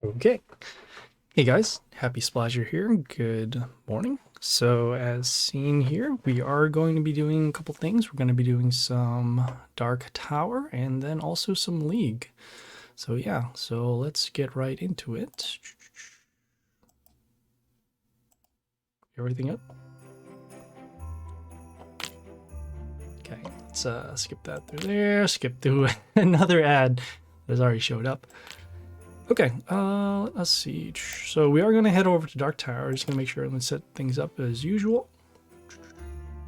Okay. Hey guys, Happy Splasher here. Good morning. So as seen here, we are going to be doing a couple things. We're going to be doing some Dark Tower and then also some League. So yeah, so let's get right into it. Everything up? Okay, let's skip that through there, skip through another ad that has already showed up. Okay, let's see. So we are going to head over to Dark Tower. Just going to make sure and set things up as usual.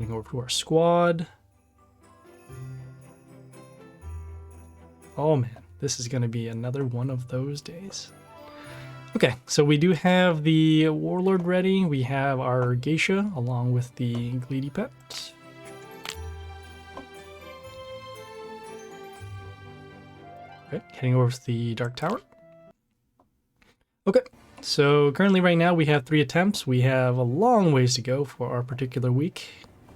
We go over to our squad. Oh man, this is going to be another one of those days. Okay, so we do have the Warlord ready. We have our Geisha along with the Gleedy Pet. Okay, heading over to the Dark Tower. Okay, so currently right now we have 3 attempts. We have a long ways to go for our particular week,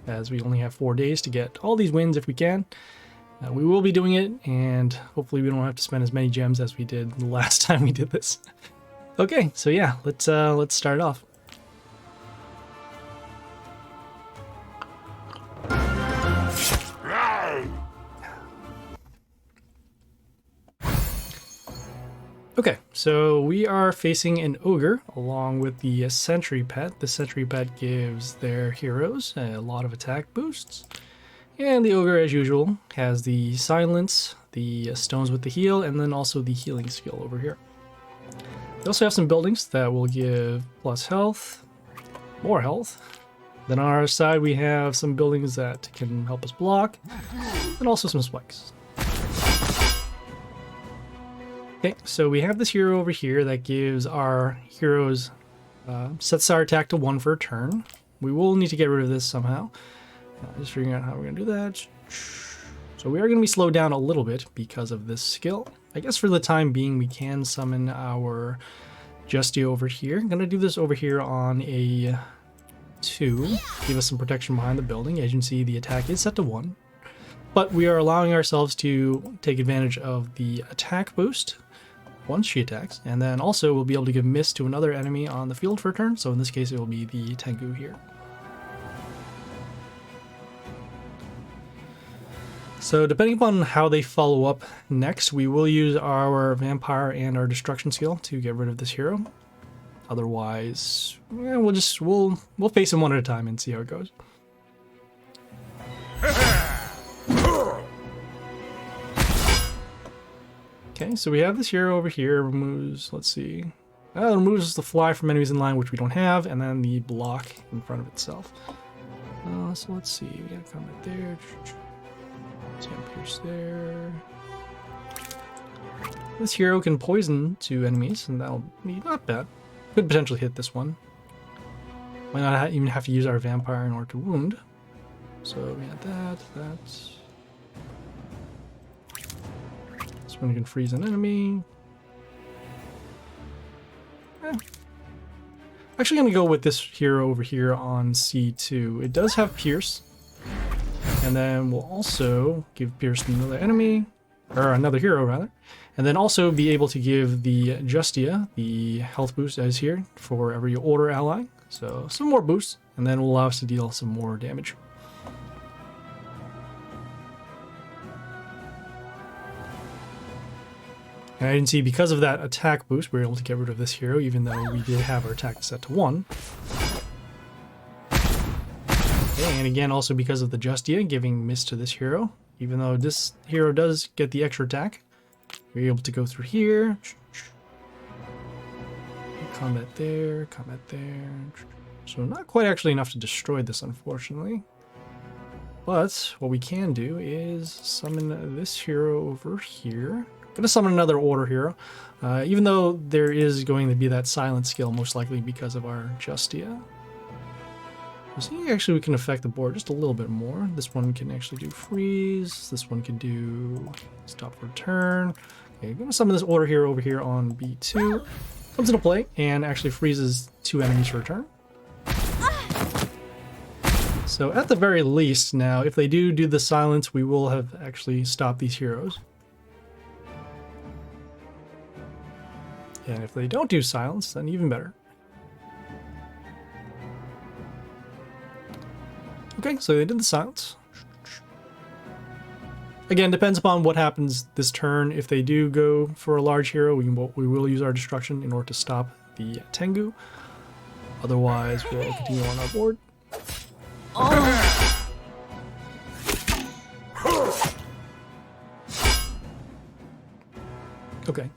as we only have 4 days to get all these wins if we can. We will be doing it, and hopefully we don't have to spend as many gems as we did the last time we did this. Okay, so yeah, let's start off. Okay, so we are facing an ogre along with the sentry pet. The sentry pet gives their heroes a lot of attack boosts. And the ogre, as usual, has the silence, the stones with the heal, and then also the healing skill over here. They also have some buildings that will give plus health, more health. Then on our side we have some buildings that can help us block, and also some spikes. Okay, so we have this hero over here that gives our heroes, sets our attack to 1 for a turn. We will need to get rid of this somehow. Just figuring out how we're going to do that. So we are going to be slowed down a little bit because of this skill. I guess for the time being we can summon our Justy over here. I'm going to do this over here on a 2. Give us some protection behind the building. As you can see, the attack is set to 1. But we are allowing ourselves to take advantage of the attack boost once she attacks, and then also we'll be able to give miss to another enemy on the field for a turn, so in this case it will be the Tengu here. So depending upon how they follow up next, we will use our Vampire and our Destruction skill to get rid of this hero. Otherwise, we'll face him one at a time and see how it goes. Okay, so we have this hero over here, removes, let's see, removes the fly from enemies in line, which we don't have, and then the block in front of itself. So let's see, we got combat there, pierce there. This hero can poison 2 enemies, and that'll be not bad. Could potentially hit this one. Might not even have to use our vampire in order to wound. So we had that. This one can freeze an enemy. Actually going to go with this hero over here on C2. It does have Pierce. And then we'll also give Pierce to another enemy, or another hero rather. And then also be able to give the Justia the health boost as here for every order ally. So some more boosts, and then will allow us to deal some more damage. And I can see because of that attack boost, we were able to get rid of this hero, even though we did have our attack set to 1. Okay, and again, also because of the Justia giving miss to this hero, even though this hero does get the extra attack, we're able to go through here. Combat there, combat there. So not quite actually enough to destroy this, unfortunately. But what we can do is summon this hero over here. Gonna summon another order hero, even though there is going to be that silent skill, most likely because of our Justia. So actually we can affect the board just a little bit more. This one can actually do freeze. This one can do stop for turn. Okay, I'm gonna summon this order hero over here on B2. Comes into play and actually freezes 2 enemies for a turn. So at the very least now, if they do the silence, we will have actually stopped these heroes. And if they don't do silence, then even better. Okay, so they did the silence. Again, depends upon what happens this turn. If they do go for a large hero, we will use our destruction in order to stop the Tengu. Otherwise, we'll continue on our board. Okay,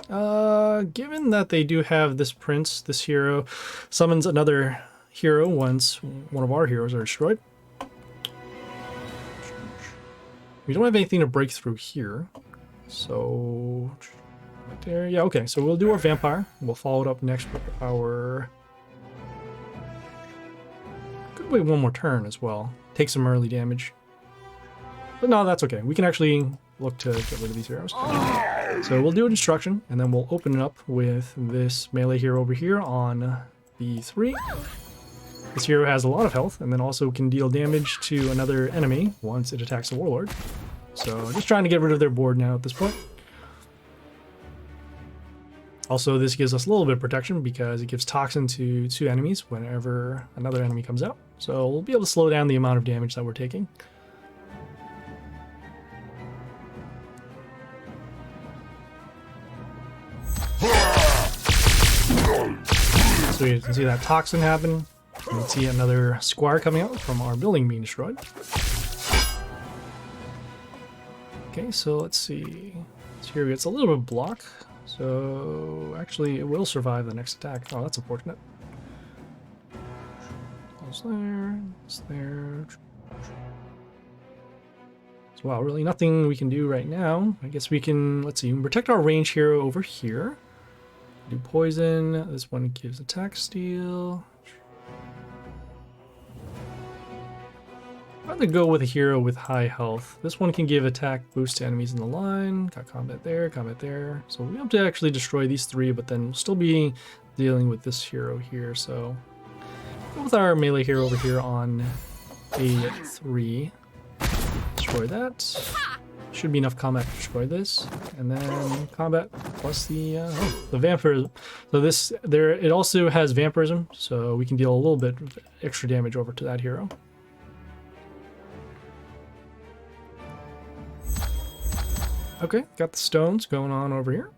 given that they do have this prince, this hero summons another hero once one of our heroes are destroyed. We don't have anything to break through here, so right there. Yeah, okay, so we'll do our vampire. We'll follow it up next with our... Could wait one more turn as well. Take some early damage. But no, that's okay. We can actually look to get rid of these heroes. So we'll do a destruction, and then we'll open it up with this melee hero over here on B3. This hero has a lot of health, and then also can deal damage to another enemy once it attacks the warlord. So just trying to get rid of their board now at this point. Also, this gives us a little bit of protection because it gives toxin to 2 enemies whenever another enemy comes out. So we'll be able to slow down the amount of damage that we're taking. So you can see that toxin happen. You can see another squire coming out from our building being destroyed. Okay, so let's see. This hero gets a little bit of block. So actually it will survive the next attack. Oh, that's unfortunate. It's there, it's there. So wow, really nothing we can do right now. I guess we can, let's see, we can protect our range hero over here. Do poison. This one gives attack steal. I'd rather go with a hero with high health. This one can give attack boost to enemies in the line. Got combat there, combat there. So we have to actually destroy these 3, but then we'll still be dealing with this hero here. So go with our melee hero over here on A3. Destroy that. Should be enough combat to destroy this, and then combat plus the vampirism. So this there it also has vampirism, so we can deal a little bit of extra damage over to that hero. Okay, got the stones going on over here,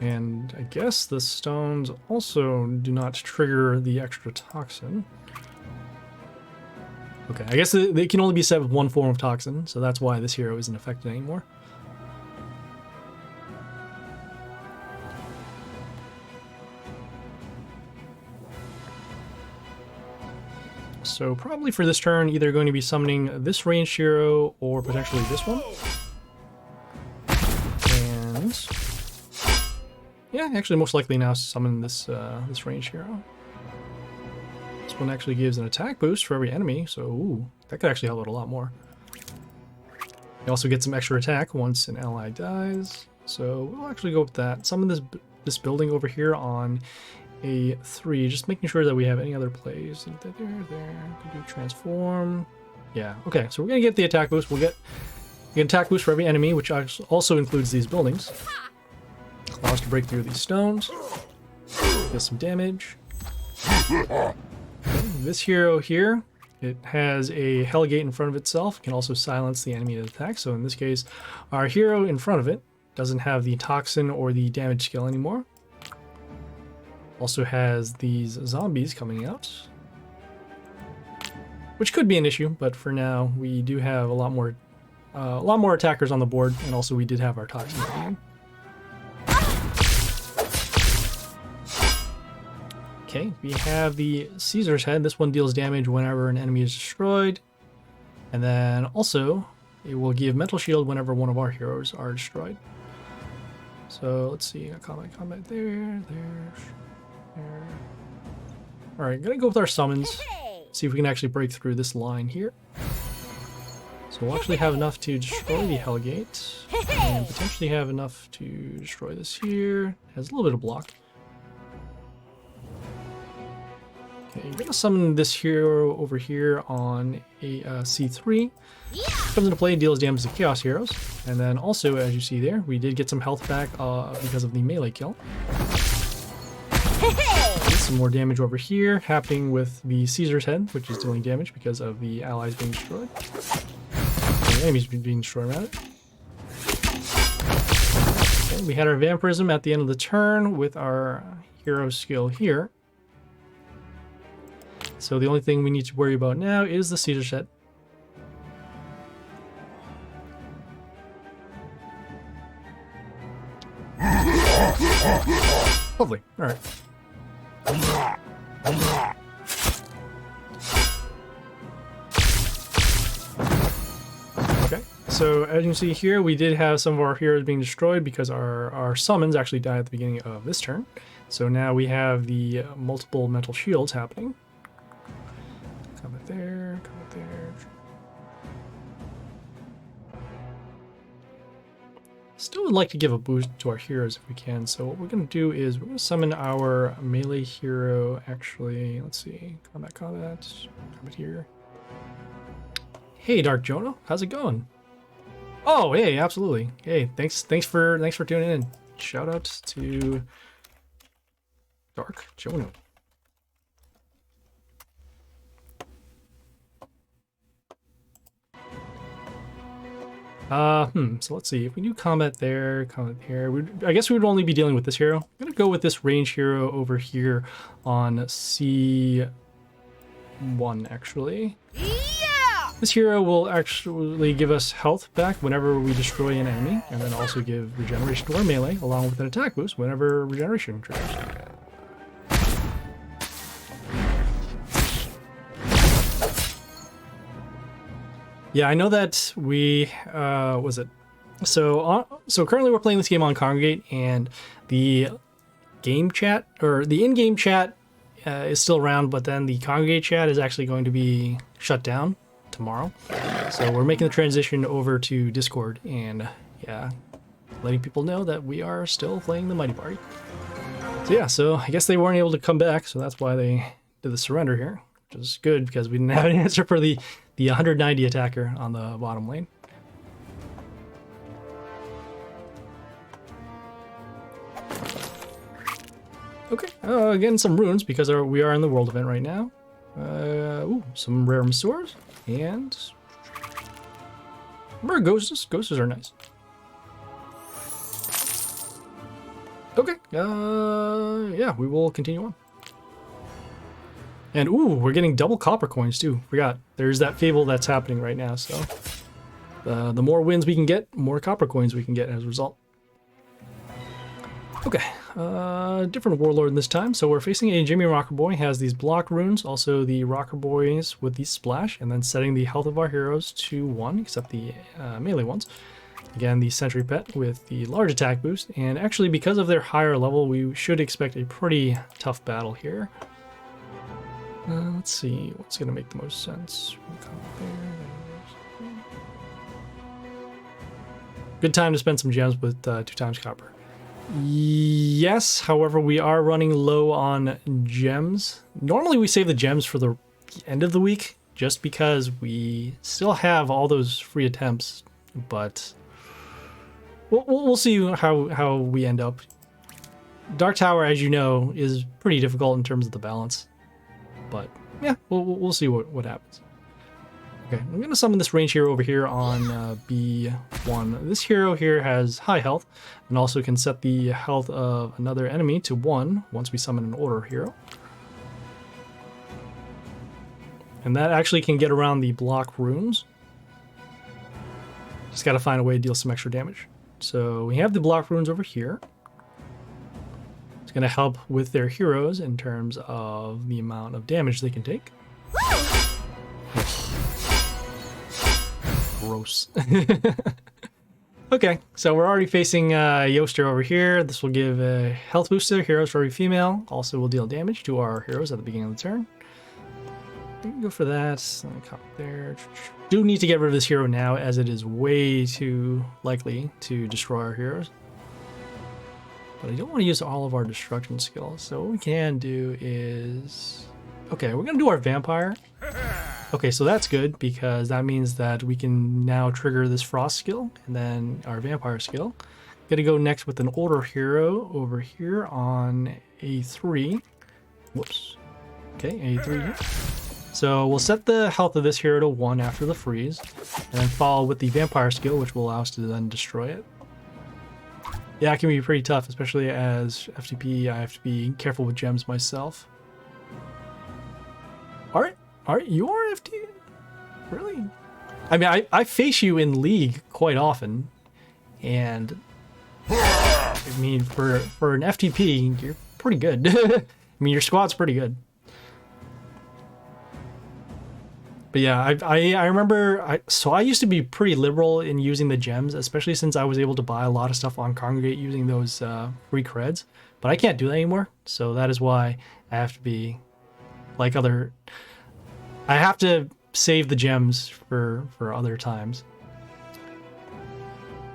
and I guess the stones also do not trigger the extra toxin. Okay, I guess they can only be set with one form of toxin, so that's why this hero isn't affected anymore. So probably for this turn, either going to be summoning this ranged hero or potentially this one. And yeah, actually most likely now summon this this ranged hero. This one actually gives an attack boost for every enemy, so ooh, that could actually help out a lot more. You also get some extra attack once an ally dies, so we'll actually go with that. Summon this building over here on A3, just making sure that we have any other plays. There, could do transform. Yeah, okay, so we're gonna get the attack boost. We'll get an attack boost for every enemy, which also includes these buildings. Allow us to break through these stones. Get some damage. This hero here, it has a Hellgate in front of itself. It can also silence the enemy attack. So in this case, our hero in front of it doesn't have the toxin or the damage skill anymore. Also has these zombies coming out, which could be an issue, but for now we do have a lot more attackers on the board, and also we did have our toxin coming in. Okay, we have the Caesar's Head. This one deals damage whenever an enemy is destroyed. And then also, it will give Mental Shield whenever one of our heroes are destroyed. So let's see, combat there. Alright, gonna go with our summons. See if we can actually break through this line here. So we'll actually have enough to destroy the Hellgate. And potentially have enough to destroy this here. Has a little bit of block. Okay, you're gonna summon this hero over here on a C3. Comes into play, deals damage to Chaos Heroes, and then also, as you see there, we did get some health back because of the melee kill. some more damage over here happening with the Caesar's head, which is dealing damage because of the allies being destroyed. The enemies being destroyed, rather. Okay, we had our vampirism at the end of the turn with our hero skill here. So the only thing we need to worry about now is the Caesar's head. Lovely. All right. Okay. So as you can see here, we did have some of our heroes being destroyed because our summons actually died at the beginning of this turn. So now we have the multiple mental shields happening. Combat there, combat there. Still would like to give a boost to our heroes if we can. So what we're going to do is we're going to summon our melee hero. Actually, let's see. Combat here. Hey, Dark Jonah, how's it going? Oh, hey, absolutely. Hey, thanks for tuning in. Shout out to Dark Jonah. So let's see. If we do combat there, combat here, I guess we would only be dealing with this hero. I'm gonna go with this range hero over here on C1, actually. Yeah! This hero will actually give us health back whenever we destroy an enemy, and then also give regeneration to our melee, along with an attack boost whenever regeneration triggers. Yeah, I know that we, was it? So currently we're playing this game on Congregate, and the game chat, or the in-game chat is still around, but then the Congregate chat is actually going to be shut down tomorrow. So we're making the transition over to Discord, and yeah, letting people know that we are still playing the Mighty Party. So yeah, so I guess they weren't able to come back, so that's why they did the surrender here, which is good because we didn't have an answer for the 190 attacker on the bottom lane. Okay, again, some runes because we are in the world event right now. Ooh, some rare Messors and rare Ghosts. Ghosts are nice. Okay, yeah, we will continue on. And ooh, we're getting double copper coins too. Forgot, there's that fable that's happening right now. So the more wins we can get, more copper coins we can get as a result. Okay, different warlord this time. So we're facing a Jimmy Rocker Boy. Has these block runes, also the Rocker Boys with the splash, and then setting the health of our heroes to 1, except the melee ones. Again, the Sentry Pet with the large attack boost, and actually because of their higher level, we should expect a pretty tough battle here. Let's see what's going to make the most sense. Good time to spend some gems with 2 times copper. Yes, however, we are running low on gems. Normally we save the gems for the end of the week, just because we still have all those free attempts, but we'll see how we end up. Dark Tower, as you know, is pretty difficult in terms of the balance. But yeah, we'll see what happens. Okay, I'm going to summon this range hero over here on B1. This hero here has high health and also can set the health of another enemy to 1 once we summon an order hero. And that actually can get around the block runes. Just got to find a way to deal some extra damage. So we have the block runes over here. It's going to help with their heroes in terms of the amount of damage they can take. Gross. Okay, so we're already facing Yoster over here. This will give a health boost to their heroes for every female. Also will deal damage to our heroes at the beginning of the turn. We can go for that. There. Do need to get rid of this hero now, as it is way too likely to destroy our heroes. But I don't want to use all of our destruction skills. So what we can do is... Okay, we're going to do our vampire. Okay, so that's good because that means that we can now trigger this frost skill and then our vampire skill. Gonna go next with an older hero over here on A3. Whoops. Okay, a 3 here. So we'll set the health of this hero to 1 after the freeze, and then follow with the vampire skill, which will allow us to then destroy it. Yeah, it can be pretty tough, especially as FTP. I have to be careful with gems myself. Are you are FTP? Really? I mean, I face you in League quite often, and I mean, for an FTP, you're pretty good. I mean, your squad's pretty good. But yeah, I remember, so I used to be pretty liberal in using the gems, especially since I was able to buy a lot of stuff on Congregate using those free creds. But I can't do that anymore, so that is why I have to be like other... I have to save the gems for other times.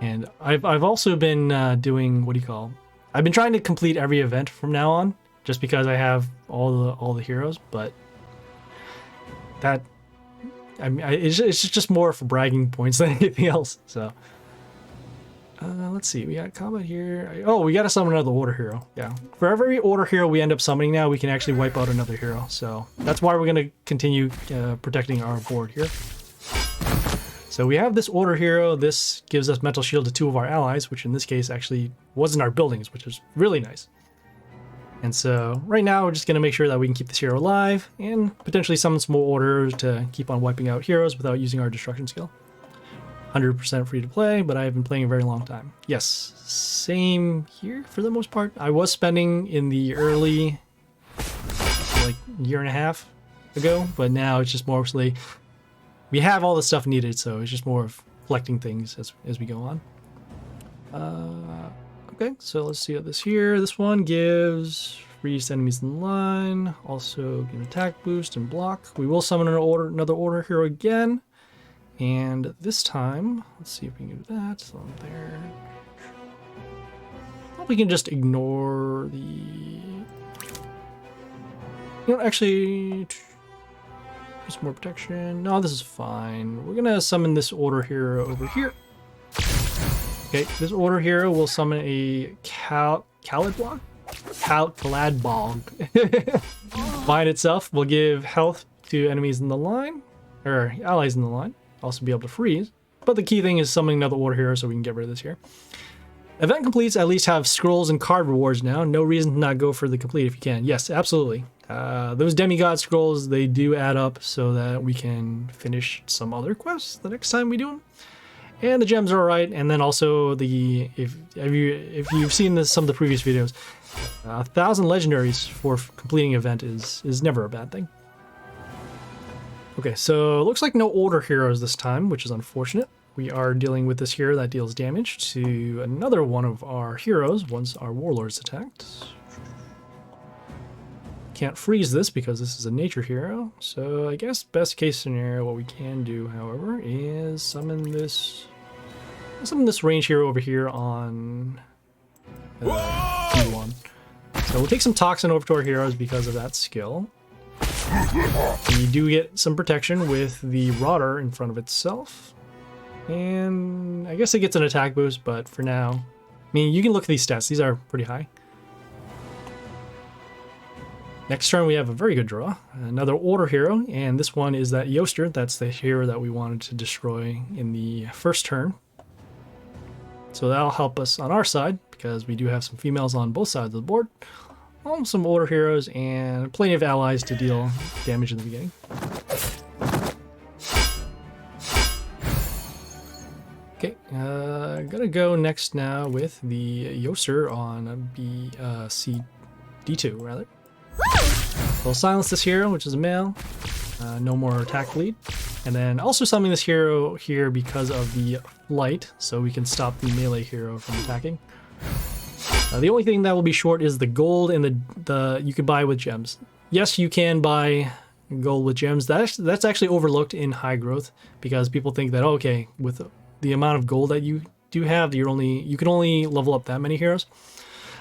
And I've also been doing, what do you call... I've been trying to complete every event from now on, just because I have all the heroes, but that... I mean, it's just more for bragging points than anything else. So, let's see. We got combat here. Oh, we got to summon another order hero. Yeah. For every order hero we end up summoning now, we can actually wipe out another hero. So that's why we're going to continue protecting our board here. So we have this order hero. This gives us mental shield to 2 of our allies, which in this case actually wasn't our buildings, which is really nice. And so right now we're just going to make sure that we can keep this hero alive and potentially summon some more orders to keep on wiping out heroes without using our destruction skill. 100% free to play, but I have been playing a very long time. Yes, same here for the most part. I was spending in the early, like, year and a half ago, but now it's just mostly, we have all the stuff needed, so it's just more of collecting things as we go on. Okay, so let's see what this here. This one gives freeze enemies in line, also an attack boost and block. We will summon another order hero again, and this time, let's see if we can do that. So I'm there. Well, we can just ignore the... You know, actually, just more protection. No, this is fine. We're gonna summon this order hero over here. Okay, this order hero will summon a Caladbog? Caladbog. Bind itself will give health to enemies in the line, or allies in the line. Also be able to freeze. But the key thing is summoning another order hero so we can get rid of this here. Event completes at least have scrolls and card rewards now. No reason to not go for the complete if you can. Yes, absolutely. Those demigod scrolls, they do add up so that we can finish some other quests the next time we do them. And the gems are alright, and then also the if you've seen some of the previous videos, 1,000 legendaries for completing an event is never a bad thing. Okay, so it looks like no order heroes this time, which is unfortunate. We are dealing with this hero that deals damage to another one of our heroes once our warlord's attacked. Can't freeze this because this is a nature hero, so I guess best case scenario, what we can do, however, is summon this range hero over here on P1. So we'll take some toxin over to our heroes because of that skill. We do get some protection with the Rotter in front of itself. And I guess it gets an attack boost, but for now, I mean, you can look at these stats. These are pretty high. Next turn, we have a very good draw. Another order hero, and this one is that Yoster. That's the hero that we wanted to destroy in the first turn. So that'll help us on our side, because we do have some females on both sides of the board. Some order heroes, and plenty of allies to deal damage in the beginning. Okay, gonna go next now with the Yoster on D2, rather. We'll silence this hero, which is a male. No more attack lead. And then also summoning this hero here because of the light, so we can stop the melee hero from attacking. The only thing that will be short is the gold and the you can buy with gems. Yes, you can buy gold with gems. That's actually overlooked in high growth because people think that, okay, with the amount of gold that you do have, you can only level up that many heroes.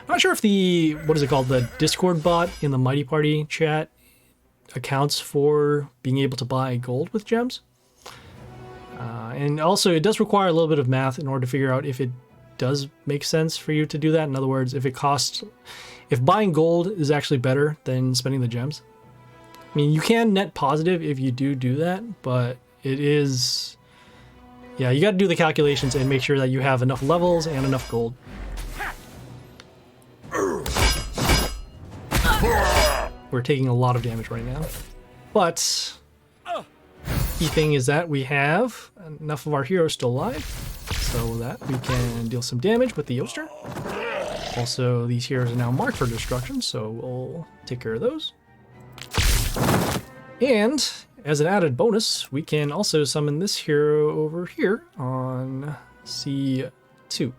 I'm not sure if the, what is it called, the Discord bot in the Mighty Party chat accounts for being able to buy gold with gems. And also, it does require a little bit of math in order to figure out if it does make sense for you to do that. In other words, if buying gold is actually better than spending the gems. I mean, you can net positive if you do that, but it is, yeah, you got to do the calculations and make sure that you have enough levels and enough gold. We're taking a lot of damage right now, but key thing is that we have enough of our heroes still alive so that we can deal some damage with the Yoster. Also, these heroes are now marked for destruction, so we'll take care of those. And as an added bonus, we can also summon this hero over here on C2. So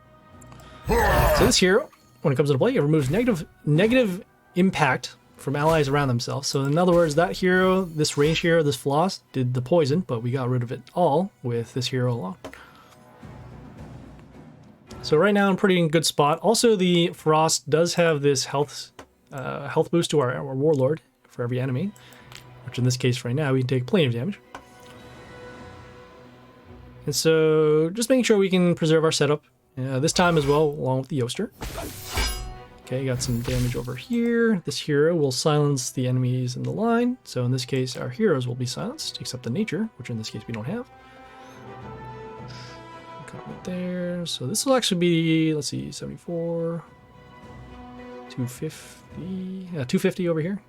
this hero, when it comes into play, it removes negative impact from allies around themselves. So in other words, that hero, this range hero, this Floss, did the poison, but we got rid of it all with this hero alone. So right now I'm pretty in good spot. Also, the Frost does have this health boost to our Warlord for every enemy, which in this case right now we can take plenty of damage. And so just making sure we can preserve our setup this time as well, along with the Yoster. Okay, got some damage over here. This hero will silence the enemies in the line. So in this case, our heroes will be silenced, except the nature, which in this case we don't have. Right there. So this will actually be, let's see, 74, 250, 250 over here.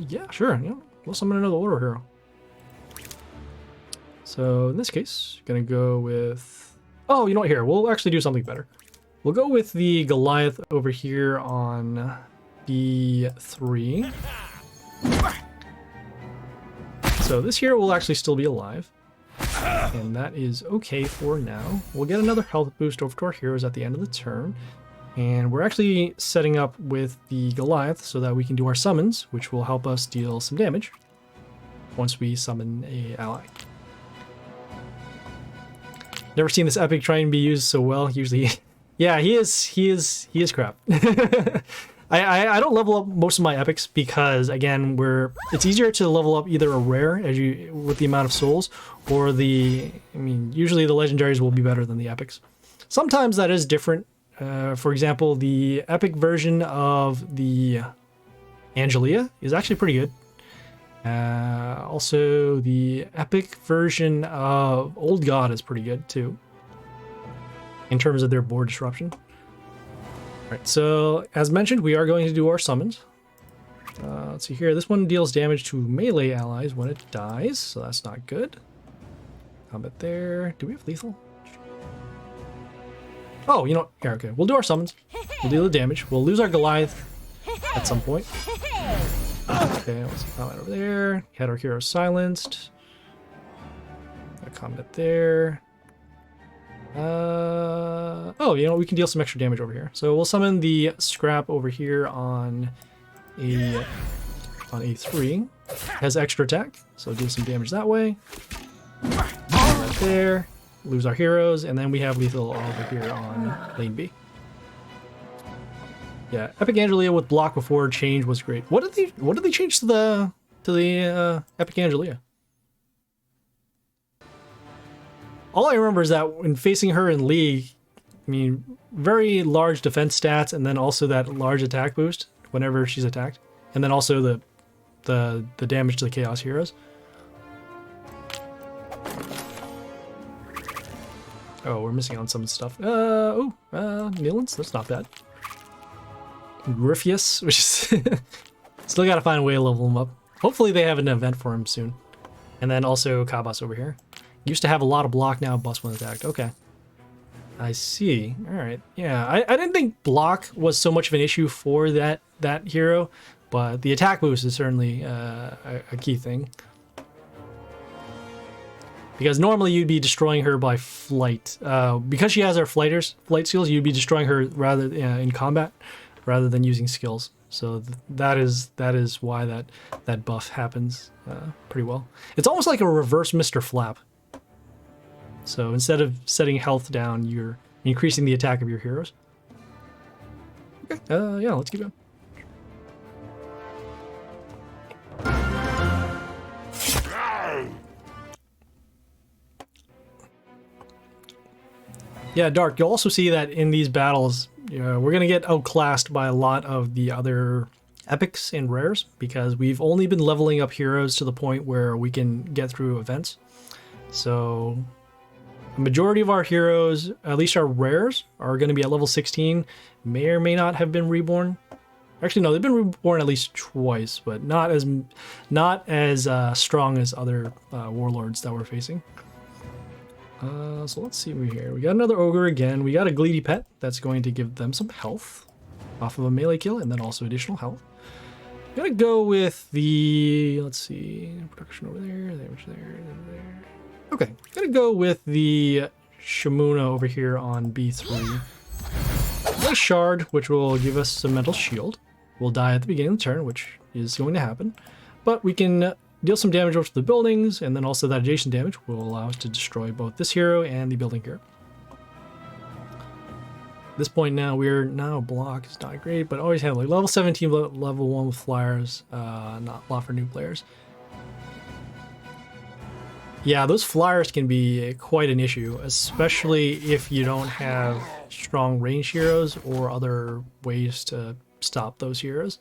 Yeah, sure. Yeah, we'll summon another order hero. So in this case, gonna go with, oh, you know what, here, we'll actually do something better. We'll go with the Goliath over here on B3. So this hero will actually still be alive, and that is okay for now. We'll get another health boost over to our heroes at the end of the turn, and we're actually setting up with the Goliath so that we can do our summons, which will help us deal some damage once we summon a ally. Never seen this epic try and be used so well. Usually, yeah, he is crap. I don't level up most of my epics because, again, it's easier to level up either a rare with the amount of souls, or usually the legendaries will be better than the epics. Sometimes that is different. For example, the epic version of the Angelia is actually pretty good. Also, the epic version of Old God is pretty good too, in terms of their board disruption. Alright, so as mentioned, we are going to do our summons. Let's see here. This one deals damage to melee allies when it dies, so that's not good. Combat there. Do we have lethal? Oh, you know what? Here, okay. We'll do our summons. We'll deal the damage. We'll lose our Goliath at some point. Okay, let's combat over there. Had our hero silenced. Combat there. Oh, you know, we can deal some extra damage over here. So we'll summon the scrap over here on A3. Has extra attack, so do some damage that way. Right there. Lose our heroes, and then we have lethal over here on lane B. Yeah, Epic Angelia with block before change was great. What did they change to the Epic Angelia? All I remember is that when facing her in League, I mean, very large defense stats, and then also that large attack boost whenever she's attacked, and then also the damage to the Chaos heroes. Oh, we're missing on some stuff. Nilans, that's not bad. Griffius, which is still gotta find a way to level him up. Hopefully they have an event for him soon. And then also Kabas over here. Used to have a lot of block, now bust when attacked. Okay. I see. Alright. Yeah, I didn't think block was so much of an issue for that hero, but the attack boost is certainly a key thing. Because normally you'd be destroying her by flight. Because she has her flight skills, you'd be destroying her rather in combat rather than using skills. So that is why that buff happens pretty well. It's almost like a reverse Mr. Flap. So instead of setting health down, you're increasing the attack of your heroes. Okay, yeah, let's keep going. Yeah, Dark, you'll also see that in these battles, we're going to get outclassed by a lot of the other epics and rares because we've only been leveling up heroes to the point where we can get through events. So the majority of our heroes, at least our rares, are going to be at level 16, may or may not have been reborn. Actually, no, they've been reborn at least twice, but not as strong as other warlords that we're facing. So let's see over here. We got another ogre again. We got a Gleedy pet that's going to give them some health off of a melee kill and then also additional health. Gotta go with the, let's see, production over there, damage there. Okay, gotta go with the Shamuna over here on B3. Nice shard, which will give us some mental shield. We'll die at the beginning of the turn, which is going to happen. But we can deal some damage over to the buildings, and then also that adjacent damage will allow us to destroy both this hero and the building here. At this point now, we're now block is not great, but always have like level 17, level 1 with flyers, not a lot for new players. Yeah, those flyers can be quite an issue, especially if you don't have strong range heroes or other ways to stop those heroes.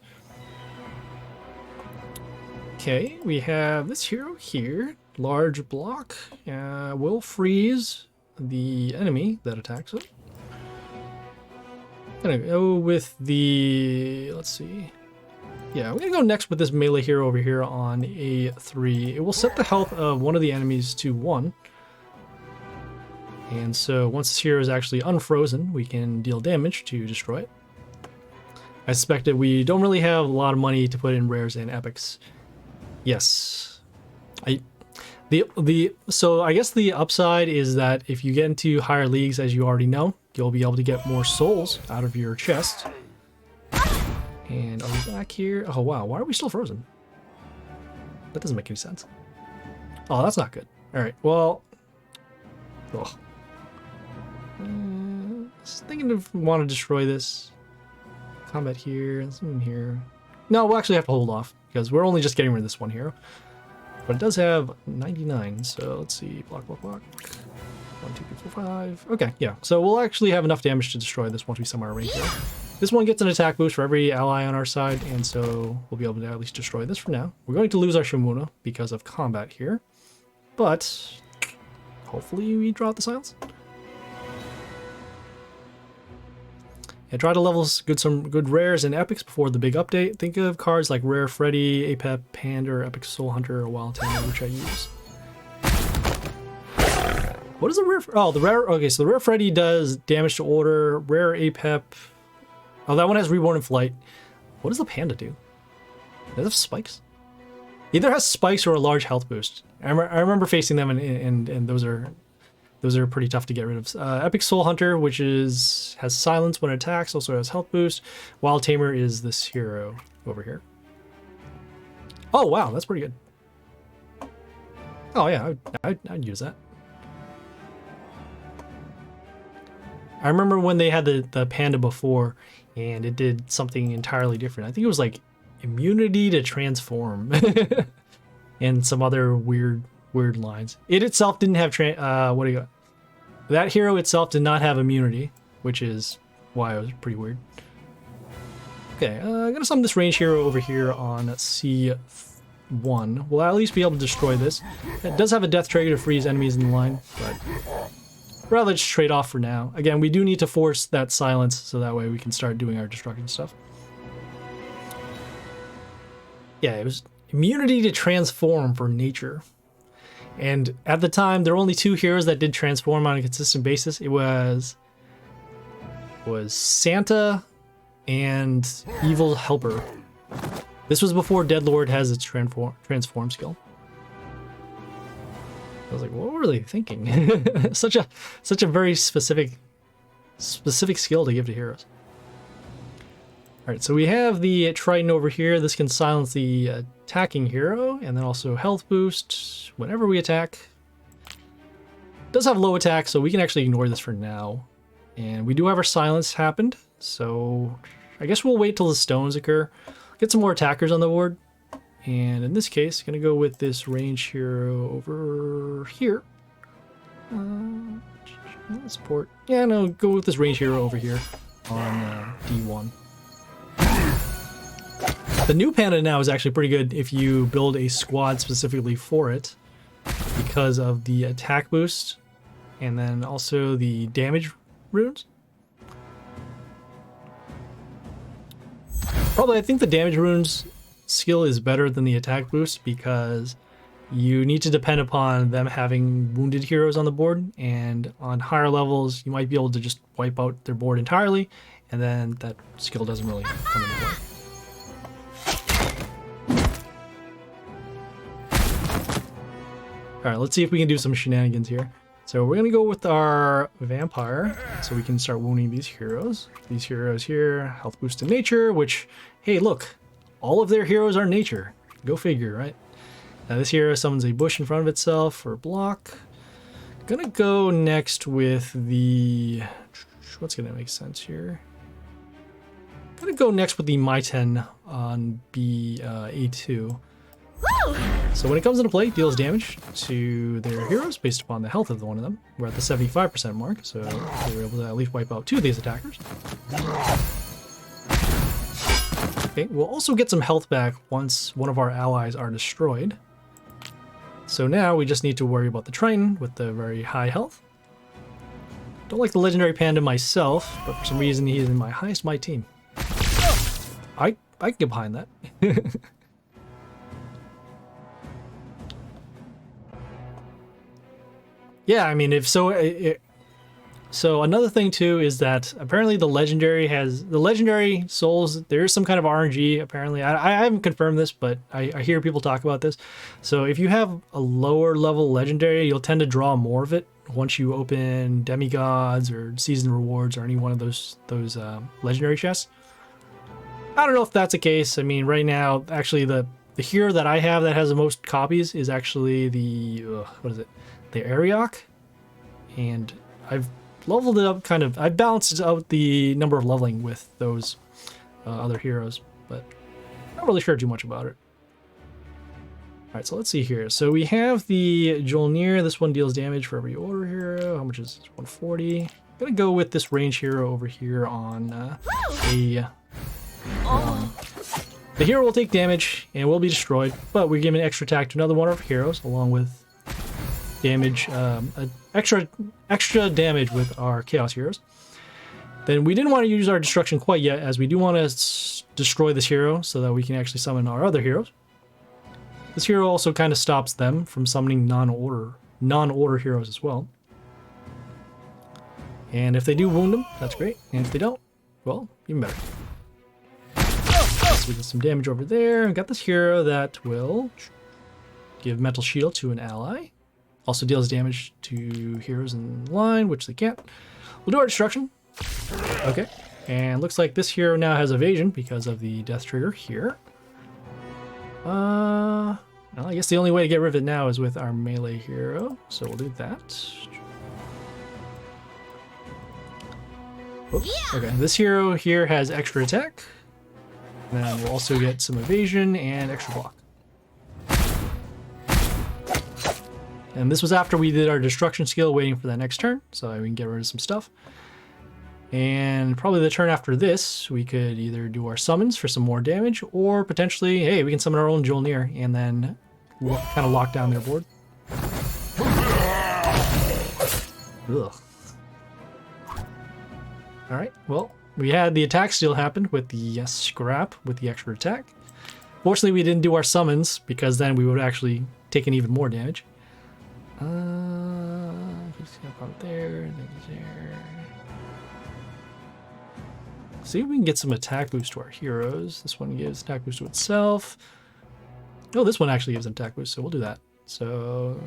Okay, we have this hero here, large block, will freeze the enemy that attacks it. I'm gonna go with the, let's see. Yeah, we're gonna go next with this melee hero over here on A3. It will set the health of one of the enemies to 1. And so once this hero is actually unfrozen, we can deal damage to destroy it. I suspect that we don't really have a lot of money to put in rares and epics. Yes. So I guess the upside is that if you get into higher leagues, as you already know, you'll be able to get more souls out of your chest. And are we back here? Oh wow, why are we still frozen? That doesn't make any sense. Oh, that's not good. Alright, well... Ugh. Just thinking if we want to destroy this. Combat here, something here. No, we'll actually have to hold off, because we're only just getting rid of this one hero. But it does have 99, so let's see. Block. 1, 2, 3, 4, 5. Okay, yeah. So we'll actually have enough damage to destroy this once we summon our range hero. This one gets an attack boost for every ally on our side, and so we'll be able to at least destroy this for now. We're going to lose our Shamuna because of combat here, but hopefully we draw out the silence. And try to level some good rares and epics before the big update. Think of cards like Rare Freddy, Apep, Panda, or Epic Soul Hunter, or Wild Tamer, which I use. What is the rare? Oh, the rare. Okay, so the Rare Freddy does damage to order. Rare Apep. Oh, that one has Reborn in Flight. What does the Panda do? Does it have spikes? Either has spikes or a large health boost. I remember facing them, and those are pretty tough to get rid of. Epic Soul Hunter, which has silence when it attacks, also has health boost. Wild Tamer is this hero over here. Oh wow, that's pretty good. Oh yeah, I'd use that. I remember when they had the Panda before, and it did something entirely different. I think it was like immunity to transform, and some other weird lines. It itself didn't have what do you got? That hero itself did not have immunity, which is why it was pretty weird. Okay, I'm gonna summon this range hero over here on C1. We'll at least be able to destroy this. It does have a death trigger to freeze enemies in the line, but rather just trade off for now. Again, we do need to force that silence so that way we can start doing our destruction stuff. Yeah, it was immunity to transform for nature. And at the time, there were only 2 heroes that did transform on a consistent basis. It was Santa and Evil Helper. This was before Deadlord has its transform skill. I was like, what were they thinking? such a very specific skill to give to heroes. All right, so we have the Triton over here. This can silence the attacking hero, and then also health boost whenever we attack. It does have low attack, so we can actually ignore this for now. And we do have our silence happened, so I guess we'll wait till the stones occur. Get some more attackers on the board. And in this case, gonna go with this range hero over here. Support. Yeah, no, go with this range hero over here on D1. The new panda now is actually pretty good if you build a squad specifically for it because of the attack boost and then also the damage runes. Probably, I think the damage runes skill is better than the attack boost because you need to depend upon them having wounded heroes on the board, and on higher levels you might be able to just wipe out their board entirely, and then that skill doesn't really come into play. Alright, let's see if we can do some shenanigans here. So we're going to go with our vampire, so we can start wounding these heroes. These heroes here, health boost in nature, which, hey look, all of their heroes are nature. Go figure, right? Now this hero summons a bush in front of itself for a block. Gonna go next with the... what's gonna make sense here? Gonna go next with the Myvhg on A2. So when it comes into play, it deals damage to their heroes based upon the health of one of them. We're at the 75% mark, so we were able to at least wipe out 2 of these attackers. Okay, we'll also get some health back once one of our allies are destroyed. So now we just need to worry about the Triton with the very high health. Don't like the legendary panda myself, but for some reason he is in my highest might team. I can get behind that. Yeah, I mean, if so, so another thing too is that apparently the legendary souls. There's some kind of RNG. Apparently, I haven't confirmed this, but I hear people talk about this. So if you have a lower level legendary, you'll tend to draw more of it once you open demigods or season rewards or any one of those legendary chests. I don't know if that's the case. I mean, right now, actually, the hero that I have that has the most copies is actually the what is it? The ERney, and I've leveled it up kind of. I balanced out the number of leveling with those other heroes, but I'm not really sure too much about it. All right, so let's see here. So we have the Jolnir. This one deals damage for every order hero. How much is this? 140. I'm gonna go with this range hero over here on the hero will take damage and will be destroyed, but we're giving extra attack to another one of our heroes along with damage, extra damage with our chaos heroes. Then we didn't want to use our destruction quite yet, as we do want to destroy this hero so that we can actually summon our other heroes. This hero also kind of stops them from summoning non-order heroes as well. And if they do wound them, that's great. And if they don't, well, even better. So we get some damage over there. We've got this hero that will give mental shield to an ally. Also deals damage to heroes in line, which they can't. We'll do our destruction. Okay. And looks like this hero now has evasion because of the death trigger here. Well, I guess the only way to get rid of it now is with our melee hero. So we'll do that. Oops. Okay, this hero here has extra attack. And then we'll also get some evasion and extra block. And this was after we did our destruction skill, waiting for that next turn, so we can get rid of some stuff. And probably the turn after this, we could either do our summons for some more damage, or potentially, hey, we can summon our own Jolnir and then kind of lock down their board. Ugh. Alright, well, we had the attack steal happen with the scrap with the extra attack. Fortunately, we didn't do our summons, because then we would have actually taken even more damage. There. See if we can get some attack boost to our heroes. This one gives attack boost to itself. Oh, this one actually gives an attack boost, so we'll do that. So,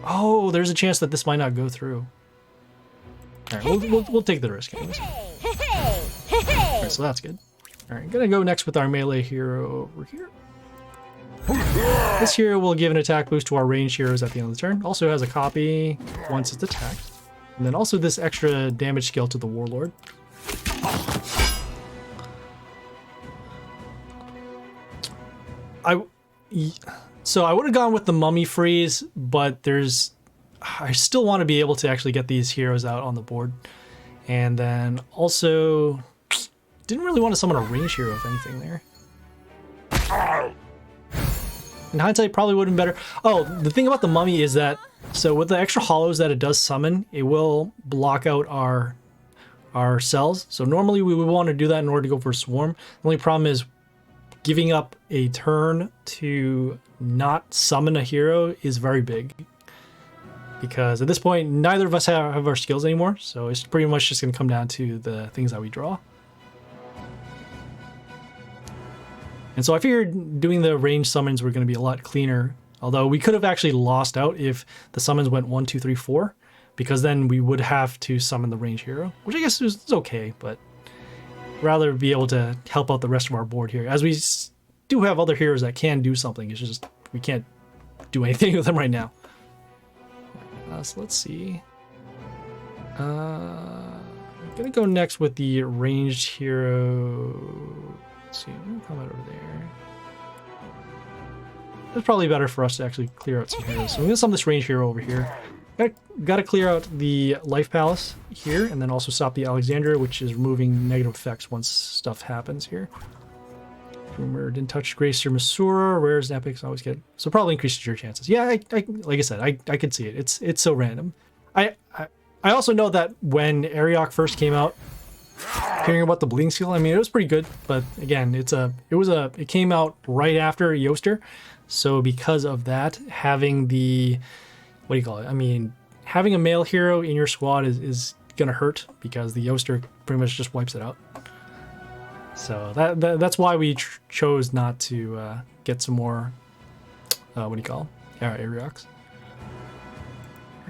oh, there's a chance that this might not go through. All right, we'll take the risk. All right, so that's good. All right, gonna go next with our melee hero over here. This hero will give an attack boost to our ranged heroes at the end of the turn. Also has a copy once it's attacked. And then also this extra damage skill to the Warlord. So I would have gone with the Mummy Freeze, but there's I still want to be able to actually get these heroes out on the board. And then also, didn't really want to summon a range hero if anything there. In hindsight, probably would have been better. Oh, the thing about the mummy is that, so with the extra hollows that it does summon, it will block out our cells. So normally we would want to do that in order to go for a swarm. The only problem is giving up a turn to not summon a hero is very big. Because at this point, neither of us have our skills anymore. So it's pretty much just going to come down to the things that we draw. And so I figured doing the range summons were going to be a lot cleaner. Although we could have actually lost out if the summons went 1, 2, 3, 4. Because then we would have to summon the range hero. Which I guess is okay, but rather be able to help out the rest of our board here. As we do have other heroes that can do something. It's just we can't do anything with them right now. So let's see. I'm going to go next with the ranged hero. See, come out over there. It's probably better for us to actually clear out some heroes. So I'm gonna summon this range hero over here. Gotta clear out the Life Palace here, and then also stop the Alexandria, which is removing negative effects once stuff happens here. Rumor didn't touch Grace or Masura. Rares and epics always get, so probably increases your chances. Yeah, like I said, I could see it. It's so random. I also know that when Ariok first came out, hearing about the bleeding skill, I mean, it was pretty good, but again, it came out right after Yoster, so because of that, having the, what do you call it? I mean, having a male hero in your squad is gonna hurt because the Yoster pretty much just wipes it out. So that's why we chose not to get some more, what do you call them? Ariox.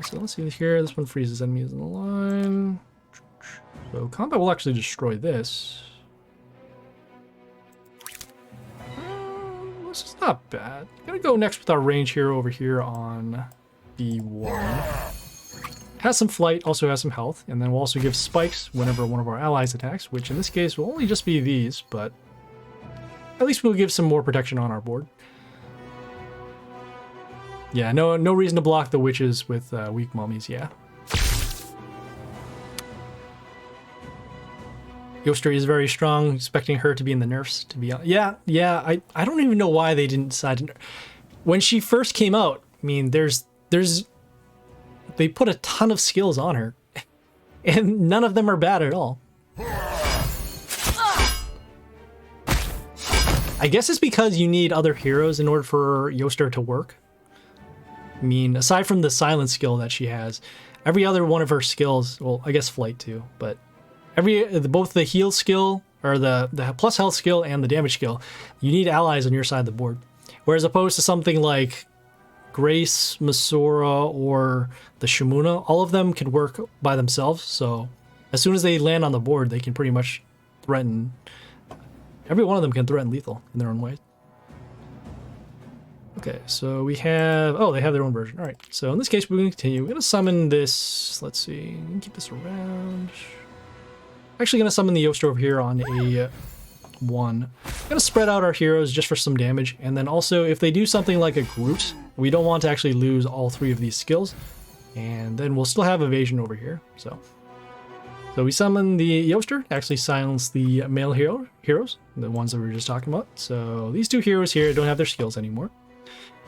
So let's see here. This one freezes enemies in the line. So combat will actually destroy this. This is not bad. Gonna go next with our range hero over here on B1. Has some flight, also has some health, and then we'll also give spikes whenever one of our allies attacks, which in this case will only just be these, but at least we'll give some more protection on our board. Yeah, no reason to block the witches with weak mummies, yeah. Yoster is very strong, expecting her to be in the nerfs, to be honest. Yeah, I don't even know why they didn't decide to nerf. When she first came out, I mean, they put a ton of skills on her, and none of them are bad at all. I guess it's because you need other heroes in order for Yoster to work. I mean, aside from the silence skill that she has, every other one of her skills, well, I guess flight too, but both the heal skill, or the plus health skill and the damage skill, you need allies on your side of the board. Whereas opposed to something like Grace, Masura, or the Shamuna, all of them can work by themselves, so as soon as they land on the board, they can pretty much threaten, every one of them can threaten lethal in their own way. Okay, so we have, oh, they have their own version. All right, so in this case, we're going to continue. We're going to summon this, let's see, we can keep this around. Actually going to summon the Yoster over here on a 1. I'm going to spread out our heroes just for some damage, and then also if they do something like a Groot, we don't want to actually lose all 3 of these skills, and then we'll still have evasion over here. So we summon the Yoster, actually silence the male heroes, the ones that we were just talking about. So these 2 heroes here don't have their skills anymore.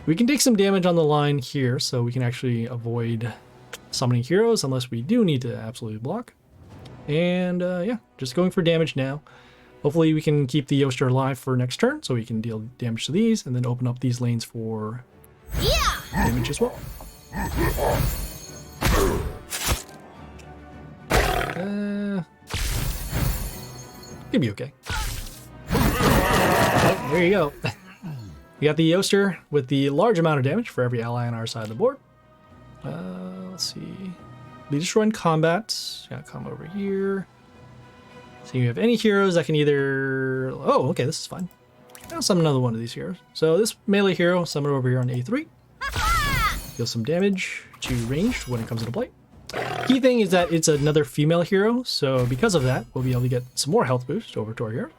We can take some damage on the line here, so we can actually avoid summoning heroes unless we do need to absolutely block. And yeah, just going for damage now. Hopefully we can keep the Yoster alive for next turn, so we can deal damage to these, and then open up these lanes for damage as well. It'll be okay. Oh, there you go. We got the Yoster with the large amount of damage for every ally on our side of the board. Let's see. Be destroyed in combat. Gotta come over here. So you have any heroes that can either... Oh, okay, this is fine. I'll summon another one of these heroes. So this melee hero, summon over here on A3. Deal some damage to ranged when it comes into play. Key thing is that it's another female hero, so because of that, we'll be able to get some more health boost over to our hero.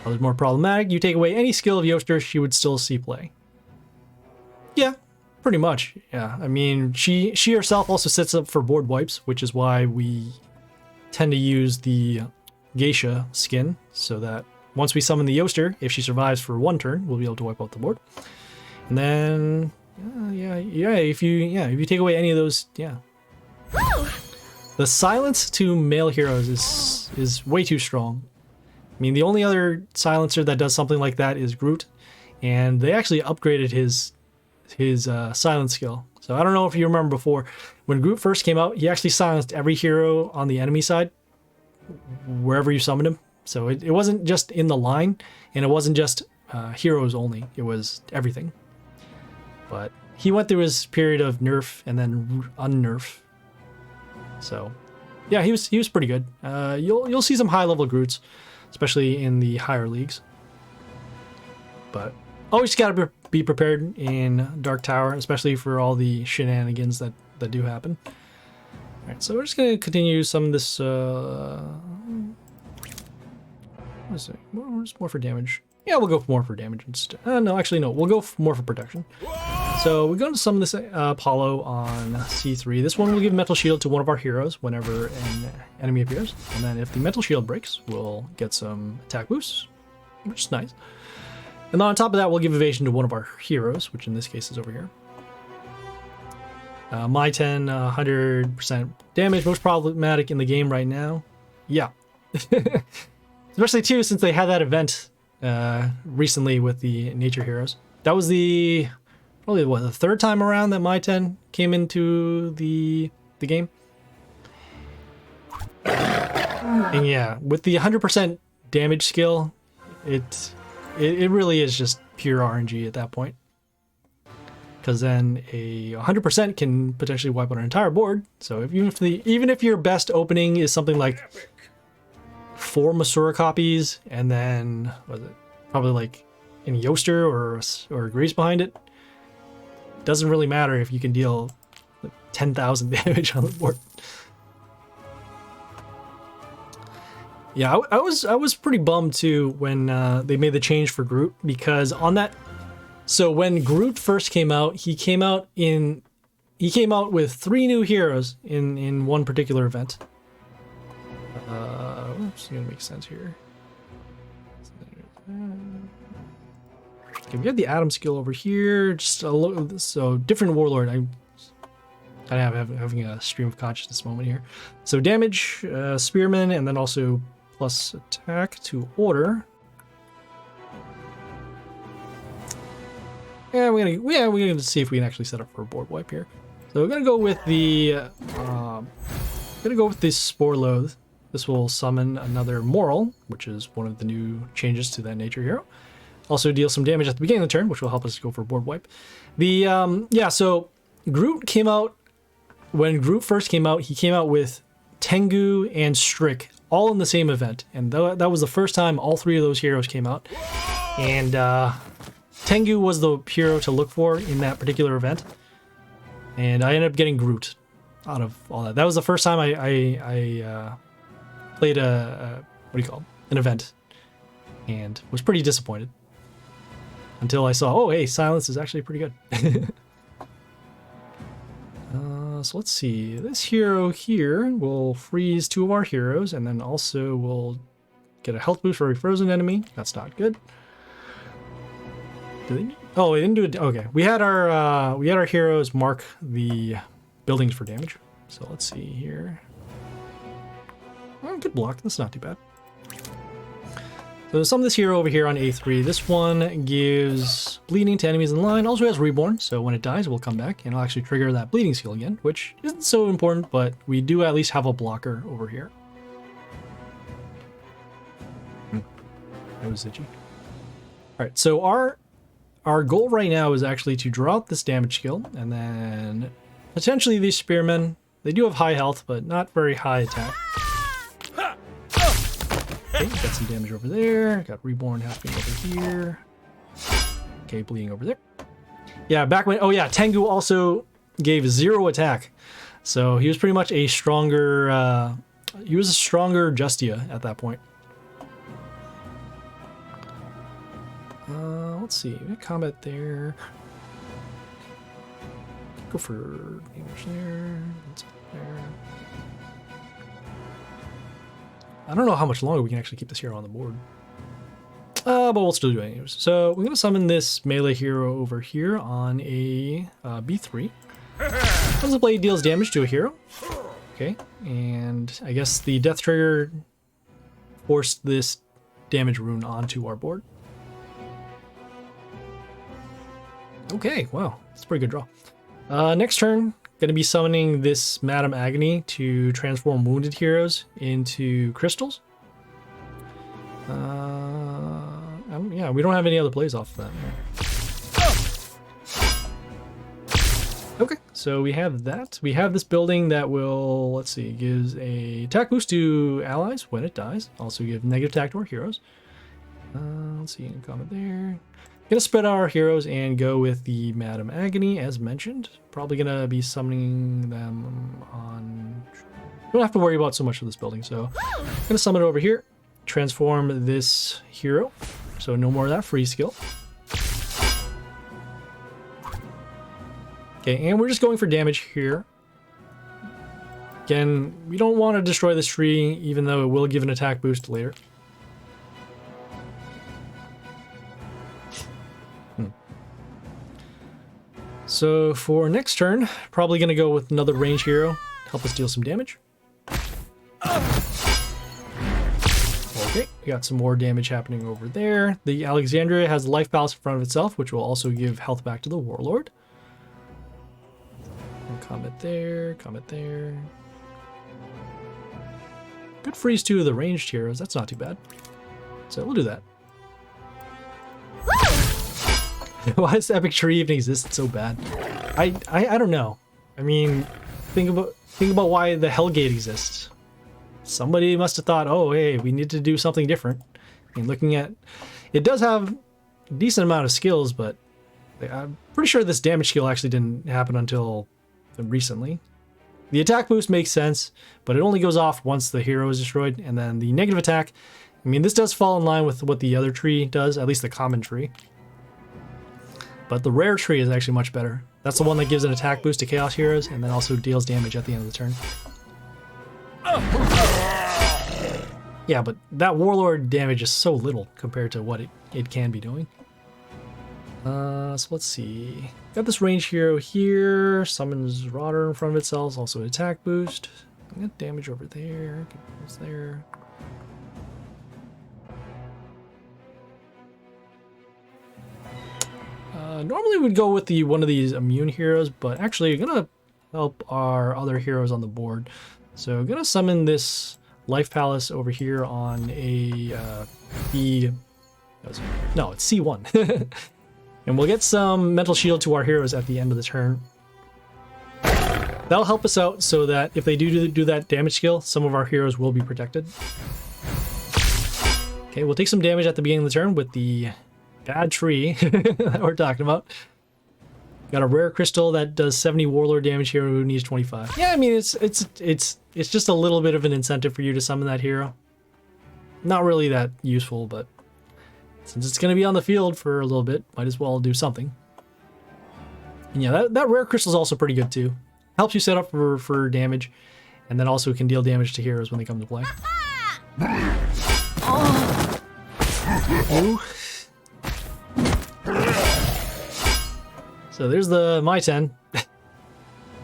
Other more problematic, you take away any skill of Yoster, she would still see play. Yeah, Pretty much, yeah. I mean, she herself also sets up for board wipes, which is why we tend to use the geisha skin, so that once we summon the Yoster, if she survives for one turn, we'll be able to wipe out the board. And then, if you take away any of those, yeah. The silence to male heroes is way too strong. I mean, the only other silencer that does something like that is Groot, and they actually upgraded his silence skill. So I don't know if you remember before, when Groot first came out, he actually silenced every hero on the enemy side, wherever you summoned him. So it wasn't just in the line, and it wasn't just heroes only, it was everything. But he went through his period of nerf and then unnerf. So yeah, he was pretty good. You'll see some high level Groots, especially in the higher leagues. But always gotta be prepared in Dark Tower, especially for all the shenanigans that do happen. Alright, so we're just gonna continue some of this what's more for damage. Yeah, we'll go more for damage instead. No, actually no, we'll go more for protection. So we go to summon this Apollo on C3. This one will give Mental Shield to one of our heroes whenever an enemy appears. And then if the Mental Shield breaks, we'll get some attack boosts, which is nice. And then on top of that, we'll give evasion to one of our heroes, which in this case is over here. My-10, 100% damage, most problematic in the game right now. Yeah. Especially too, since they had that event recently with the nature heroes. That was probably the third time around that My-10 came into the game. And yeah, with the 100% damage skill, it really is just pure RNG at that point. Because then a 100% can potentially wipe out an entire board. So even if your best opening is something like 4 Masura copies, and then what is it, probably like any Yoster or Grease behind it, doesn't really matter if you can deal like 10,000 damage on the board. Yeah, I was pretty bummed too when they made the change for Groot, because on that. So when Groot first came out, he came out with 3 new heroes in one particular event. Oops, gonna make sense here. Okay, we have the Adamt skill over here. Just a little, so different warlord. I'm having a stream of consciousness moment here. So damage, spearman, and then also plus attack to order. Yeah, we're gonna see if we can actually set up for a board wipe here. So we're gonna go with the Spore Loath. This will summon another Moral, which is one of the new changes to that nature hero. Also deal some damage at the beginning of the turn, which will help us go for a board wipe. So Groot came out, when Groot first came out, he came out with Tengu and Strick all in the same event. And that was the first time all 3 of those heroes came out. And Tengu was the hero to look for in that particular event. And I ended up getting Groot out of all that. That was the first time I played an event, and was pretty disappointed until I saw, oh hey, silence is actually pretty good. So let's see, this hero here will freeze 2 of our heroes, and then also we'll get a health boost for a frozen enemy. That's not good. Oh, we didn't do it. Okay, we had our heroes mark the buildings for damage. So let's see here. Oh, good block. That's not too bad. So some of this hero over here on A3. This one gives bleeding to enemies in line. Also has reborn, so when it dies, it will come back and it'll actually trigger that bleeding skill again, which isn't so important, but we do at least have a blocker over here. That was itchy. All right, so our goal right now is actually to draw out this damage skill, and then potentially these spearmen. They do have high health, but not very high attack. Okay, got some damage over there. Got reborn happening over here. Okay, bleeding over there. Yeah, back when, oh yeah, Tengu also gave 0 attack. So he was pretty much a stronger, Justia at that point. Let's see, combat there. go for damage there. That's there. I don't know how much longer we can actually keep this hero on the board. But we'll still do it anyways. So we're going to summon this melee hero over here on a B3. As the blade deals damage to a hero. Okay, and I guess the death trigger forced this damage rune onto our board. Okay, wow, that's a pretty good draw. Next turn, going to be summoning this Madam Agony to transform wounded heroes into crystals. Yeah, we don't have any other plays off of that. Okay, so we have that. We have this building that will, let's see, gives a attack boost to allies when it dies. Also give negative attack to our heroes. Let's see, comment there. Gonna spread our heroes and go with the Madam Agony as mentioned. Probably gonna be summoning them on... Don't have to worry about so much of this building, so I'm gonna summon it over here. Transform this hero, so no more of that free skill. Okay, and we're just going for damage here. Again, we don't want to destroy this tree, even though it will give an attack boost later. So for next turn, probably going to go with another range hero to help us deal some damage. Okay, we got some more damage happening over there. The Alexandria has life balance in front of itself, which will also give health back to the Warlord. And comment there, comment there. Good freeze two of the ranged heroes, that's not too bad. So we'll do that. Why does Epic Tree even exist so bad? I don't know. I mean, think about why the Hellgate exists. Somebody must have thought, oh hey, we need to do something different. I mean, looking at it does have a decent amount of skills, but I'm pretty sure this damage skill actually didn't happen until recently. The attack boost makes sense, but it only goes off once the hero is destroyed, and then the negative attack, I mean, this does fall in line with what the other tree does, at least the common tree. But the rare tree is actually much better. That's the one that gives an attack boost to Chaos Heroes and then also deals damage at the end of the turn. Yeah, but that Warlord damage is so little compared to what it can be doing. So let's see. Got this range hero here. Summons Rotter in front of itself. Also an attack boost. Got damage over there. What's there? Normally we'd go with one of these immune heroes, but actually I'm gonna help our other heroes on the board. So I'm gonna summon this Life Palace over here on a it's C1. And we'll get some Mental Shield to our heroes at the end of the turn. That'll help us out so that if they do that damage skill, some of our heroes will be protected. Okay, we'll take some damage at the beginning of the turn with the bad tree that we're talking about. Got a rare crystal that does 70 Warlord damage here who needs 25. Yeah, I mean it's just a little bit of an incentive for you to summon that hero. Not really that useful, but since it's going to be on the field for a little bit, might as well do something. And yeah, that rare crystal is also pretty good too. Helps you set up for damage, and then also can deal damage to heroes when they come to play. Ooh. So there's the My-10. As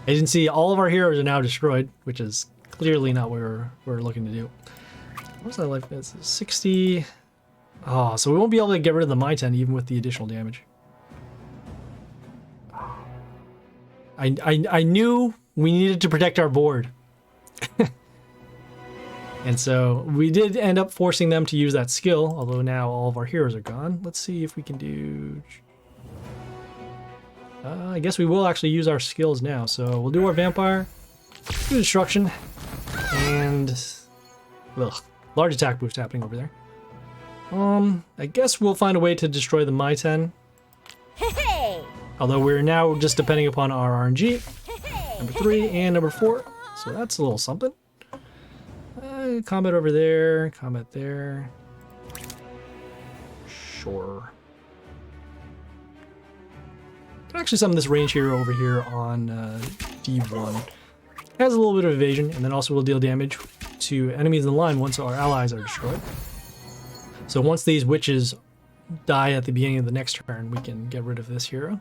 you can see, all of our heroes are now destroyed, which is clearly not what we're looking to do. What's that life? It's 60. Oh, so we won't be able to get rid of the My-10 even with the additional damage. I knew we needed to protect our board. And so we did end up forcing them to use that skill, although now all of our heroes are gone. Let's see if we can do... I guess we will actually use our skills now. So we'll do our Vampire, do Destruction, and... large attack boost happening over there. I guess we'll find a way to destroy the My-10. Although we're now just depending upon our RNG. Number 3 and number 4. So that's a little something. Combat over there, combat there. Sure. Can actually summon this range hero over here on D1. Has a little bit of evasion, and then also will deal damage to enemies in the line once our allies are destroyed. So once these witches die at the beginning of the next turn, we can get rid of this hero.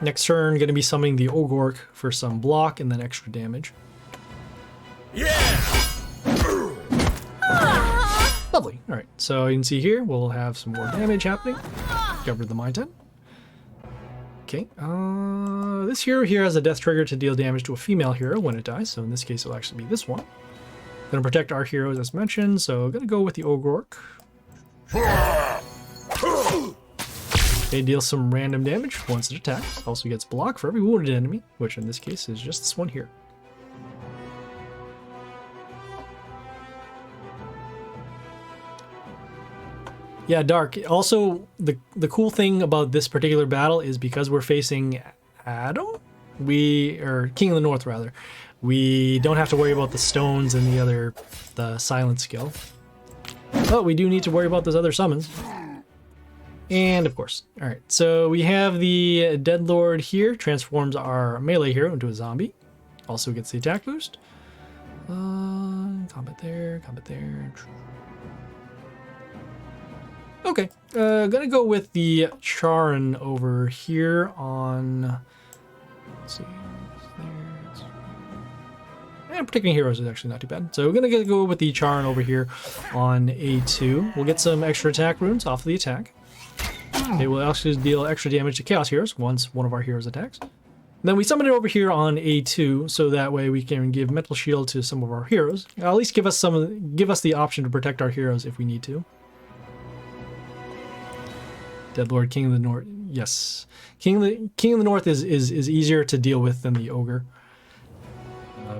Next turn, going to be summoning the Ogork for some block and then extra damage. Yeah! Lovely. All right, so you can see here, we'll have some more damage happening. Get rid of the Mind 10. Okay, this hero here has a death trigger to deal damage to a female hero when it dies, so in this case it'll actually be this one. Gonna protect our heroes as mentioned, so gonna go with the Ogork. They deal some random damage once it attacks. Also gets block for every wounded enemy, which in this case is just this one here. Yeah, Dark. Also, the cool thing about this particular battle is because we're facing Adamt, or King of the North rather, we don't have to worry about the stones and the silent skill. But we do need to worry about those other summons. And of course. Alright, so we have the Dead Lord here, transforms our melee hero into a zombie. Also gets the attack boost. Combat there, combat there. Okay, gonna go with the Charon over here on, let's see, and protecting heroes is actually not too bad. So we're gonna go with the Charon over here on A2. We'll get some extra attack runes off of the attack. They will actually deal extra damage to Chaos heroes once one of our heroes attacks. Then we summon it over here on A2, so that way we can give Mental Shield to some of our heroes. At least give us the option to protect our heroes if we need to. Dead Lord, King of the North. Yes, King of the North is easier to deal with than the Ogre,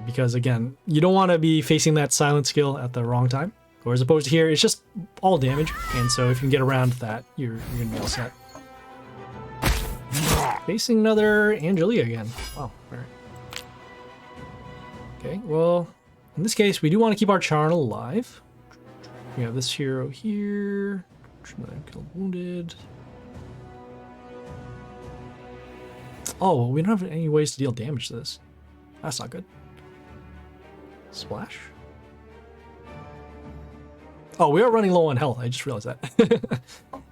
because again, you don't want to be facing that silent skill at the wrong time. Or as opposed to here, it's just all damage, and so if you can get around that, you're gonna be all set. Facing another Angelia again. Wow. All right. Okay. Well, in this case, we do want to keep our Charon alive. We have this hero here. Killed wounded. Oh, well, we don't have any ways to deal damage to this. That's not good. Splash. Oh, we are running low on health. I just realized that.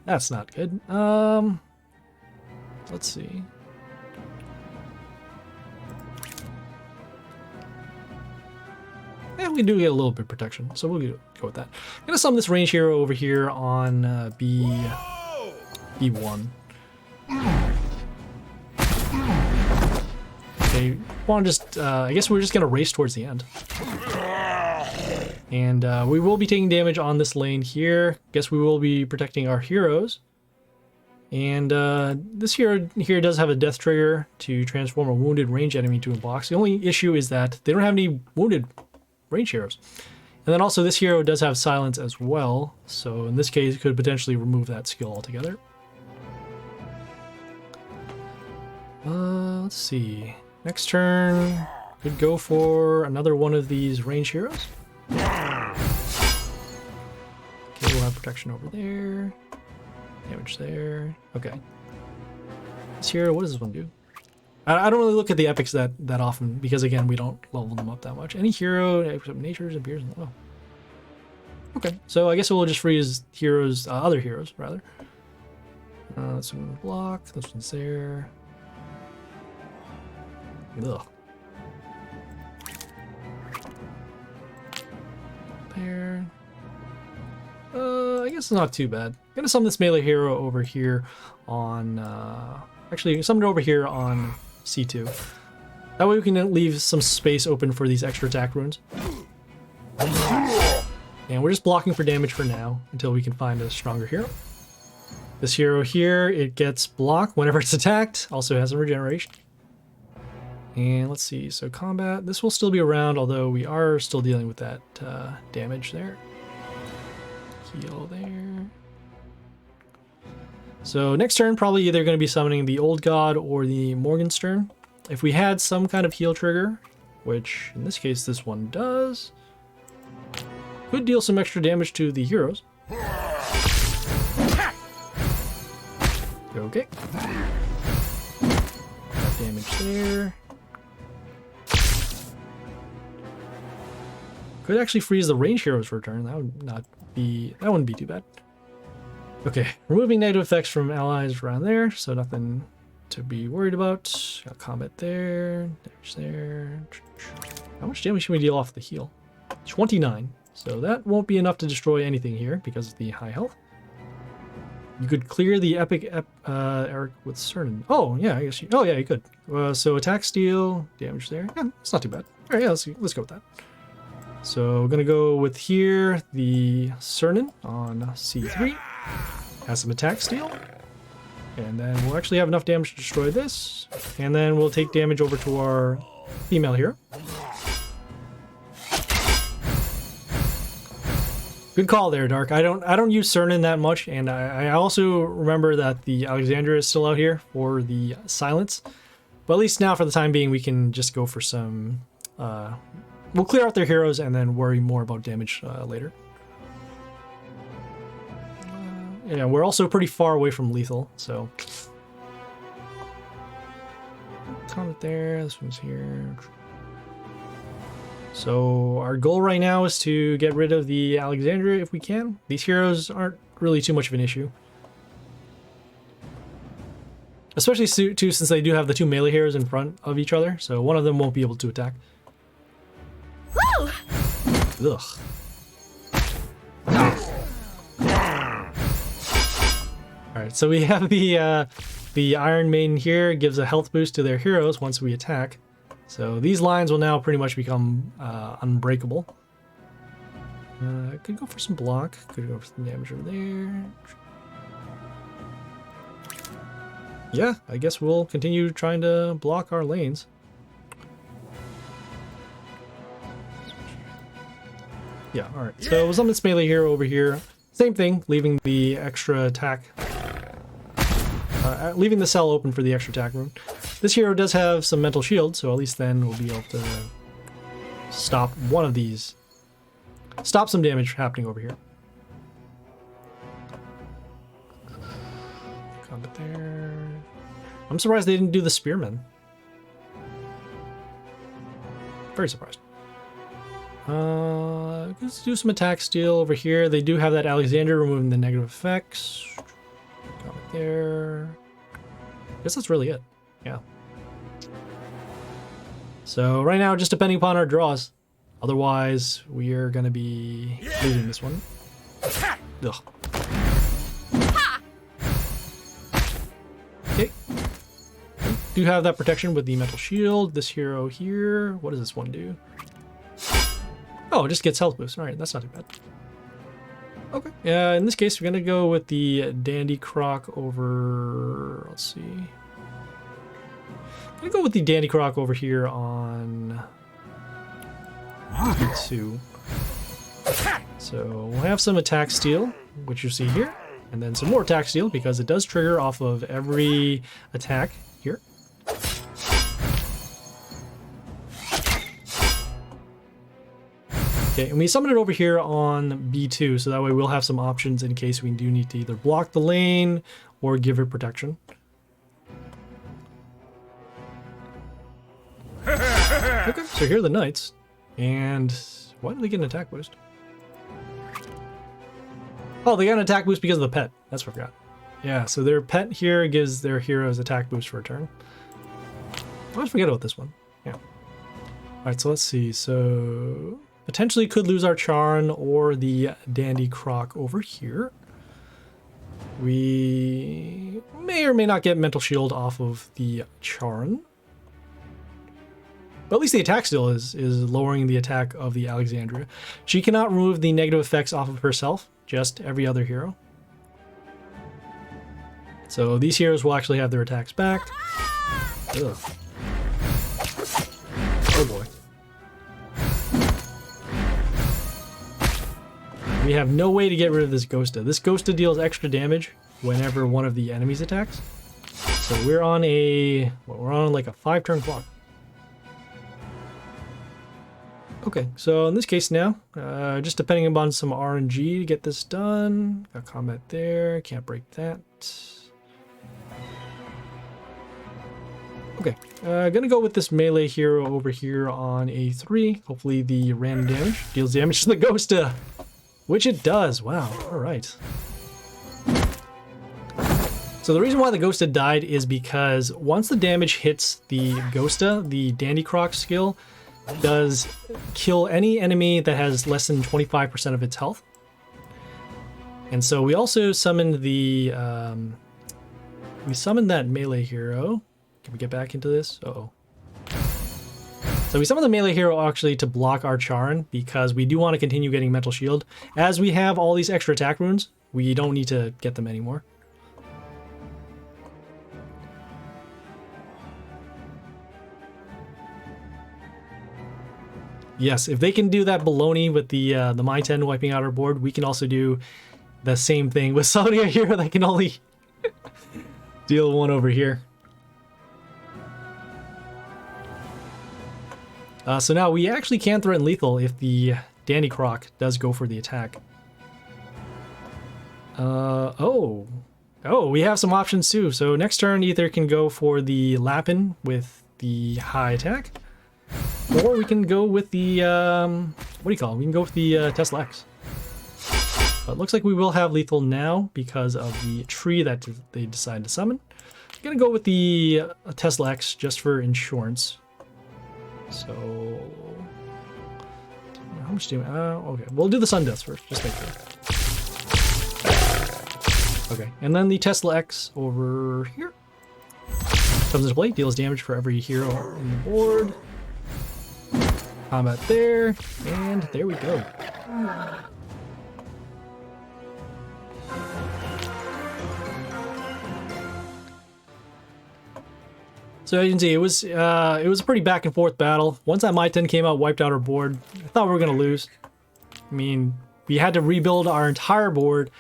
That's not good. Let's see. Yeah, we do get a little bit of protection, so we'll go with that. I'm gonna summon this range hero over here on B1. Okay, want to just I guess we're just gonna race towards the end. And we will be taking damage on this lane here. Guess we will be protecting our heroes. And this hero here does have a death trigger to transform a wounded range enemy to a box. The only issue is that they don't have any wounded range heroes. And then also this hero does have silence as well. So in this case, could potentially remove that skill altogether. Let's see. Next turn, could go for another one of these range heroes. Okay, we'll have protection over there. Damage there. Okay. This hero, what does this one do? I don't really look at the epics that often because again we don't level them up that much. Any hero except nature's appears in the oh. Okay, so I guess we'll just freeze heroes, other heroes rather. This one's block. This one's there. Ugh. There. I guess it's not too bad. I'm gonna summon this melee hero over here on, actually summon it over here on C2. That way we can leave some space open for these extra attack runes. And we're just blocking for damage for now until we can find a stronger hero. This hero here, it gets block whenever it's attacked. Also has a regeneration. And let's see, so combat, this will still be around, although we are still dealing with that damage there. Heal there. So next turn, probably either going to be summoning the Old God or the Morgenstern. If we had some kind of heal trigger, which in this case this one does. Could deal some extra damage to the heroes. Okay. Got damage there. Could actually freeze the range heroes for a turn. That wouldn't be too bad. Okay, removing negative effects from allies around there, so nothing to be worried about. Got combat there, damage there. How much damage can we deal off the heal? 29. So that won't be enough to destroy anything here because of the high health. You could clear the epic Eric with certain. Oh yeah, I guess you. Oh yeah, you could. So attack, steal, damage there. Yeah, it's not too bad. All right, yeah, let's go with that. So we're gonna go with here the Cernan on C3. Has some attack, steal, and then we'll actually have enough damage to destroy this, and then we'll take damage over to our female hero. Good call there, Dark. I don't use Cernan that much, and I also remember that the Alexandria is still out here for the silence. But at least now, for the time being, we can just go for some. We'll clear out their heroes and then worry more about damage later. Yeah, we're also pretty far away from lethal, so. Comment there. This one's here. So our goal right now is to get rid of the Alexandria if we can. These heroes aren't really too much of an issue. Especially too since they do have the two melee heroes in front of each other, so one of them won't be able to attack. Woo! Ugh. Alright, so we have the Iron Maiden here, gives a health boost to their heroes once we attack. So these lines will now pretty much become unbreakable. Could go for some block. Could go for some damage over there. Yeah, I guess we'll continue trying to block our lanes. Yeah, alright. So Summons Melee Hero over here. Same thing, leaving the extra attack. Leaving the cell open for the extra attack rune. This hero does have some mental shield, so at least then we'll be able to stop one of these. Stop some damage happening over here. Combat there. I'm surprised they didn't do the spearmen. Very surprised. Let's do some attack steal over here. They do have that Alexander removing the negative effects. Combat there. I guess that's really it. Yeah. So right now, just depending upon our draws. Otherwise, we are going to be losing this one. Ugh. Okay. Do have that protection with the mental shield. This hero here. What does this one do? Oh, it just gets health boost. All right, that's not too bad. Okay. Yeah, in this case, we're going to go with the Dandy Croc over... Let's see. I'm going to go with the Dandy Croc over here on... B2. So we'll have some attack steal, which you see here. And then some more attack steal, because it does trigger off of every attack here. Okay, and we summon it over here on B2, so that way we'll have some options in case we do need to either block the lane or give it protection. Okay, so here are the knights. And why did they get an attack boost? Oh, they got an attack boost because of the pet. That's what I forgot. Yeah, so their pet here gives their heroes attack boost for a turn. I always forget about this one. Yeah. Alright, so let's see. So... potentially could lose our Charn or the Dandy Croc over here. We may or may not get Mental Shield off of the Charn. But at least the attack still is lowering the attack of the Alexandria. She cannot remove the negative effects off of herself, just every other hero. So these heroes will actually have their attacks back. Ugh. Oh boy. We have no way to get rid of this Ghosta. This Ghosta deals extra damage whenever one of the enemies attacks. So we're on a... well, we're on like a 5-turn clock. Okay, so in this case now, just depending upon some RNG to get this done. Got combat there, can't break that. Okay, gonna go with this melee hero over here on A3. Hopefully the random damage deals damage to the Ghosta, which it does. Wow, all right. So the reason why the Ghosta died is because once the damage hits the Ghosta, the Dandycroc skill does kill any enemy that has less than 25% of its health. And so we also summoned the we summoned that melee hero. Can we get back into this? Uh-oh. So we summoned the melee hero actually to block our Charon because we do want to continue getting Mental Shield. As we have all these extra attack runes, we don't need to get them anymore. Yes, if they can do that baloney with the My-10 wiping out our board, we can also do the same thing with somebody here that can only deal one over here. So now we actually can threaten lethal if the Dandycroc does go for the attack. Oh, we have some options too. So next turn either can go for the Lapin with the high attack, or we can go with the, what do you call it? We can go with the Tesla X. But it looks like we will have lethal now because of the tree that they decided to summon. I'm gonna go with the Tesla X just for insurance. So, how much do we, okay, we'll do the Sun Deaths first, just make sure. Okay, and then the Tesla X over here. Comes into play, deals damage for every hero on the board. Combat there, and there we go. So as you can see, it was a pretty back and forth battle. Once that My-10 came out, wiped out our board, I thought we were gonna lose. I mean, we had to rebuild our entire board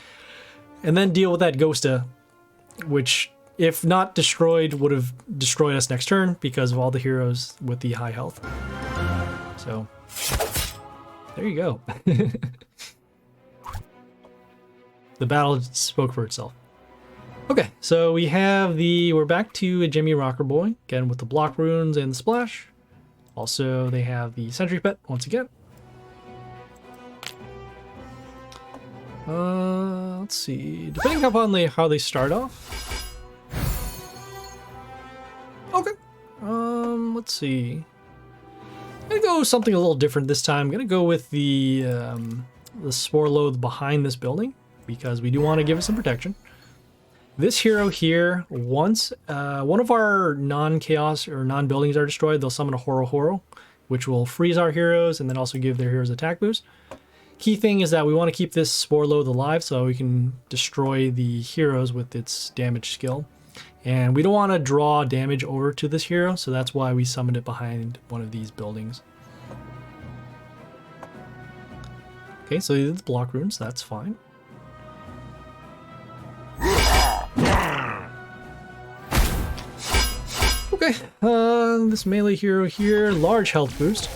and then deal with that Ghosta, which, if not destroyed, would have destroyed us next turn because of all the heroes with the high health. So, there you go. The battle spoke for itself. Okay, so we're back to a Jimmy Rocker Boy, again with the block runes and the splash. Also, they have the Sentry Pet once again. Let's see, depending upon how they start off. Okay, let's see. I'm gonna go something a little different this time. I'm gonna go with the Spore Loath behind this building because we do want to give it some protection. This hero here, once one of our non-chaos or non-buildings are destroyed, they'll summon a Horo, which will freeze our heroes and then also give their heroes attack boost. Key thing is that we want to keep this Spore Loath alive so we can destroy the heroes with its damage skill. And we don't want to draw damage over to this hero, so that's why we summoned it behind one of these buildings. Okay, so these are the block runes, that's fine. Okay, this melee hero here, large health boost.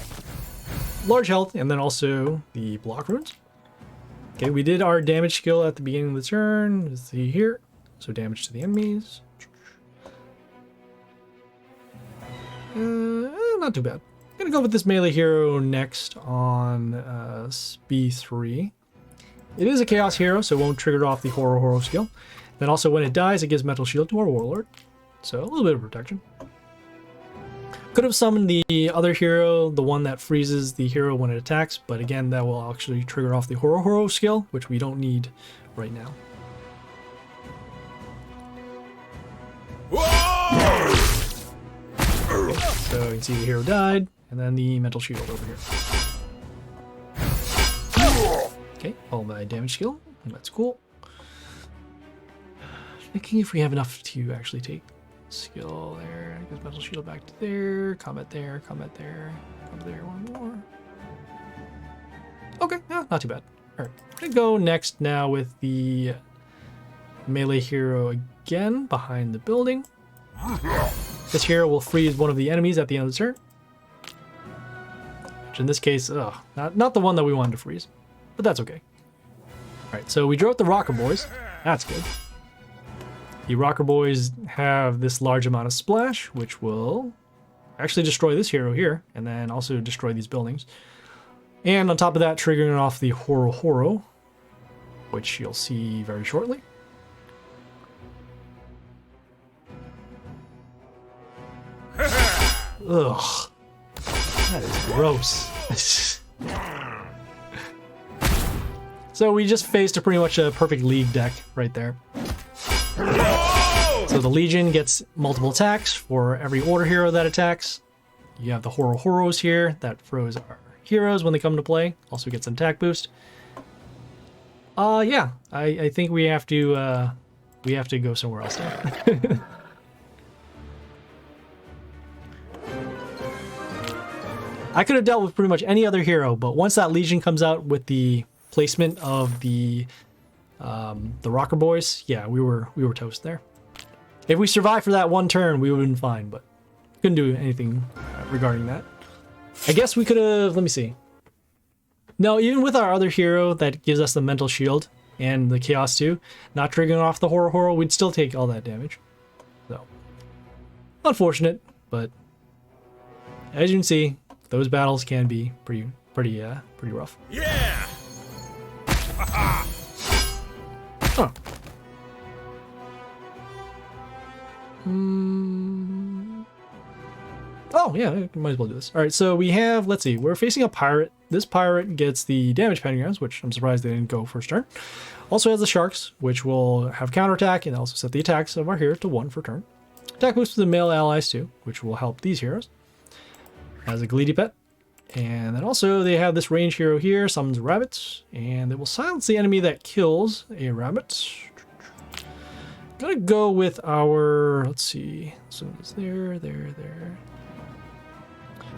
Large health, and then also the block runes. Okay, we did our damage skill at the beginning of the turn. Let's see here. So damage to the enemies. Not too bad. I'm gonna go with this melee hero next on B3. It is a chaos hero, so it won't trigger off the Horo skill. Then also when it dies, it gives Mental Shield to our Warlord. So a little bit of protection. Could have summoned the other hero, the one that freezes the hero when it attacks, but again, that will actually trigger off the Horo skill, which we don't need right now. Okay, so you can see the hero died, and then the Mental Shield over here. Okay, all my damage skill, that's cool. Thinking if we have enough to actually take skill there, gives Mental Shield back to there, combat there, combat there, combat there, one more. Okay, yeah, not too bad. Alright, I'm gonna go next now with the melee hero again behind the building. This hero will freeze one of the enemies at the end of the turn. which in this case, not the one that we wanted to freeze, but that's okay. All right, so we drew out the Rocker Boys. That's good. The Rocker Boys have this large amount of splash, which will actually destroy this hero here, and then also destroy these buildings. And on top of that, triggering off the Horo Horo, which you'll see very shortly. Ugh. That is gross. So we just faced pretty much a perfect League deck right there. So the Legion gets multiple attacks for every Order hero that attacks. You have the Horo Horos here that froze our heroes when they come to play. Also gets an attack boost. Yeah, I think we have to go somewhere else now. I could have dealt with pretty much any other hero, but once that Legion comes out with the placement of the Rocker Boys, yeah, we were toast there. If we survived for that one turn, we would have been fine, but couldn't do anything regarding that. I guess we could have, let me see. No, even with our other hero that gives us the mental shield and the chaos too, not triggering off the Horo Horo, we'd still take all that damage. So, unfortunate, but as you can see, those battles can be pretty rough. Yeah! Huh. Oh, yeah, I might as well do this. All right, so we have, let's see, we're facing a pirate. This pirate gets the damage pentagrams, which I'm surprised they didn't go first turn. Also has the sharks, which will have counterattack and also set the attacks of our hero to 1 for turn. Attack boost to the male allies too, which will help these heroes. Has a Gleedy pet. And then also they have this range hero here, summons rabbits, and it will silence the enemy that kills a rabbit. Gonna go with our, let's see, so it's there.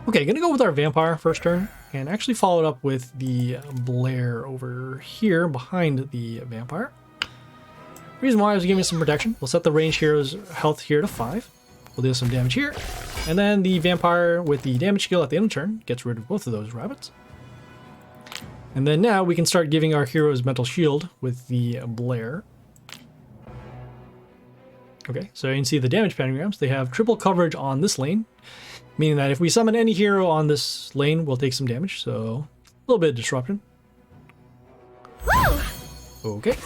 Okay, gonna go with our vampire first turn, and actually follow it up with the Blair over here behind the vampire. Reason why is giving me some protection. We'll set the range hero's health here to 5. We'll do some damage here. And then the vampire with the damage skill at the end of the turn gets rid of both of those rabbits. And then now we can start giving our heroes mental shield with the Blair. Okay, so you can see the damage pentagrams. They have triple coverage on this lane, meaning that if we summon any hero on this lane, we'll take some damage. So a little bit of disruption. Woo! Okay.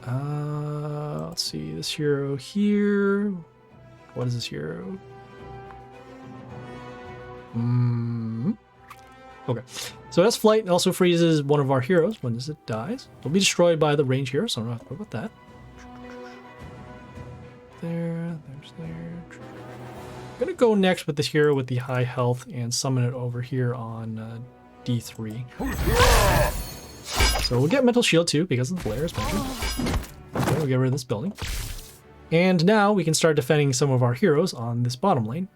Let's see, this hero here. What is this hero? Okay, so that's flight. It also freezes one of our heroes when it dies. It'll be destroyed by the range hero, so I don't have to worry about that. There's there. I'm gonna go next with this hero with the high health and summon it over here on D3. So we'll get mental shield too because of the Blair as mentioned. Okay, we'll get rid of this building. And now we can start defending some of our heroes on this bottom lane.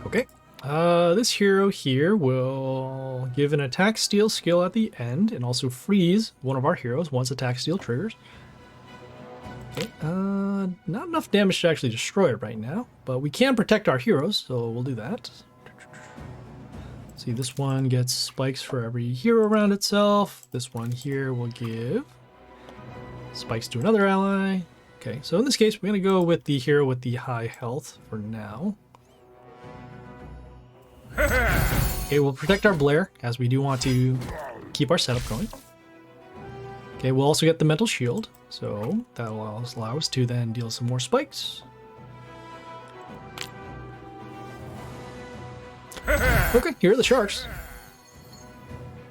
Okay, this hero here will give an attack steal skill at the end and also freeze one of our heroes once attack steal triggers. Okay, not enough damage to actually destroy it right now, but we can protect our heroes, so we'll do that. See, this one gets spikes for every hero around itself. This one here will give spikes to another ally. Okay, so in this case, we're going to go with the hero with the high health for now. Okay, we'll protect our Blair, as we do want to keep our setup going. Okay, we'll also get the mental shield, so that will allow us to then deal some more spikes. Okay, here are the sharks.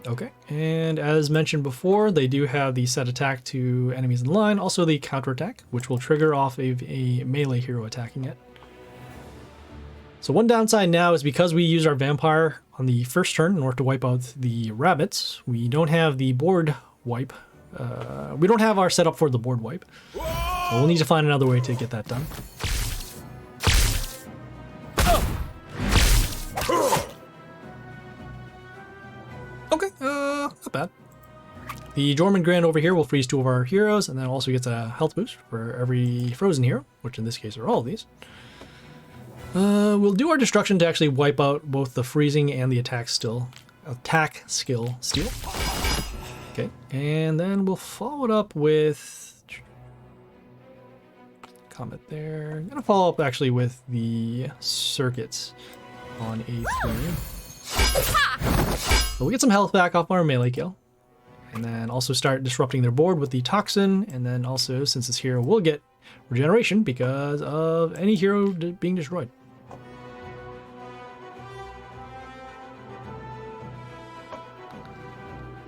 Okay, and as mentioned before, they do have the set attack to enemies in line, also the counter attack, which will trigger off a melee hero attacking it. So one downside now is because we use our vampire on the first turn in order to wipe out the rabbits, we don't have the board wipe. We don't have our setup for the board wipe. So we'll need to find another way to get that done. Okay, not bad. The Jorman Grand over here will freeze 2 of our heroes, and then also gets a health boost for every frozen hero, which in this case are all of these. We'll do our destruction to actually wipe out both the freezing and the attack skill steal. Okay, and then we'll follow it up with comment there. I'm gonna follow up actually with the circuits on A3. So we'll get some health back off our melee kill. And then also start disrupting their board with the toxin. And then also, since this hero will get regeneration because of any hero being destroyed.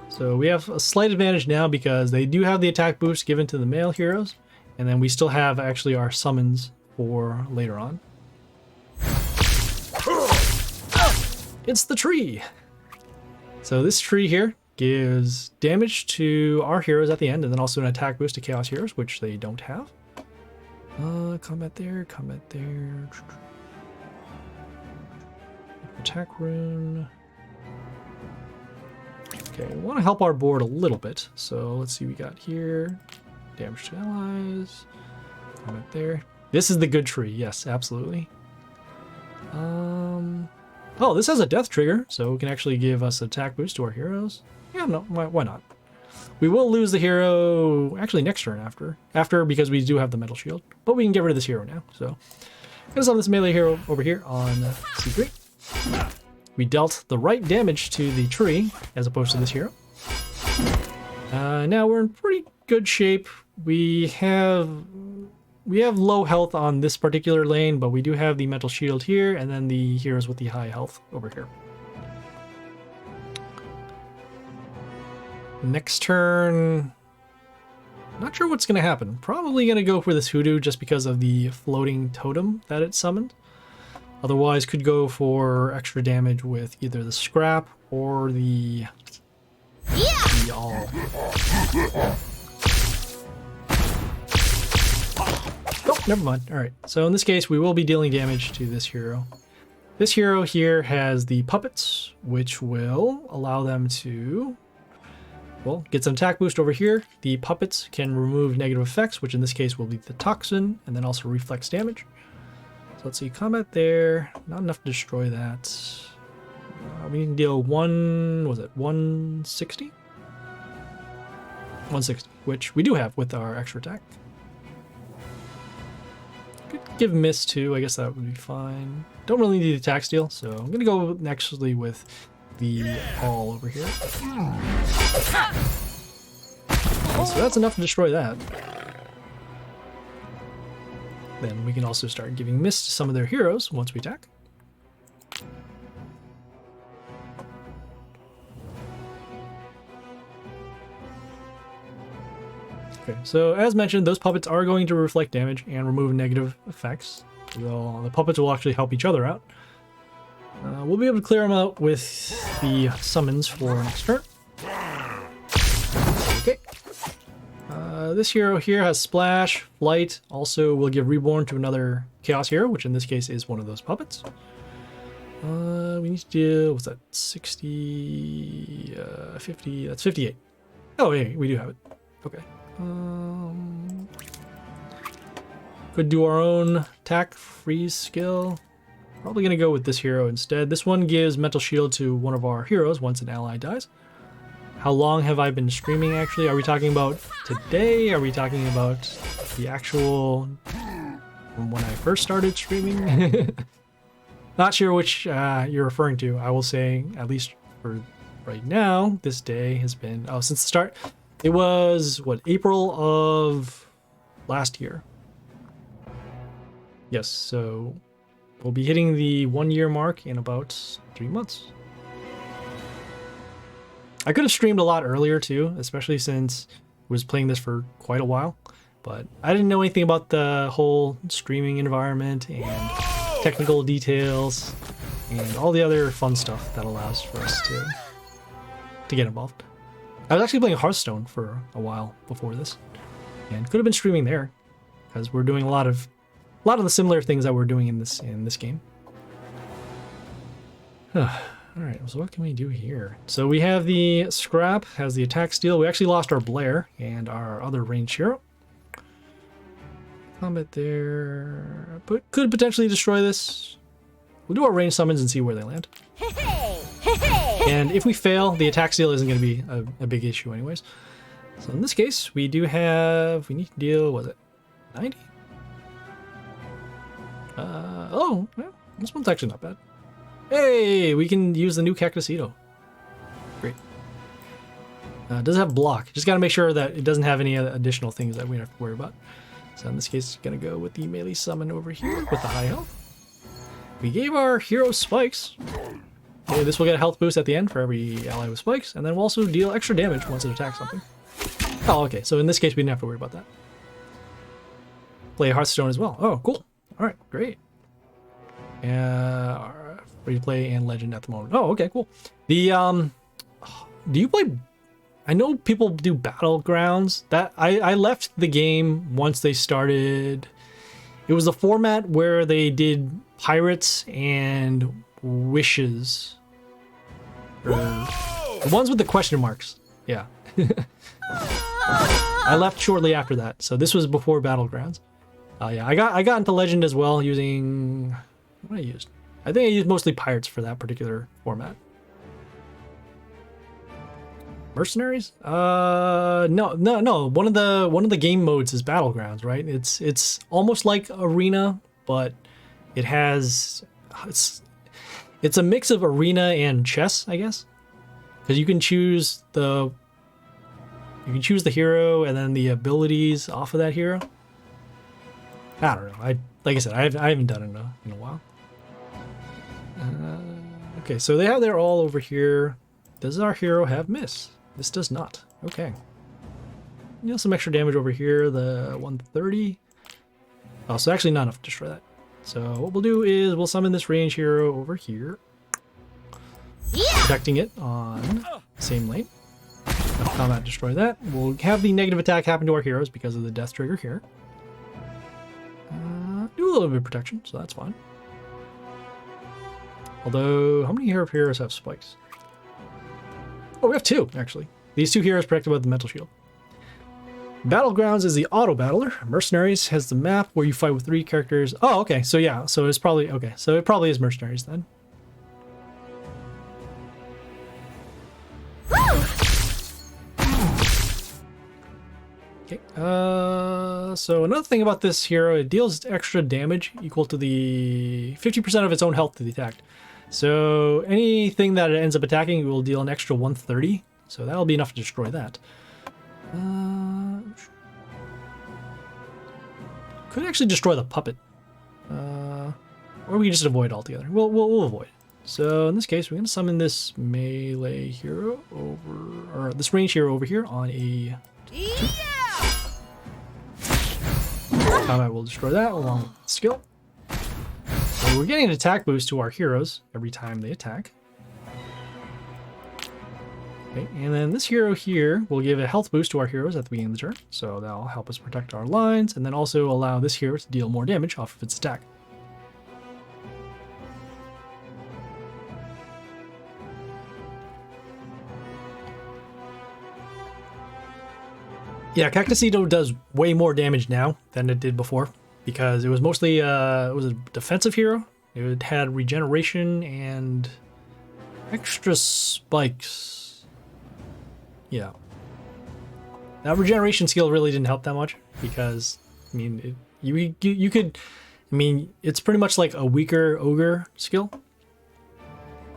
So we have a slight advantage now because they do have the attack boost given to the male heroes. And then we still have actually our summons for later on. It's the tree! So this tree here gives damage to our heroes at the end, and then also an attack boost to Chaos heroes, which they don't have. Combat there, combat there. Attack rune. Okay, we want to help our board a little bit. So let's see what we got here. Damage to allies. Combat there. This is the good tree, yes, absolutely. Oh, this has a death trigger, so it can actually give us an attack boost to our heroes. Yeah, no, why not? We will lose the hero actually next turn after because we do have the metal shield, but we can get rid of this hero now. So, gonna summon this melee hero over here on C3. We dealt the right damage to the tree as opposed to this hero. Now we're in pretty good shape. We have low health on this particular lane, but we do have the metal shield here, and then the heroes with the high health over here. Next turn, not sure what's going to happen. Probably going to go for this hoodoo just because of the floating totem that it summoned. Otherwise, could go for extra damage with either the scrap or the all. Oh, never mind. All right. So in this case, we will be dealing damage to this hero. This hero here has the puppets, which will allow them to, well, get some attack boost over here. The puppets can remove negative effects, which in this case will be the toxin, and then also reflex damage. So let's see, combat there. Not enough to destroy that. We can deal 160? 160, which we do have with our extra attack. Could give miss too, I guess that would be fine. Don't really need the attack steal, so I'm gonna go actually with the all over here. So that's enough to destroy that. Then we can also start giving miss to some of their heroes once we attack. Okay, so as mentioned, those puppets are going to reflect damage and remove negative effects. So the puppets will actually help each other out. We'll be able to clear them out with the summons for next turn. Okay. This hero here has Splash, Flight. Also will give Reborn to another Chaos hero, which in this case is one of those puppets. We need to do, what's that, 60, 50, that's 58. Oh, yeah, we do have it. Okay. Could do our own attack freeze skill. Probably going to go with this hero instead. This one gives mental shield to one of our heroes once an ally dies. How long have I been streaming actually? Are we talking about today? Are we talking about the actual from when I first started streaming? Not sure which you're referring to. I will say, at least for right now, this day has been, oh, since the start. It was, what, April of last year. Yes, so we'll be hitting the 1 year mark in about 3 months. I could have streamed a lot earlier too, especially since I was playing this for quite a while, but I didn't know anything about the whole streaming environment and technical details and all the other fun stuff that allows for us to get involved. I was actually playing Hearthstone for a while before this, and could have been streaming there because we're doing a lot of the similar things that we're doing in this game. All Alright, so what can we do here? So we have the Scrap, has the attack steal. We actually lost our Blair and our other ranged hero. Combat there. But could potentially destroy this. We'll do our range summons and see where they land. And if we fail, the attack steal isn't going to be a big issue anyways. So in this case, we do have... We need to deal... Was it 90? Oh, well, this one's actually not bad. Hey, we can use the new Cactusito. Great. It does have block. Just got to make sure that it doesn't have any additional things that we have to worry about. So in this case, it's going to go with the melee summon over here with the high health. We gave our hero spikes. Okay, this will get a health boost at the end for every ally with spikes, and then we'll also deal extra damage once it attacks something. Oh, okay, so in this case, we didn't have to worry about that. Play Hearthstone as well. Oh, cool. All right, great. Free to play and legend at the moment. Oh, okay, cool. The do you play? I know people do Battlegrounds. That I left the game once they started. It was the format where they did pirates and wishes. The ones with the question marks. Yeah. I left shortly after that, so this was before Battlegrounds. Yeah, I got into Legend as well using... What did I use? I think I used mostly pirates for that particular format. Mercenaries? No. One of the game modes is Battlegrounds, right? It's almost like Arena, but it has it's a mix of Arena and chess, I guess, because you can choose the hero and then the abilities off of that hero. I don't know. Like I said, I haven't done it in a while. Okay, so they're all over here. Does our hero have miss? This does not. Okay. You know, some extra damage over here. The 130. Oh, so actually not enough to destroy that. So what we'll do is we'll summon this range hero over here, protecting it on the same lane. Combat destroy that. We'll have the negative attack happen to our heroes because of the death trigger here. Do a little bit of protection, so that's fine. Although, how many heroes have spikes? Oh, we have 2, actually. These 2 heroes protected by the mental shield. Battlegrounds is the auto battler. Mercenaries has the map where you fight with 3 characters. Oh, okay. So yeah, so it's probably okay. So it probably is Mercenaries then. Okay. So another thing about this hero, it deals extra damage equal to the 50% of its own health to the attack. So anything that it ends up attacking will deal an extra 130. So that'll be enough to destroy that. Could actually destroy the puppet, or we can just avoid altogether. We'll avoid. So in this case, we're gonna summon this melee hero or this range hero over here on a 2. Combat will destroy that along with skill. So we're getting an attack boost to our heroes every time they attack. Okay, and then this hero here will give a health boost to our heroes at the beginning of the turn, so that'll help us protect our lines, and then also allow this hero to deal more damage off of its attack. Yeah, Cactusito does way more damage now than it did before, because it was mostly it was a defensive hero. It had regeneration and extra spikes. Yeah, that regeneration skill really didn't help that much because, I mean, you could, I mean, it's pretty much like a weaker ogre skill,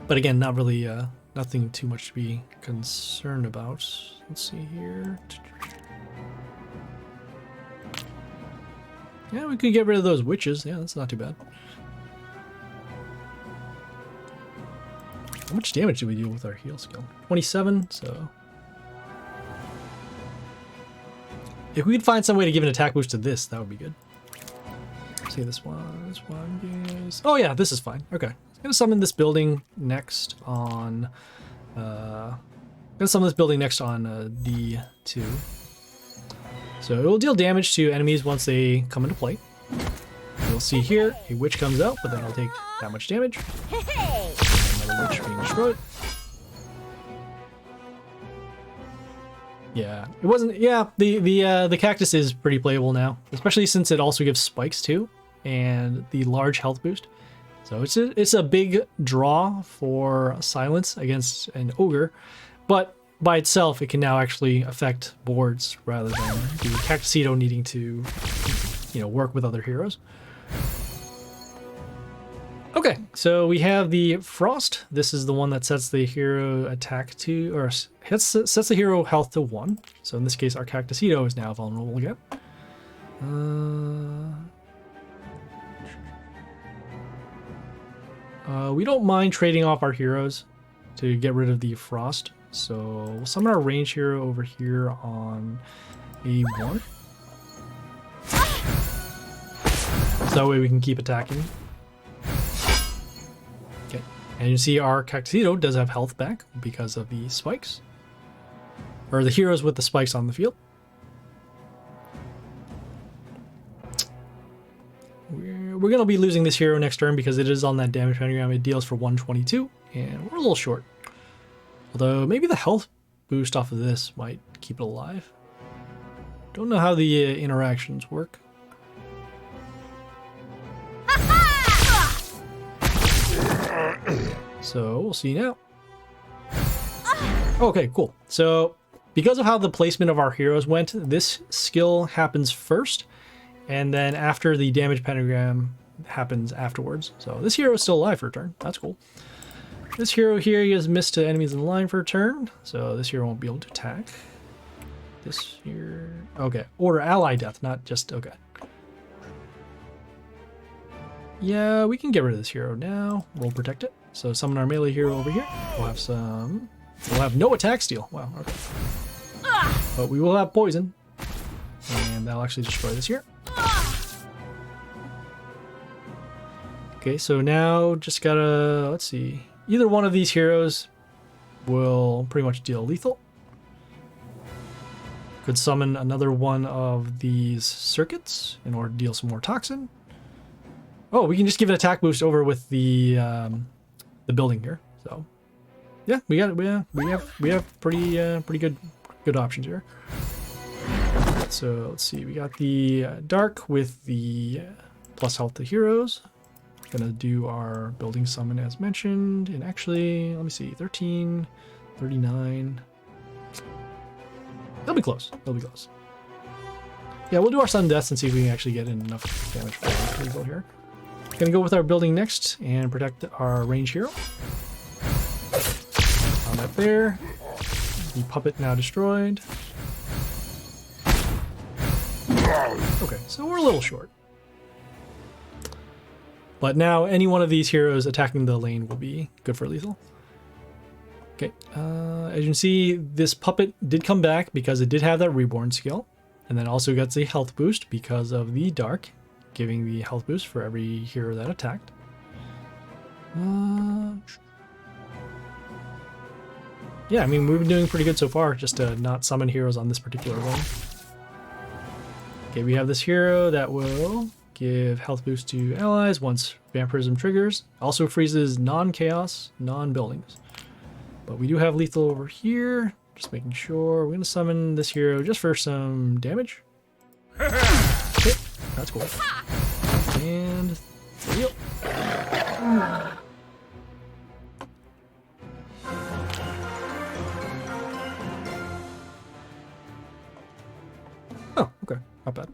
but again, not really, nothing too much to be concerned about. Let's see here. Yeah, we could get rid of those witches. Yeah, that's not too bad. How much damage did we deal with our heal skill? 27, so... If we could find some way to give an attack boost to this, that would be good. Let's see, this one is... Oh yeah, this is fine. Okay. I'm gonna summon this building next on... D2. So it will deal damage to enemies once they come into play. You'll see here, a witch comes out, but then it'll take that much damage. And Another witch being destroyed. Yeah, it wasn't. Yeah, the cactus is pretty playable now, especially since it also gives spikes too, and the large health boost. So it's a big draw for silence against an ogre, but by itself it can now actually affect boards rather than the cactusito needing to, work with other heroes. Okay, so we have the Frost. This is the one that sets the hero attack to, or sets the hero health to 1. So in this case, our Cactusito is now vulnerable again. We don't mind trading off our heroes to get rid of the Frost. So we'll summon our range hero over here on a 1. So that way we can keep attacking. And you see our Cactusito does have health back because of the spikes. Or the heroes with the spikes on the field. We're going to be losing this hero next turn because it is on that damage pentagram. It deals for 122, and we're a little short. Although maybe the health boost off of this might keep it alive. Don't know how the interactions work. So we'll see now. Okay, cool. So because of how the placement of our heroes went, this skill happens first, and then after the damage pentagram happens afterwards. So this hero is still alive for a turn. That's cool. This hero here, he has missed to enemies in the line for a turn, so this hero won't be able to attack. This here, okay, order ally death, not just, okay. Yeah, we can get rid of this hero now. We'll protect it. So summon our melee hero over here. We'll have no attack steal. Wow, okay. But we will have poison. And that'll actually destroy this here. Okay, so now just gotta, let's see. Either one of these heroes will pretty much deal lethal. Could summon another one of these circuits in order to deal some more toxin. Oh, we can just give an attack boost over with the building here. So, yeah, we have pretty good options here. So let's see, we got the dark with the plus health to heroes. Gonna do our building summon as mentioned, and actually, let me see, 13, 39. They'll be close. They'll be close. Yeah, we'll do our sudden deaths and see if we can actually get in enough damage for the here. Gonna go with our building next and protect our range hero. On that there. The puppet now destroyed. Okay, so we're a little short. But now any one of these heroes attacking the lane will be good for lethal. Okay, as you can see, this puppet did come back because it did have that reborn skill. And then also got the health boost because of the dark, giving the health boost for every hero that attacked. Yeah, I mean, we've been doing pretty good so far, just to not summon heroes on this particular one. Okay, we have this hero that will give health boost to allies once vampirism triggers. Also freezes non-chaos, non-buildings. But we do have lethal over here. Just making sure. We're going to summon this hero just for some damage. Okay, that's cool. And there you go. Oh, okay. Not bad.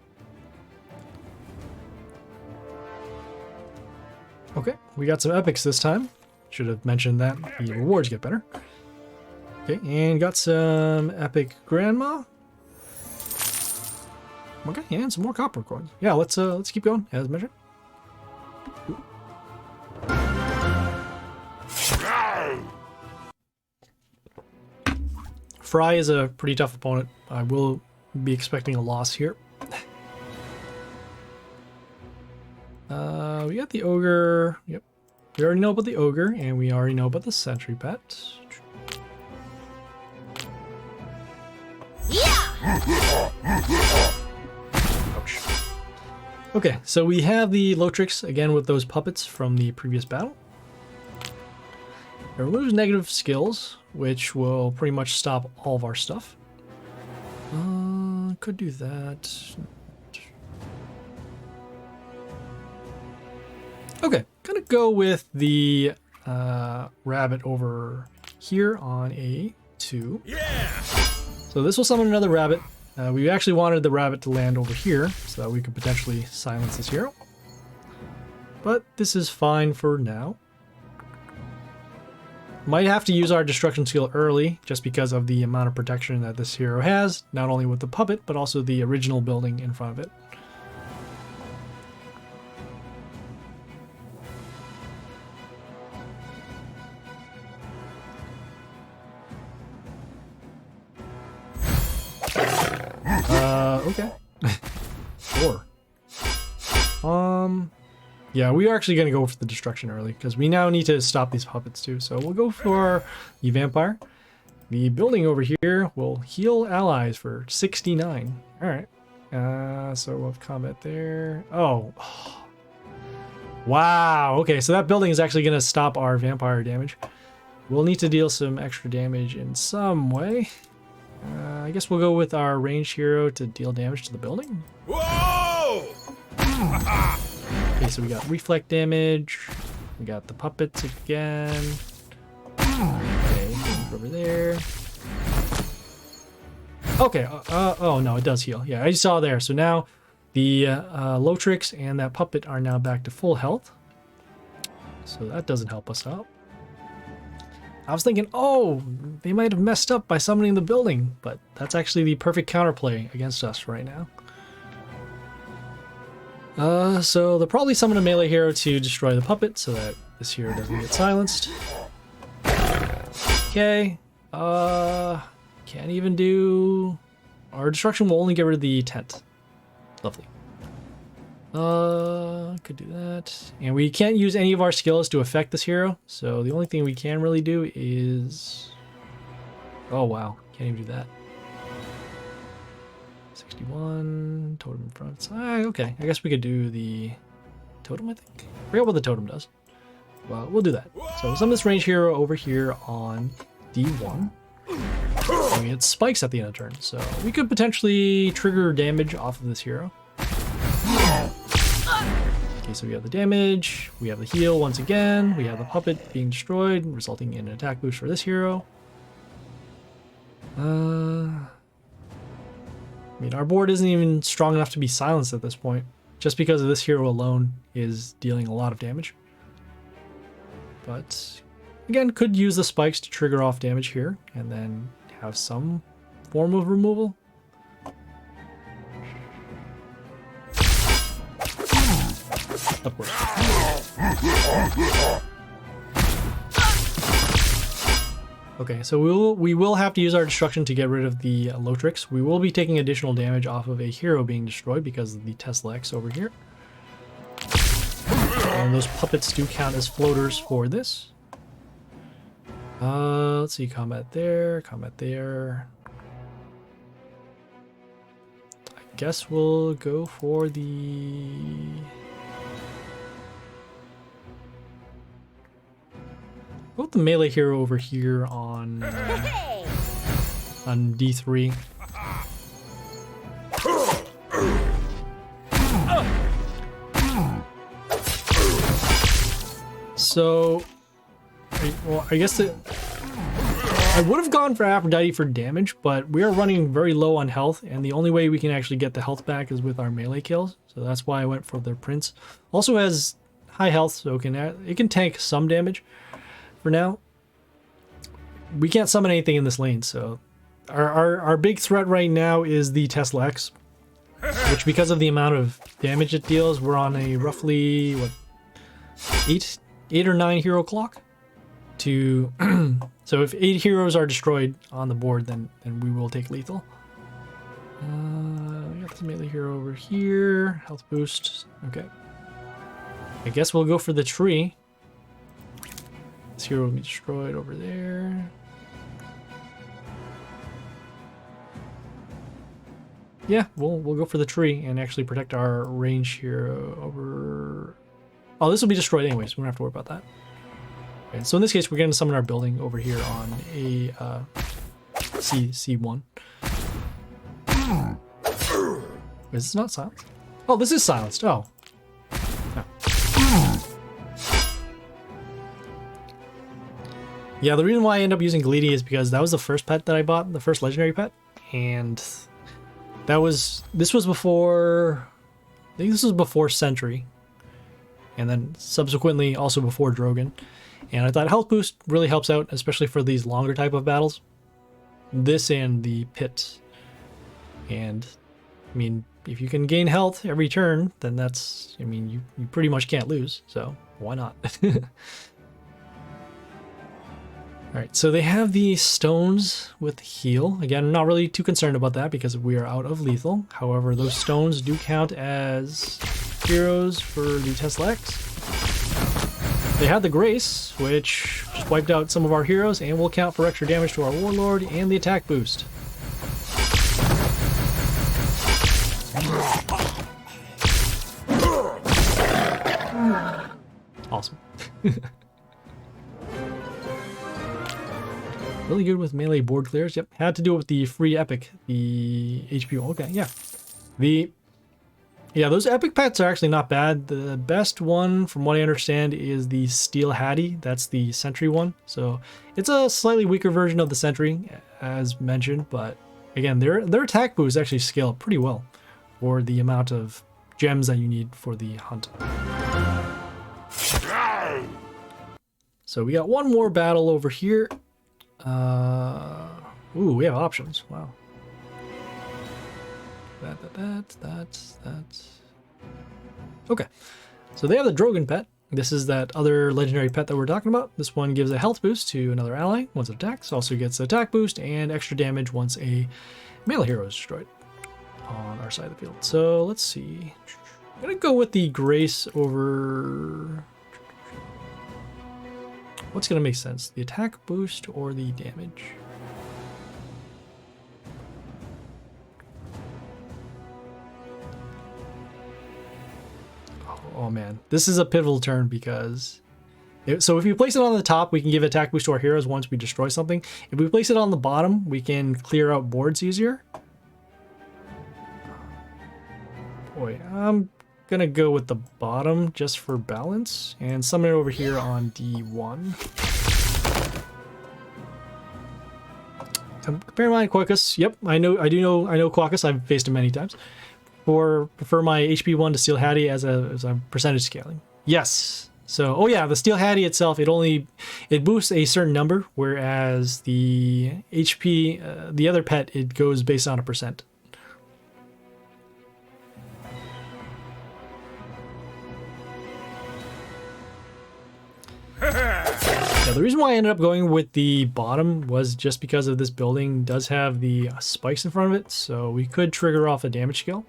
Okay, we got some epics this time. Should have mentioned that the rewards get better. Okay, and got some epic grandma. Okay, and some more copper coins. Yeah, let's keep going as mentioned. Fry is a pretty tough opponent. I will be expecting a loss here. We got the ogre. Yep. We already know about the ogre, and we already know about the sentry pet. Yeah! Ouch. Okay, so we have the Lotrix again with those puppets from the previous battle. It removes negative skills, which will pretty much stop all of our stuff. Could do that. Okay, gonna go with the rabbit over here on A2. Yeah! So this will summon another rabbit. We actually wanted the rabbit to land over here so that we could potentially silence this hero. But this is fine for now. Might have to use our destruction skill early just because of the amount of protection that this hero has, not only with the puppet, but also the original building in front of it. Okay. Sure. Yeah, we are actually going to go for the destruction early because we now need to stop these puppets too. So we'll go for the vampire. The building over here will heal allies for 69. All right. So we'll have combat there. Oh. Wow. Okay, so that building is actually going to stop our vampire damage. We'll need to deal some extra damage in some way. I guess we'll go with our ranged hero to deal damage to the building. Whoa! Okay, so we got reflect damage. We got the puppets again. Okay, over there. Okay, oh no, it does heal. Yeah, I saw there. So now the Notyk and that puppet are now back to full health. So that doesn't help us out. I was thinking, oh, they might have messed up by summoning the building, but that's actually the perfect counterplay against us right now. So they'll probably summon a melee hero to destroy the puppet so that this hero doesn't get silenced. Okay, can't even do... Our destruction will only get rid of the tent. Lovely. Could do that. And we can't use any of our skills to affect this hero, so the only thing we can really do is... Oh wow, can't even do that. 61, totem in front. Okay, I guess we could do the totem, I think. I forget what the totem does. Well, we'll do that. So we'll summon this range hero over here on D1. And we get spikes at the end of turn, so we could potentially trigger damage off of this hero. Okay, so we have the damage, we have the heal once again, we have the puppet being destroyed, resulting in an attack boost for this hero. I mean, our board isn't even strong enough to be silenced at this point, just because of this hero alone is dealing a lot of damage. But again, could use the spikes to trigger off damage here, and then have some form of removal. Upward. Okay, so we will have to use our destruction to get rid of the Notyk. We will be taking additional damage off of a hero being destroyed because of the Tesla X over here. And those puppets do count as floaters for this. Let's see, combat there, combat there. I guess we'll go for the... Go with the melee hero over here on D3. So, well, I guess I would have gone for Aphrodite for damage, but we are running very low on health, and the only way we can actually get the health back is with our melee kills. So that's why I went for the Prince. Also has high health, so it can tank some damage. For now, we can't summon anything in this lane, so our big threat right now is the Tesla X, which because of the amount of damage it deals, we're on a roughly, what, 8 or 9 hero clock? To so if 8 heroes are destroyed on the board, then we will take lethal. We got the melee hero over here, health boost. Okay, I guess we'll go for the tree. This hero will be destroyed over there. Yeah, we'll go for the tree and actually protect our range hero over... Oh, this will be destroyed anyways. We don't have to worry about that. And so in this case, we're going to summon our building over here on a C1. Is this not silenced? Oh, this is silenced. Oh. No. Yeah, the reason why I end up using Gleedy is because that was the first pet that I bought, the first legendary pet, and this was before, I think this was before Sentry, and then subsequently also before Drogon, and I thought health boost really helps out, especially for these longer type of battles. This and the pit, and I mean, if you can gain health every turn, then that's, I mean, you pretty much can't lose, so why not? Alright, so they have the stones with heal. Again, I'm not really too concerned about that because we are out of lethal. However, those stones do count as heroes for the Tesla X. They have the Grace, which just wiped out some of our heroes and will count for extra damage to our Warlord and the attack boost. Awesome. Really good with melee board clears. Yep, had to do it with the free epic, the HP. Okay, yeah. Those epic pets are actually not bad. The best one, from what I understand, is the Steel Hattie. That's the Sentry one. So it's a slightly weaker version of the Sentry, as mentioned. But again, their attack boost actually scale pretty well for the amount of gems that you need for the hunt. So we got one more battle over here. Ooh, we have options. Wow. That's. Okay. So they have the Drogon pet. This is that other legendary pet that we're talking about. This one gives a health boost to another ally once it attacks. Also gets attack boost and extra damage once a melee hero is destroyed on our side of the field. So let's see. I'm gonna go with the Grace over. What's going to make sense? The attack boost or the damage? Oh man, this is a pivotal turn because... So if you place it on the top, we can give attack boost to our heroes once we destroy something. If we place it on the bottom, we can clear out boards easier. Boy, I'm gonna go with the bottom just for balance and summon it over here on D1. Bear in mind Quackus. Yep, I know Quackus. I've faced him many times. Prefer my HP 1 to Steel Hattie as a percentage scaling. Yes. So, oh yeah, the Steel Hattie itself, it boosts a certain number, whereas the HP, the other pet, it goes based on a percent. Yeah, the reason why I ended up going with the bottom was just because of this building does have the spikes in front of it, so we could trigger off a damage skill.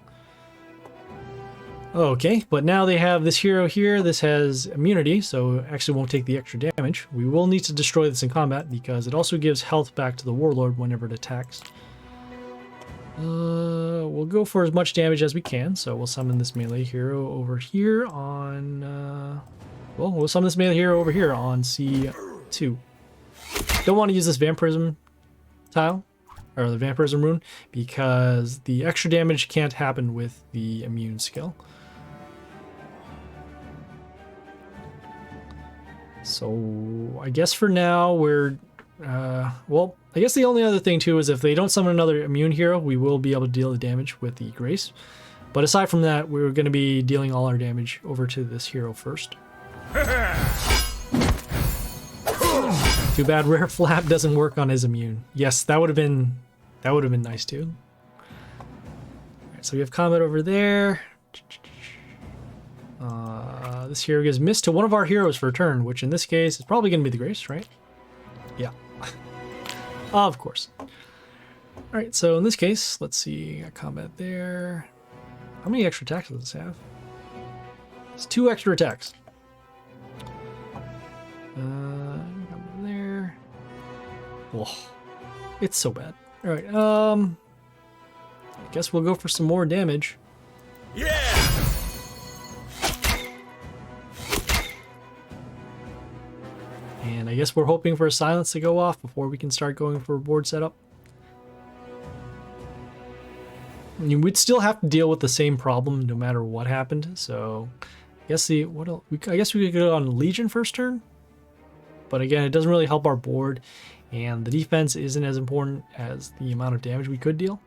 Okay, but now they have this hero here. This has immunity, so actually won't take the extra damage. We will need to destroy this in combat because it also gives health back to the Warlord whenever it attacks. We'll go for as much damage as we can, so we'll summon this melee hero over here on... Well, we'll summon this melee hero over here on C2. Don't want to use this Vampirism tile, or the Vampirism rune, because the extra damage can't happen with the immune skill. So I guess for now we're... well, I guess the only other thing too is if they don't summon another immune hero, we will be able to deal the damage with the Grace. But aside from that, we're going to be dealing all our damage over to this hero first. Too bad Rare Flap doesn't work on his immune. Yes, that would have been nice too. Alright, so we have combat over there. This hero gives miss to one of our heroes for a turn, which in this case is probably going to be the Grace, right? Yeah. Of course. Alright, so in this case, let's see, got combat there. How many extra attacks does this have? It's 2 extra attacks. There. Oh, it's so bad. All right. I guess we'll go for some more damage. Yeah. And I guess we're hoping for a silence to go off before we can start going for board setup. I mean, we'd still have to deal with the same problem no matter what happened. So I guess I guess we could go on Legion first turn. But again, it doesn't really help our board, and the defense isn't as important as the amount of damage we could deal.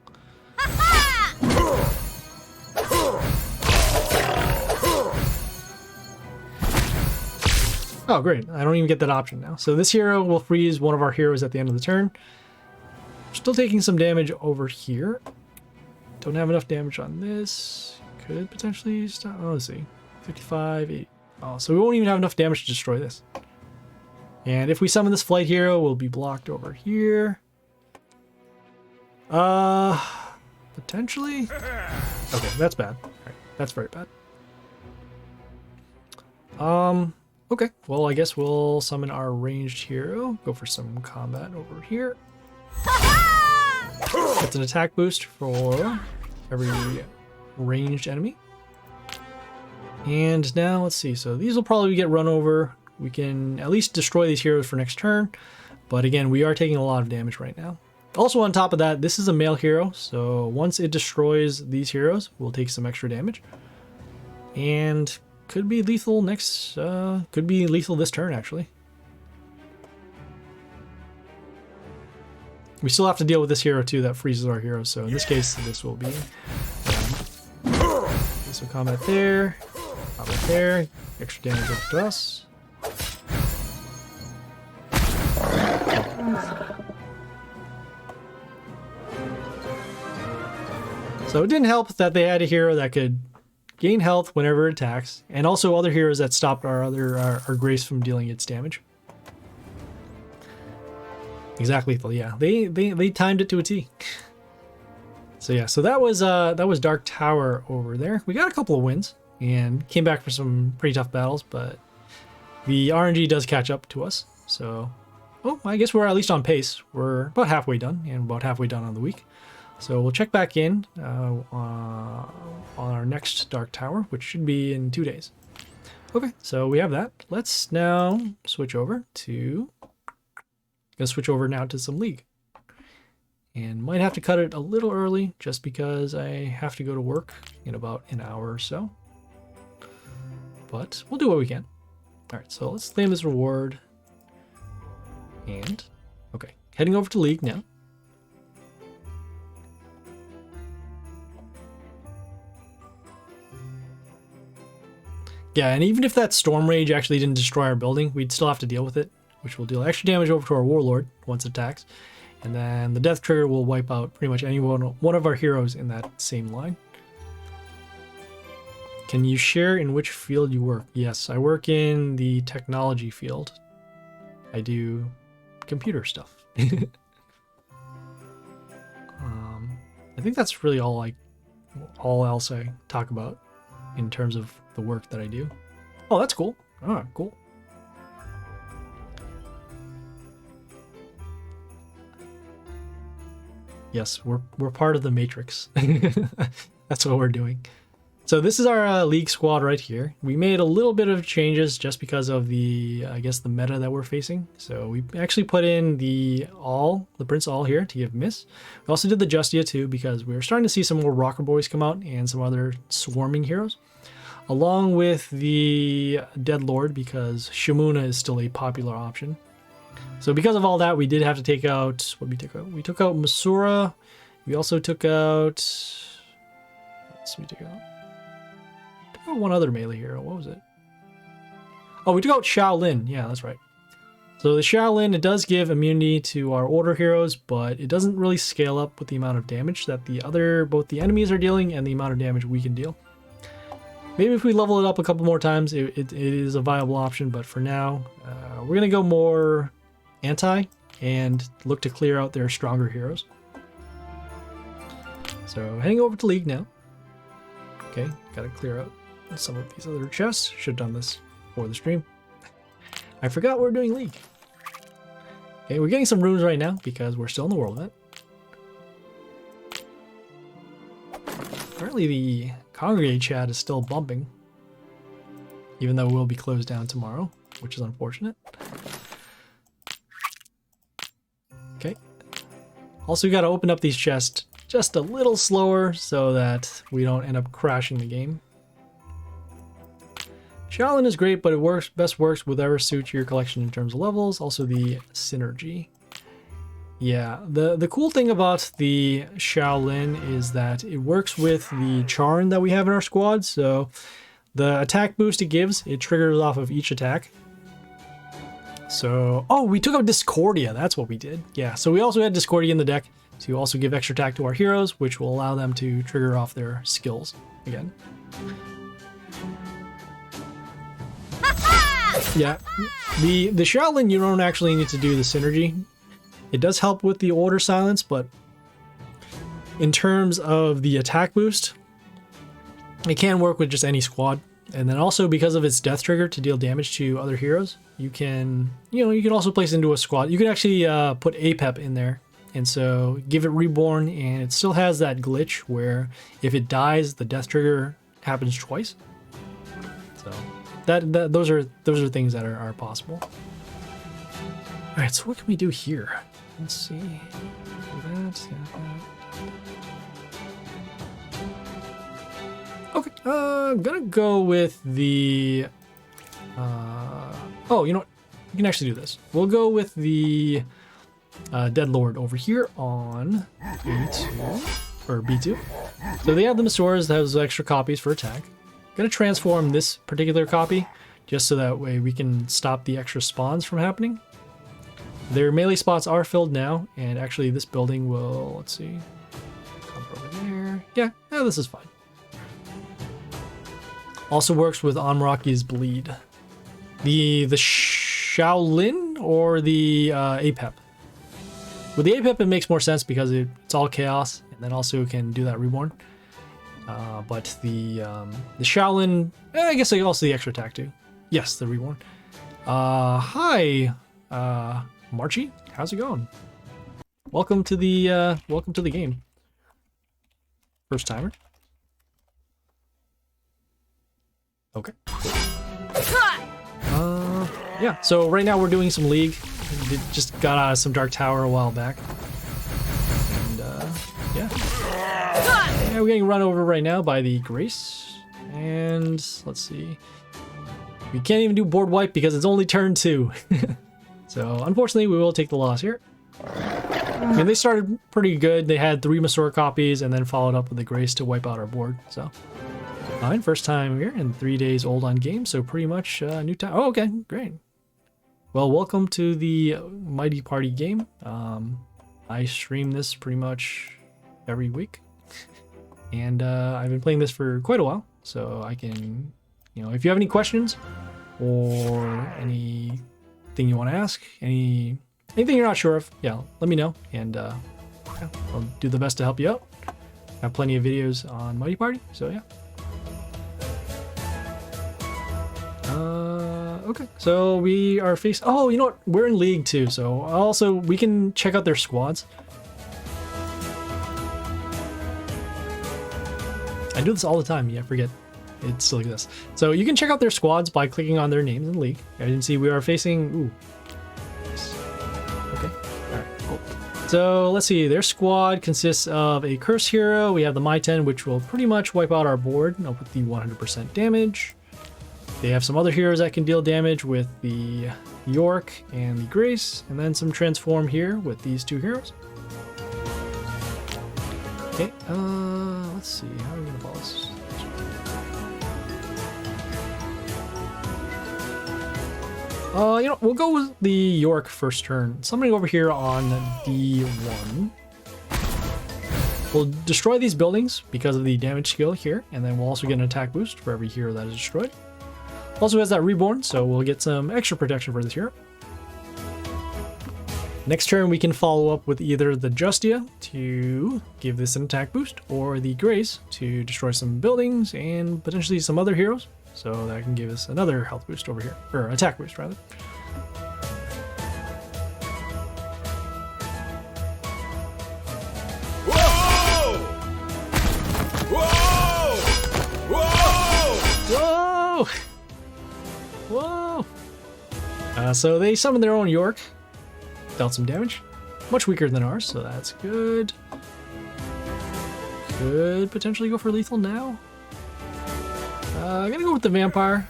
Oh, great. I don't even get that option now. So this hero will freeze one of our heroes at the end of the turn. Still taking some damage over here. Don't have enough damage on this. Could potentially stop. Oh, let's see. 55, 8. Oh, so we won't even have enough damage to destroy this. And if we summon this flight hero, we'll be blocked over here. Potentially? Okay, that's bad. All right, that's very bad. Okay, well, I guess we'll summon our ranged hero. Go for some combat over here. Gets an attack boost for every ranged enemy. And now, let's see. So these will probably get run over. We can at least destroy these heroes for next turn. But again, we are taking a lot of damage right now. Also, on top of that, this is a male hero. So once it destroys these heroes, we'll take some extra damage. And could be lethal next, could be lethal this turn, actually. We still have to deal with this hero, too, that freezes our heroes. So in this case, this will be... So combat there, extra damage over to us. So it didn't help that they had a hero that could gain health whenever it attacks, and also other heroes that stopped our Grace from dealing its damage. Exactly, yeah. They timed it to a T. So yeah, so that was Dark Tower over there. We got a couple of wins and came back for some pretty tough battles, but the RNG does catch up to us. So, oh, I guess we're at least on pace. We're about halfway done, and about halfway done on the week. So we'll check back in on our next Dark Tower, which should be in 2 days. Okay, so we have that. Let's now switch over to... Gonna switch over now to some League. And might have to cut it a little early just because I have to go to work in about an hour or so. But we'll do what we can. Alright, so let's claim this reward. And, okay, heading over to League now. Yeah, and even if that Storm Rage actually didn't destroy our building, we'd still have to deal with it, which will deal extra damage over to our Warlord once it attacks. And then the Death Trigger will wipe out pretty much any one of our heroes in that same line. Can you share in which field you work? Yes, I work in the technology field. I do computer stuff. I think that's really all else I talk about in terms of the work that I do. Oh, that's cool. Oh, cool. Yes, we're part of the Matrix. That's what we're doing. So this is our League squad right here. We made a little bit of changes just because of the, I guess, the meta that we're facing. So we actually put in the Prince All here to give miss. We also did the Justia too because we were starting to see some more Rocker Boys come out and some other swarming heroes. Along with the Dead Lord because Shamuna is still a popular option. So because of all that, we did have to take out, what did we take out? We took out Masura. We also took out, we took out one other melee hero. What was it? Oh, we took out Shaolin. Yeah, that's right. So the Shaolin, it does give immunity to our order heroes, but it doesn't really scale up with the amount of damage that both the enemies are dealing and the amount of damage we can deal. Maybe if we level it up a couple more times, it is a viable option, but for now, we're going to go more anti and look to clear out their stronger heroes. So heading over to League now. Okay, got to clear out some of these other chests. Should have done this before the stream. I forgot we're doing League. Okay, we're getting some runes right now because we're still in the world event. Apparently the Congregate chat is still bumping, even though we'll be closed down tomorrow, which is unfortunate. Also, we got to open up these chests just a little slower so that we don't end up crashing the game. Shaolin is great, but it best works with whatever suits your collection in terms of levels. Also, the synergy. Yeah, the cool thing about the Shaolin is that it works with the charm that we have in our squad. So the attack boost it gives, it triggers off of each attack. So, oh, we took out Discordia. That's what we did. Yeah, so we also had Discordia in the deck to also give extra attack to our heroes, which will allow them to trigger off their skills again. Yeah, the Shaolin, you don't actually need to do the synergy. It does help with the order silence, but in terms of the attack boost, it can work with just any squad. And then also because of its death trigger to deal damage to other heroes, you can also place it into a squad. You can actually put APEP in there, and so give it reborn, and it still has that glitch where if it dies, the death trigger happens twice. So those are things that are possible. All right, so what can we do here? Let's see. Do that. Okay, I'm gonna go with the. Oh, you know what? You can actually do this. We'll go with the Dead Lord over here on B2 or B2. So they have the Masoras that has extra copies for attack. Gonna transform this particular copy just so that way we can stop the extra spawns from happening. Their melee spots are filled now, and actually this building will, let's see, come over there. Yeah, this is fine. Also works with Onraki's Bleed. The Shaolin or the APEP? With the APEP it makes more sense because it's all chaos, and then also can do that reborn. But the Shaolin, I guess also the extra attack too. Yes, the reborn. Hi, Marchie, how's it going? Welcome to the game. First timer. Okay. Yeah. So right now we're doing some League. We just got out of some Dark Tower a while back, and yeah, we're getting run over right now by the Grace. And let's see, we can't even do board wipe because it's only turn 2. So unfortunately, we will take the loss here. I mean, they started pretty good. They had 3 Masora copies and then followed up with the Grace to wipe out our board. So fine, first time here and 3 days old on game, so pretty much new time. Oh, okay, great. Well, welcome to the Mighty Party game. I stream this pretty much every week, and I've been playing this for quite a while, so I can, if you have any questions or anything you want to ask, anything you're not sure of, yeah, let me know, and yeah, I'll do the best to help you out. I have plenty of videos on Mighty Party, so yeah. Okay, so we are facing. Oh, you know what? We're in League too, so also we can check out their squads. I do this all the time. Yeah, I forget. It's like this. So you can check out their squads by clicking on their names in League. As you can see, we are facing. Ooh. Okay. All right. Cool. So let's see. Their squad consists of a Curse Hero. We have the My-10, which will pretty much wipe out our board. I'll put the 100% damage. They have some other heroes that can deal damage with the York and the Grace, and then some transform here with these 2 heroes. Okay, let's see, how are we gonna follow this? We'll go with the York first turn. Somebody over here on D1. We'll destroy these buildings because of the damage skill here, and then we'll also get an attack boost for every hero that is destroyed. Also has that reborn, so we'll get some extra protection for this hero. Next turn we can follow up with either the Justia to give this an attack boost, or the Grace to destroy some buildings and potentially some other heroes. So that can give us another health boost over here, or attack boost rather. Whoa! Whoa! Whoa! Whoa! Whoa! So they summoned their own York, dealt some damage. much weaker than ours, so that's good. Could potentially go for lethal now. I'm gonna go with the vampire,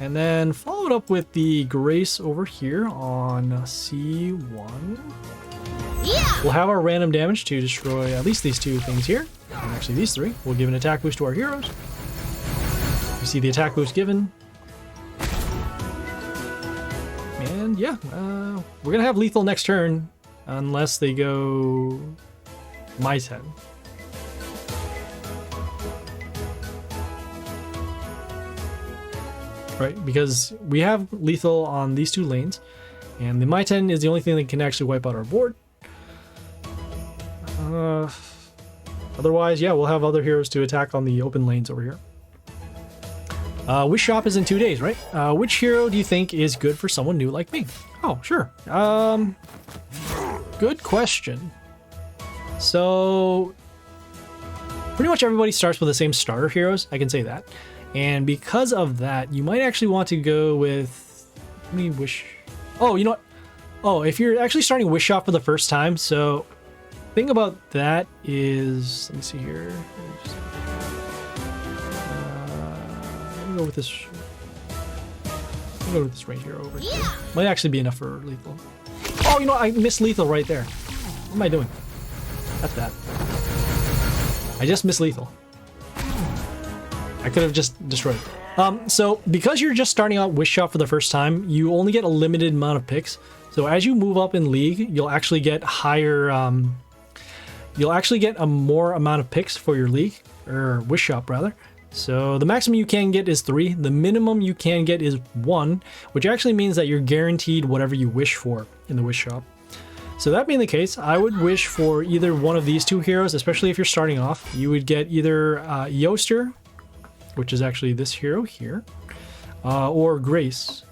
and then follow it up with the Grace over here on C1. Yeah! We'll have our random damage to destroy at least these two things here. And actually these three. We'll give an attack boost to our heroes. You see the attack boost given. And yeah, we're gonna have lethal next turn unless they go Myvhg. Right, because we have lethal on these two lanes, and the Myvhg is the only thing that can actually wipe out our board. Otherwise, yeah, we'll have other heroes to attack on the open lanes over here. Wish Shop is in 2 days, right? Which hero do you think is good for someone new like me? Oh, sure. Good question. So, pretty much everybody starts with the same starter heroes, I can say that. And because of that, you might actually want to go with... Let me wish... Oh, you know what? Oh, if you're actually starting Wish Shop for the first time, so... Thing about that is... Let me see here. Let me go with this... Let me go with this right here over here. Might actually be enough for lethal. Oh, you know what? I missed lethal right there. What am I doing? That's bad. I just missed lethal. I could have just destroyed it. So because you're just starting out Wish Shop for the first time, you only get a limited amount of picks. So as you move up in League, you'll actually get higher, you'll actually get a more amount of picks for your League, or Wish Shop rather. So the maximum you can get is 3. The minimum you can get is 1, which actually means that you're guaranteed whatever you wish for in the Wish Shop. So that being the case, I would wish for either one of these two heroes, especially if you're starting off. You would get either Yoster, which is actually this hero here, or Grace.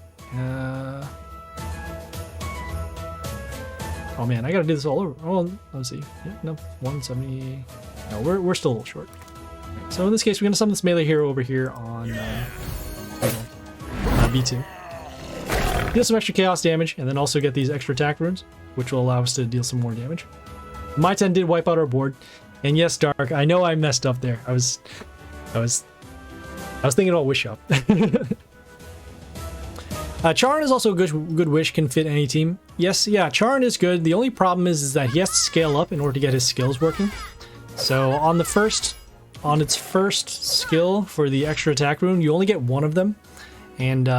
Oh man, I gotta do this all over. Oh, let's see. Yeah, no, 170. No, we're still a little short. So in this case, we're gonna summon this melee hero over here on B2. Deal some extra chaos damage, and then also get these extra attack runes, which will allow us to deal some more damage. Myvhg did wipe out our board, and yes, Dark, I know I messed up there. I was thinking about Wish Shop. Charon is also a good wish, can fit any team. Yes, yeah, Charon is good. The only problem is that he has to scale up in order to get his skills working. So on its first skill for the extra attack rune, you only get one of them. And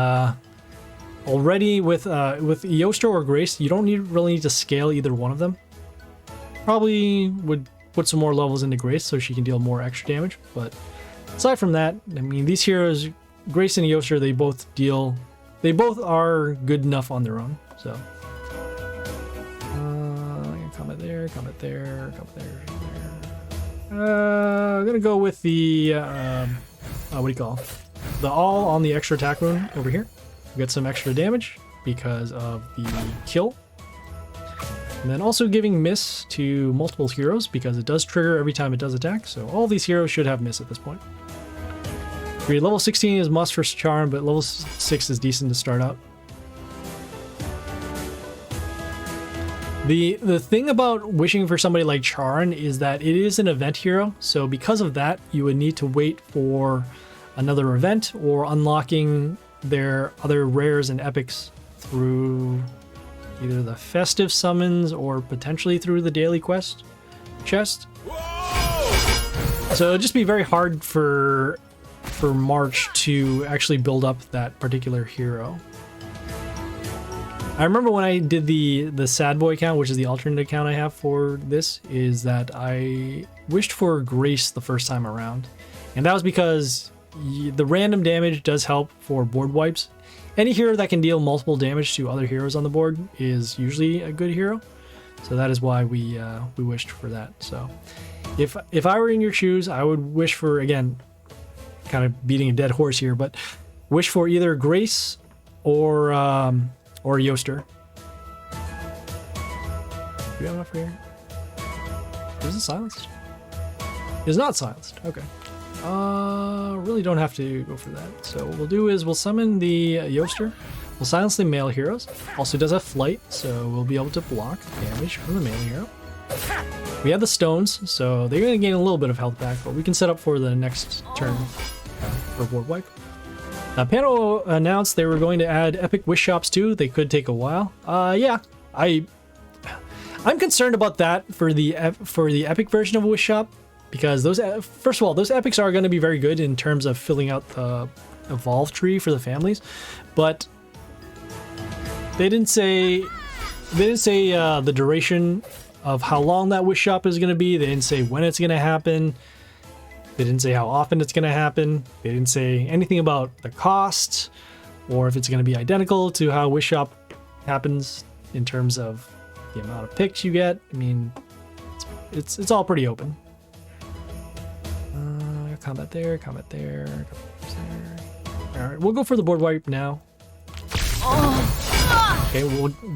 already with Yoster or Grace, you don't really need to scale either one of them. Probably would put some more levels into Grace so she can deal more extra damage, but aside from that, I mean, these heroes, Grace and Yoster, they both are good enough on their own, so. Comment there, comment there, comment there. I'm gonna go with the, what do you call it? The all on the extra attack rune over here. We get some extra damage because of the kill. And then also giving miss to multiple heroes because it does trigger every time it does attack. So all these heroes should have miss at this point. Level 16 is must for Charm, but level 6 is decent to start out. The thing about wishing for somebody like Charon is that it is an event hero, so because of that, you would need to wait for another event or unlocking their other rares and epics through either the festive summons or potentially through the daily quest chest. So it'll just be very hard for March to actually build up that particular hero. I remember when I did the Sad Boy account, which is the alternate account I have for this, is that I wished for Grace the first time around. And that was because the random damage does help for board wipes. Any hero that can deal multiple damage to other heroes on the board is usually a good hero. So that is why we wished for that. So if I were in your shoes, I would wish for, again, kind of beating a dead horse here, but wish for either Grace or Yoster. Do we have enough for here? Is it silenced? It's not silenced. Okay. Really don't have to go for that. So what we'll do is we'll summon the Yoster. will silently melee heroes. Also does have flight, so we'll be able to block damage from the melee hero. We have the stones, so they're going to gain a little bit of health back, but we can set up for the next turn for board wipe. Panel announced they were going to add epic wish shops too. They could take a while. Yeah, I'm concerned about that for the epic version of a wish shop, because those, first of all, those epics are going to be very good in terms of filling out the evolve tree for the families, but they didn't say the duration of how long that wish shop is going to be. They didn't say when it's going to happen. They didn't say how often it's going to happen. They didn't say anything about the cost or if it's going to be identical to how wish shop happens in terms of the amount of picks you get. I mean, it's all pretty open. Combat there, combat there, combat there. All right, we'll go for the board wipe now. Okay,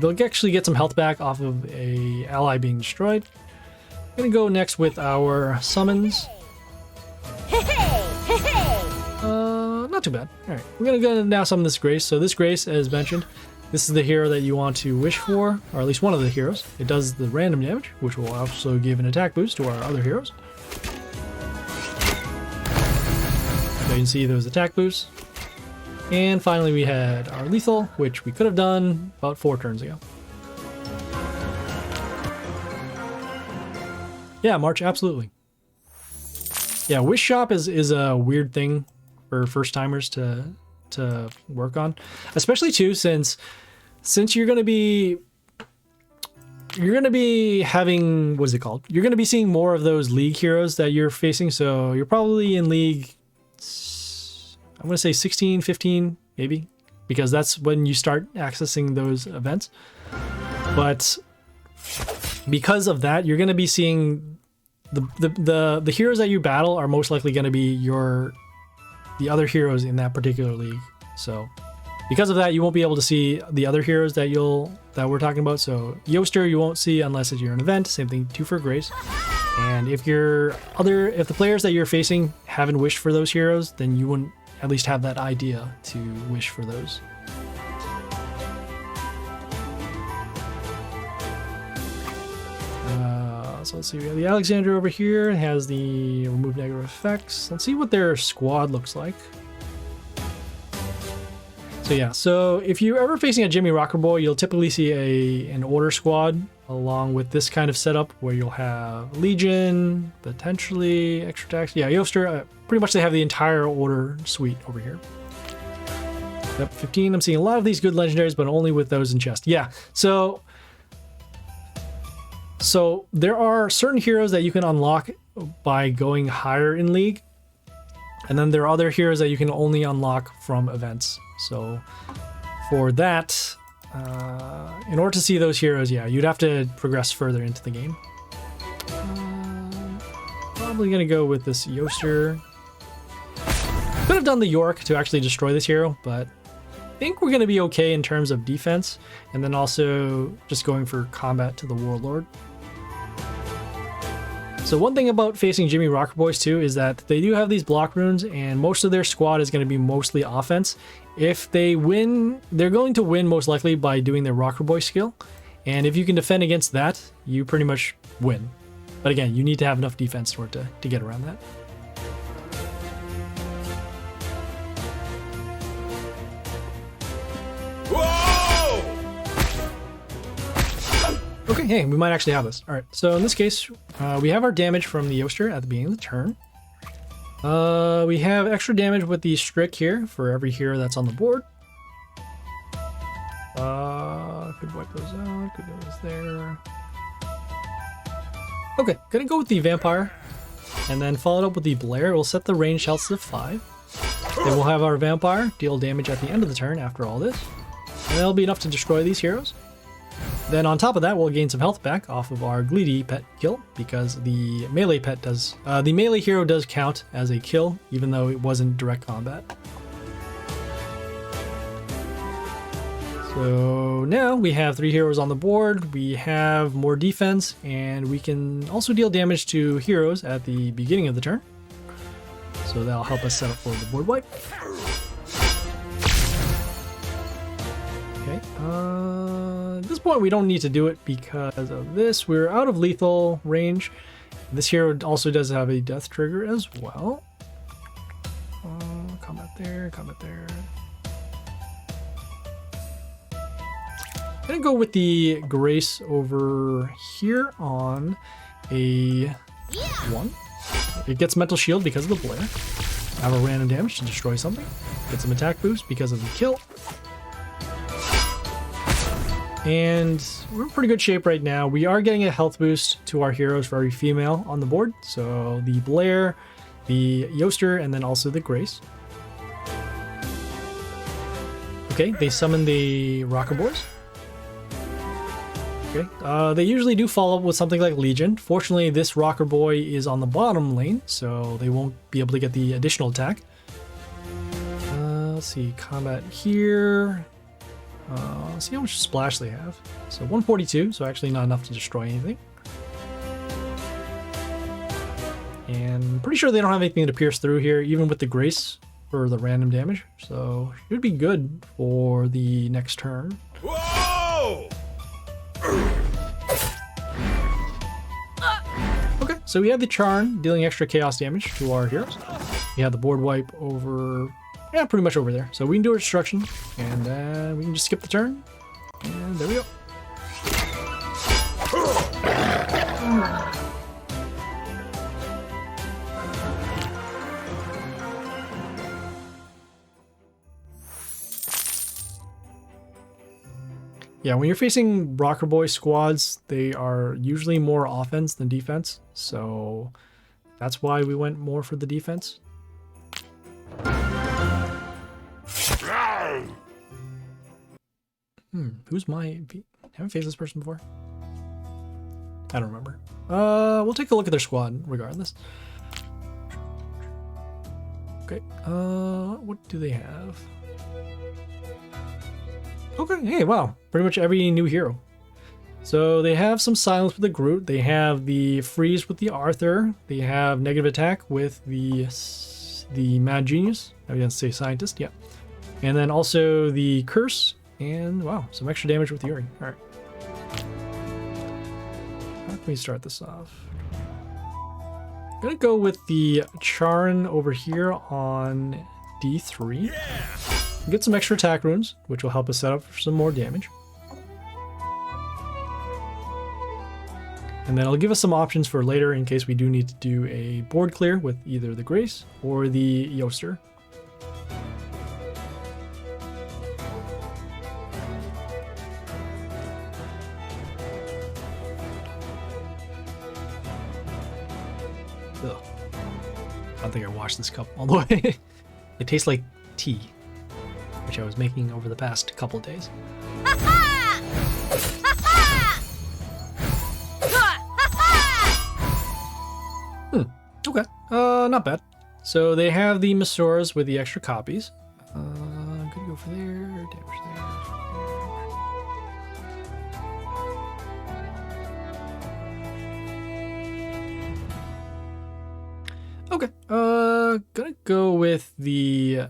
they'll actually get some health back off of a ally being destroyed. I'm gonna go next with our summons. Not too bad. All right, we're gonna go now summon this Grace. So this Grace, as mentioned, this is the hero that you want to wish for, or at least one of the heroes. It does the random damage, which will also give an attack boost to our other heroes. So you can see those attack boosts. And finally we had our lethal, which we could have done about 4 turns ago. Yeah, March, absolutely. Yeah, wish shop is a weird thing for first timers to work on, especially too since you're gonna be having, what is it called? You're gonna be seeing more of those league heroes that you're facing. So you're probably in league, I'm gonna say 16, 15, maybe, because that's when you start accessing those events. But because of that, you're gonna be seeing the heroes that you battle are most likely gonna be the other heroes in that particular league. So because of that, you won't be able to see the other heroes that we're talking about. So Yoster you won't see unless you're an event. Same thing too for Grace. And if the players that you're facing haven't wished for those heroes, then you wouldn't at least have that idea to wish for those. So let's see, we have the Alexander over here. It has the remove negative effects. Let's see what their squad looks like. So yeah, so if you're ever facing a Jimmy Rocker Boy, you'll typically see an order squad along with this kind of setup where you'll have Legion, potentially extra attacks. Yeah, Yoster, pretty much they have the entire order suite over here. Yep, 15. I'm seeing a lot of these good legendaries, but only with those in chest. Yeah, so there are certain heroes that you can unlock by going higher in league, and then there are other heroes that you can only unlock from events. So for that, in order to see those heroes, yeah, you'd have to progress further into the game. Probably gonna go with this Yoster. Could have done the York to actually destroy this hero, but I think we're gonna be okay in terms of defense, and then also just going for combat to the Warlord. So one thing about facing Jimmy Rocker Boys too is that they do have these block runes, and most of their squad is going to be mostly offense. If they win, they're going to win most likely by doing their Rocker Boy skill, and if you can defend against that, you pretty much win. But again, you need to have enough defense in order to get around that. Okay, hey, we might actually have this. All right, so in this case, we have our damage from the Yoster at the beginning of the turn. We have extra damage with the Strick here for every hero that's on the board. Could wipe those out, could go those there. Okay, gonna go with the Vampire, and then follow it up with the Blair. We'll set the range health to 5. Then we'll have our Vampire deal damage at the end of the turn after all this. And that'll be enough to destroy these heroes. Then on top of that, we'll gain some health back off of our Gleedy pet kill, because the melee pet does, the melee hero does count as a kill, even though it wasn't direct combat. So now we have 3 heroes on the board, we have more defense, and we can also deal damage to heroes at the beginning of the turn. So that'll help us set up for the board wipe. Okay. At this point, we don't need to do it because of this. We're out of lethal range. This hero also does have a death trigger as well. Combat there, combat there. I'm gonna go with the Grace over here on a 1. It gets mental shield because of the Blair. Have a random damage to destroy something. Get some attack boost because of the kill. And we're in pretty good shape right now. We are getting a health boost to our heroes for every female on the board. So the Blair, the Yoster, and then also the Grace. Okay, they summon the Rocker Boys. Okay, they usually do follow up with something like Legion. Fortunately, this Rocker Boy is on the bottom lane, so they won't be able to get the additional attack. Let's see, combat here. Let's see how much splash they have. So 142, so actually not enough to destroy anything. And I'm pretty sure they don't have anything to pierce through here, even with the Grace for the random damage. So should be good for the next turn. Whoa! Okay, so we have the Charn dealing extra chaos damage to our heroes. We have the board wipe over, yeah, pretty much over there. So we can do our destruction, and we can just skip the turn. And there we go. Yeah, when you're facing Rocker Boy squads, they are usually more offense than defense. So that's why we went more for the defense. Who's my... Haven't faced this person before? I don't remember. We'll take a look at their squad regardless. Okay, what do they have? Okay, hey, wow. Pretty much every new hero. So they have some silence with the Groot. They have the freeze with the Arthur. They have negative attack with the Mad Genius. I was gonna say scientist, yeah. And then also the curse. And wow, some extra damage with the ERney. All right. How can we start this off? I'm gonna go with the Charon over here on D3. Get some extra attack runes, which will help us set up for some more damage. And then it'll give us some options for later in case we do need to do a board clear with either the Grace or the Yoster. Ugh. I don't think I washed this cup all the way. It tastes like tea, which I was making over the past couple of days. Okay, not bad. So they have the Masoras with the extra copies. Could go for there, damage there. Okay, gonna go with the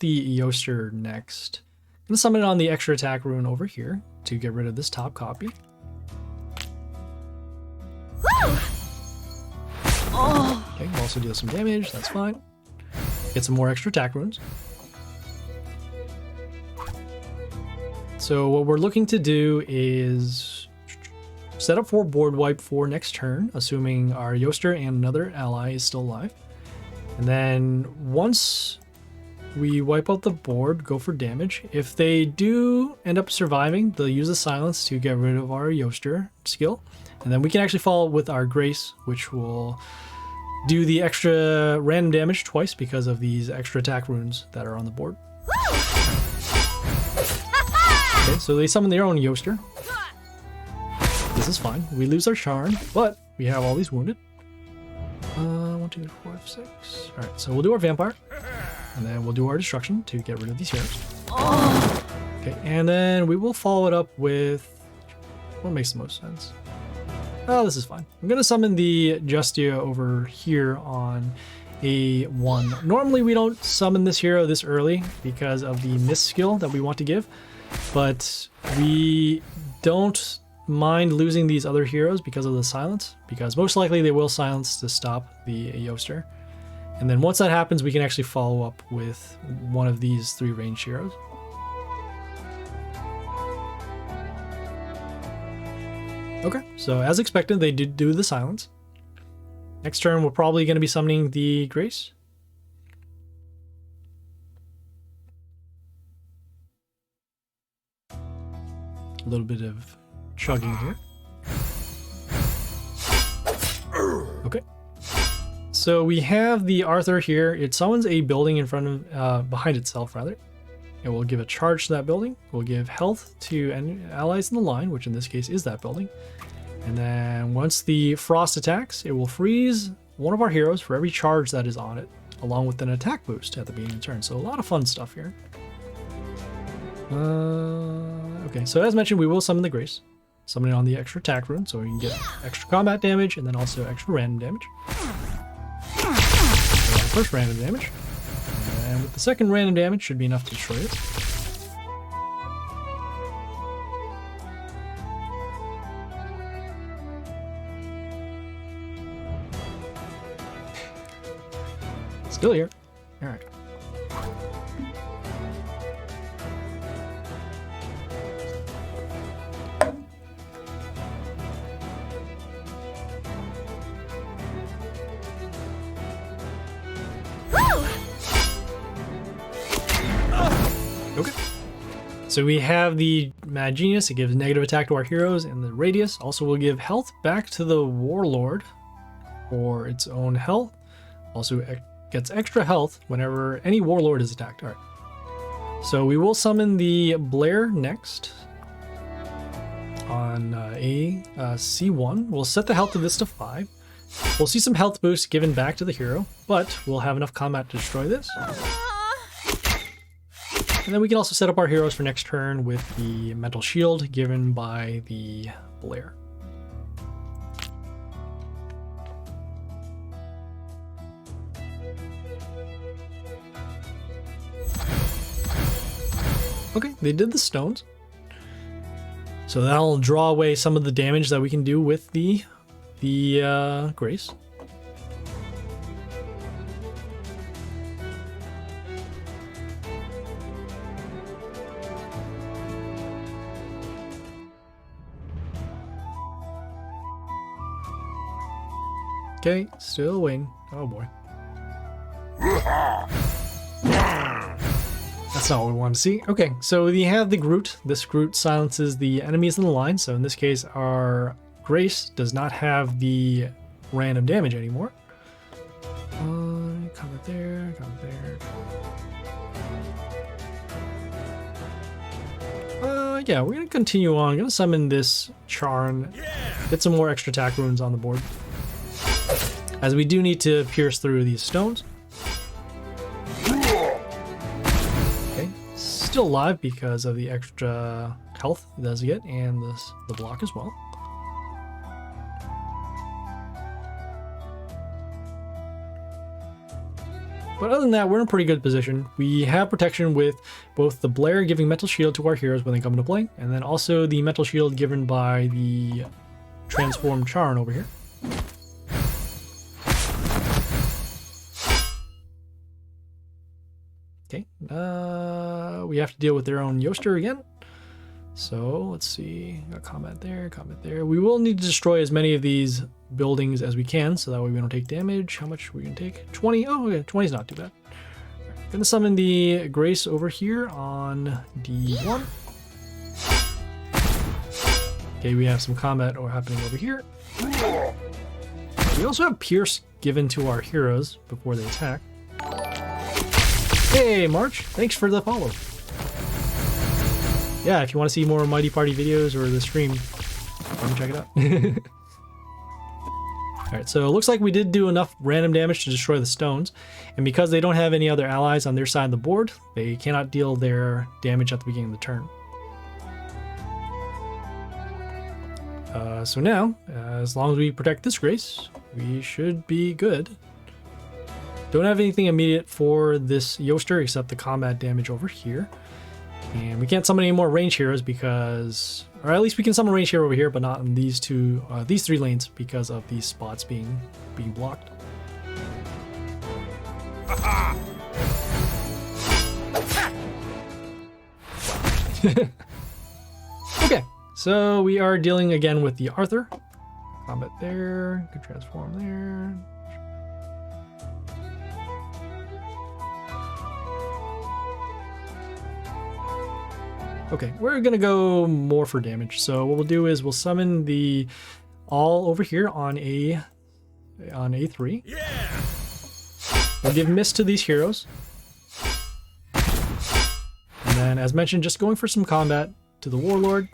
Yoster next. I'm gonna summon it on the extra attack rune over here to get rid of this top copy. Okay, we'll also deal some damage, that's fine. Get some more extra attack runes. So what we're looking to do is set up for board wipe for next turn, assuming our Yoster and another ally is still alive. And then once we wipe out the board, go for damage. If they do end up surviving, they'll use the silence to get rid of our Yoster skill. And then we can actually follow with our Grace, which will do the extra random damage twice because of these extra attack runes that are on the board. Okay, so they summon their own Yoster. This is fine. We lose our Charn, but we have all these wounded. 1, 2, 4, 5, 6. Alright, so we'll do our Vampire. And then we'll do our Destruction to get rid of these heroes. Okay, and then we will follow it up with... what makes the most sense? Oh, this is fine. I'm going to summon the Justia over here on a 1. Normally we don't summon this hero this early because of the miss skill that we want to give, but we don't mind losing these other heroes because of the silence, because most likely they will silence to stop the Yoster. And then once that happens, we can actually follow up with one of these 3 ranged heroes. Okay, so as expected, they did do the silence. Next turn, we're probably going to be summoning the Grace. A little bit of chugging here. Okay. So we have the Arthur here. It summons a building in front of, behind itself rather. It will give a charge to that building. We'll give health to any allies in the line, which in this case is that building. And then once the frost attacks, it will freeze one of our heroes for every charge that is on it, along with an attack boost at the beginning of the turn. So a lot of fun stuff here. Okay, so as mentioned, we will summon the Grace. Summon it on the extra attack rune, so we can get extra combat damage and then also extra random damage. So first random damage. And with the second random damage, should be enough to destroy it. Still here. All right. Okay. So we have the Mad Genius. It gives negative attack to our heroes, and the Radius also will give health back to the Warlord for its own health. Also gets extra health whenever any Warlord is attacked. All right. So we will summon the Blair next on a C1. We'll set the health of this to 5. We'll see some health boost given back to the hero, but we'll have enough combat to destroy this. And then we can also set up our heroes for next turn with the mental shield given by the Blair. Okay, they did the stones. So that'll draw away some of the damage that we can do with the Grace. Okay, still waiting. Oh boy. That's not what we want to see. Okay, so we have the Groot. This Groot silences the enemies in the line. So in this case, our Grace does not have the random damage anymore. Comment there, comment there. Yeah, we're gonna continue on. I'm gonna summon this Charn. Get some more extra attack runes on the board, as we do need to pierce through these stones. Okay, still alive because of the extra health it does get, and the block as well. But other than that, we're in a pretty good position. We have protection with both the Blair giving mental shield to our heroes when they come into play, and then also the mental shield given by the transformed Charn over here. Okay, we have to deal with their own Yoster again. So let's see, got combat there, combat there. We will need to destroy as many of these buildings as we can, so that way we don't take damage. How much are we gonna take? 20. Oh, yeah, 20 is not too bad. Right, gonna summon the Grace over here on D1. Okay, we have some combat happening over here. We also have Pierce given to our heroes before they attack. Hey, March, thanks for the follow. Yeah, if you want to see more Mighty Party videos or the stream, come check it out. Alright, so it looks like we did do enough random damage to destroy the stones, and because they don't have any other allies on their side of the board, they cannot deal their damage at the beginning of the turn. So now, as long as we protect this Grace, we should be good. Don't have anything immediate for this Yoster except the combat damage over here. And we can't summon any more range heroes because, or at least we can summon range hero over here, but not in these three lanes because of these spots being blocked. Okay, so we are dealing again with the Arthur. Combat there, good transform there. Okay, we're gonna go more for damage. So what we'll do is we'll summon the all over here on A3. Yeah. We'll give miss to these heroes. And then, as mentioned, just going for some combat to the Warlord.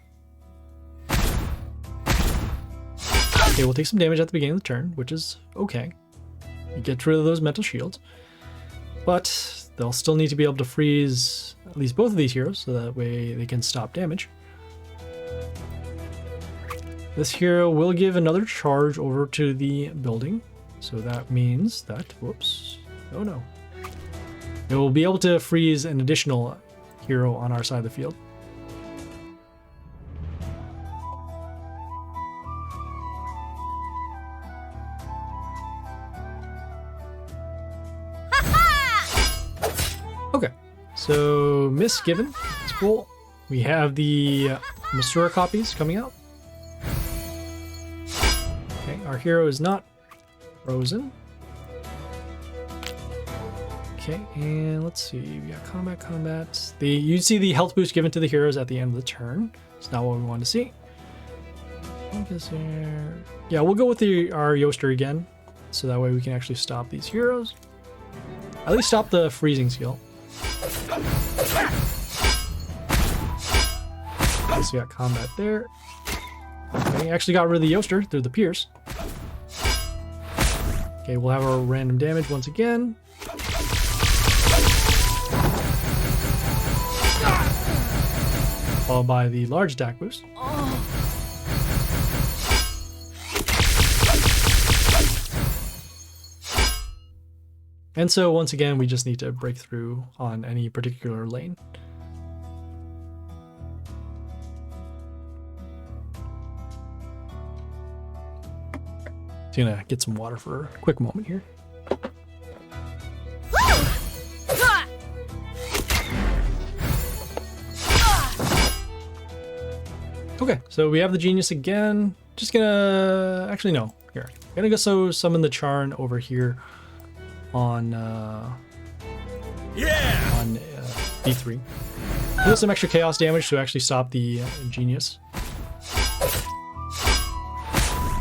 Okay, we'll take some damage at the beginning of the turn, which is okay. You get rid of those mental shields. But they'll still need to be able to freeze at least both of these heroes, so that way they can stop damage. This hero will give another charge over to the building. So that means that, whoops, oh no. It will be able to freeze an additional hero on our side of the field. Okay, so miss given. It's cool. We have the Masura copies coming out. Okay, our hero is not frozen. Okay, and let's see. We got combat. You see the health boost given to the heroes at the end of the turn. It's not what we want to see. Yeah, we'll go with our Yoster again, so that way we can actually stop these heroes. At least stop the freezing skill. So we got combat there. We actually got rid of the Yoster through the Pierce. Okay, we'll have our random damage once again. Followed by the large attack boost. And so once again, we just need to break through on any particular lane. Just gonna get some water for a quick moment here. Okay, so we have the Genius again. Just gonna, actually no, here. Gonna go summon the Charn over here on D3. Do some extra chaos damage to actually stop the Genius.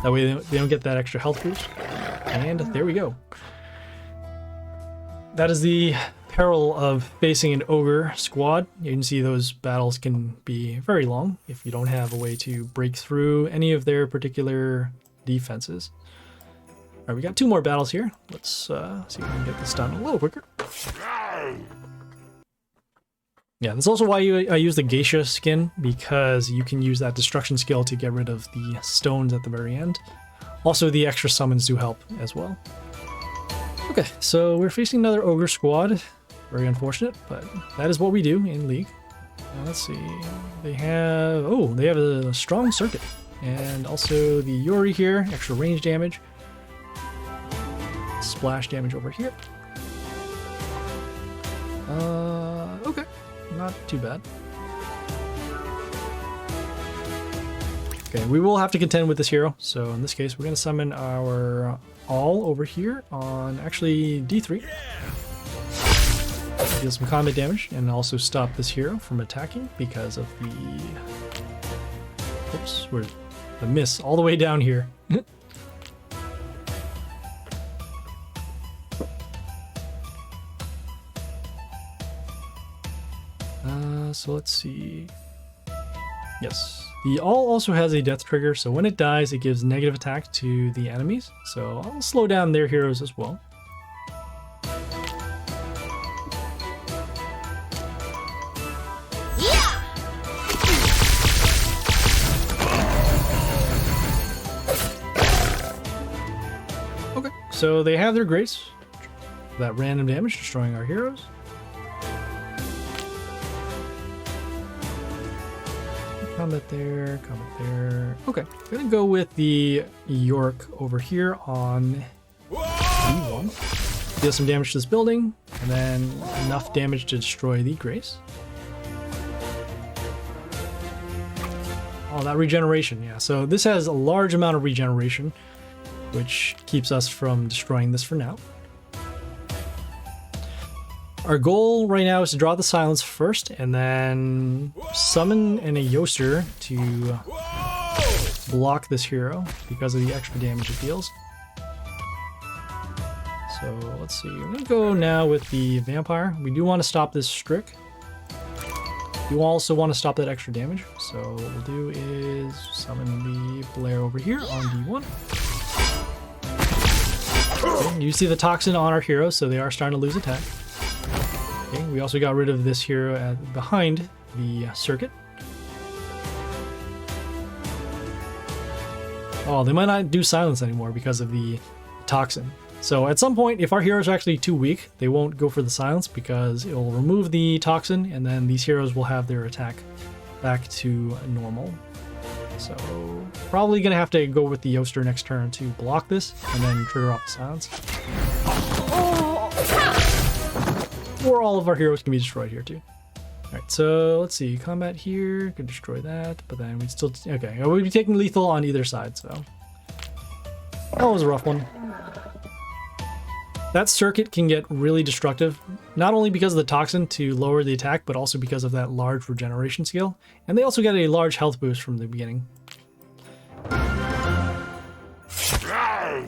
That way they don't get that extra health boost. And there we go. That is the peril of facing an ogre squad. You can see those battles can be very long if you don't have a way to break through any of their particular defenses. All right, we got 2 more battles here. Let's see if we can get this done a little quicker. Yeah, that's also why I use the Geisha skin, because you can use that destruction skill to get rid of the stones at the very end. Also, the extra summons do help as well. Okay, so we're facing another ogre squad. Very unfortunate, but that is what we do in League. Let's see. They have a strong circuit, and also the Yuri here, extra range damage. Splash damage over here. Okay, not too bad. Okay, we will have to contend with this hero, so in this case we're going to summon our all over here on actually D3. Deal some combat damage and also stop this hero from attacking because of the... Oops, we're the miss all the way down here. So let's see. Yes, the all also has a death trigger, so when it dies, it gives negative attack to the enemies. So I'll slow down their heroes as well. Yeah. Okay, so they have their grace. that random damage, destroying our heroes. Combat there, combat there. Okay, gonna go with the York over here on E1. Deal some damage to this building, and then enough damage to destroy the Grace. Oh, that regeneration, yeah. So this has a large amount of regeneration, which keeps us from destroying this for now. Our goal right now is to draw the silence first, and then summon a Yoster to block this hero because of the extra damage it deals. So let's see, I'm gonna go now with the Vampire. We do want to stop this Strick. We also want to stop that extra damage, so what we'll do is summon the Blair over here on D1. Okay, you see the Toxin on our heroes, so they are starting to lose attack. Okay, we also got rid of this hero behind the circuit. Oh, they might not do silence anymore because of the Toxin. So at some point, if our heroes are actually too weak, they won't go for the silence because it will remove the Toxin, and then these heroes will have their attack back to normal. So probably gonna have to go with the Yoster next turn to block this and then trigger off the silence. Or all of our heroes can be destroyed here too. Alright, so let's see, combat here, could destroy that, but then we'd still, okay, we'd be taking lethal on either side, so. That was a rough one. That circuit can get really destructive, not only because of the Toxin to lower the attack, but also because of that large regeneration skill. And they also get a large health boost from the beginning.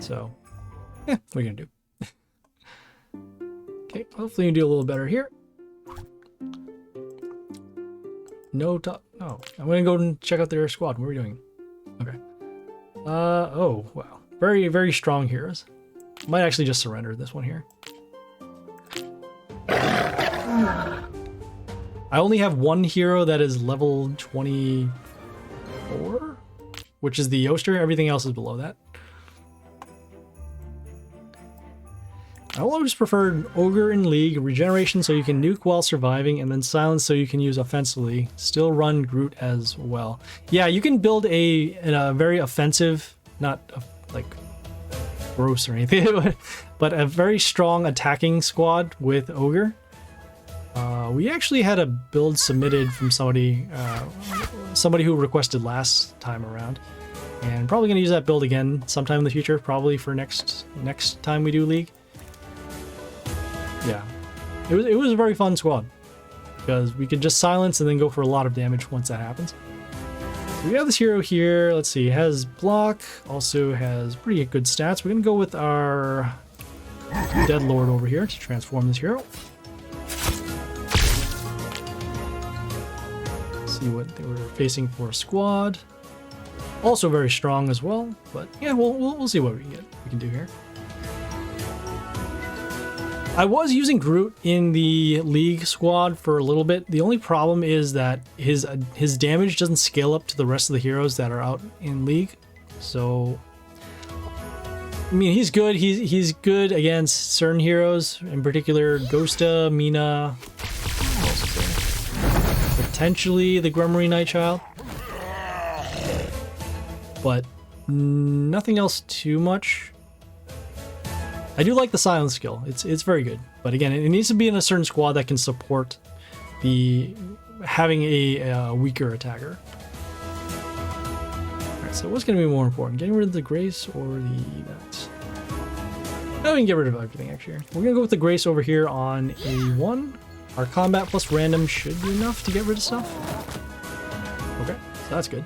So, yeah, what are you gonna do? Okay, hopefully you do a little better here. No, oh, I'm gonna go and check out their squad. What are we doing? Okay. Oh, wow. Very, very strong heroes. Might actually just surrender this one here. I only have one hero that is level 24, which is the Yoster. Everything else is below that. I always preferred Ogre in League, regeneration so you can nuke while surviving, and then silence so you can use offensively. Still run Groot as well. Yeah, you can build a very offensive, not like gross or anything, but a very strong attacking squad with Ogre. We actually had a build submitted from somebody who requested last time around, and probably going to use that build again sometime in the future, probably for next time we do League. Yeah, it was a very fun squad because we could just silence and then go for a lot of damage once that happens. So we have this hero here. Let's see, has block, also has pretty good stats. We're gonna go with our Dead Lord over here to transform this hero. See what they were facing for a squad. Also very strong as well, but yeah, we'll see what we can do here. I was using Groot in the League squad for a little bit. The only problem is that his damage doesn't scale up to the rest of the heroes that are out in League. So, I mean, he's good. He's good against certain heroes, in particular Ghosta, Mina, potentially the Grummery Nightchild, but nothing else too much. I do like the silence skill. It's very good, but again, it needs to be in a certain squad that can support having a weaker attacker. Alright, so what's going to be more important? Getting rid of the Grace or that? No, we can get rid of everything actually. We're going to go with the Grace over here on A1. Our combat plus random should be enough to get rid of stuff. Okay, so that's good.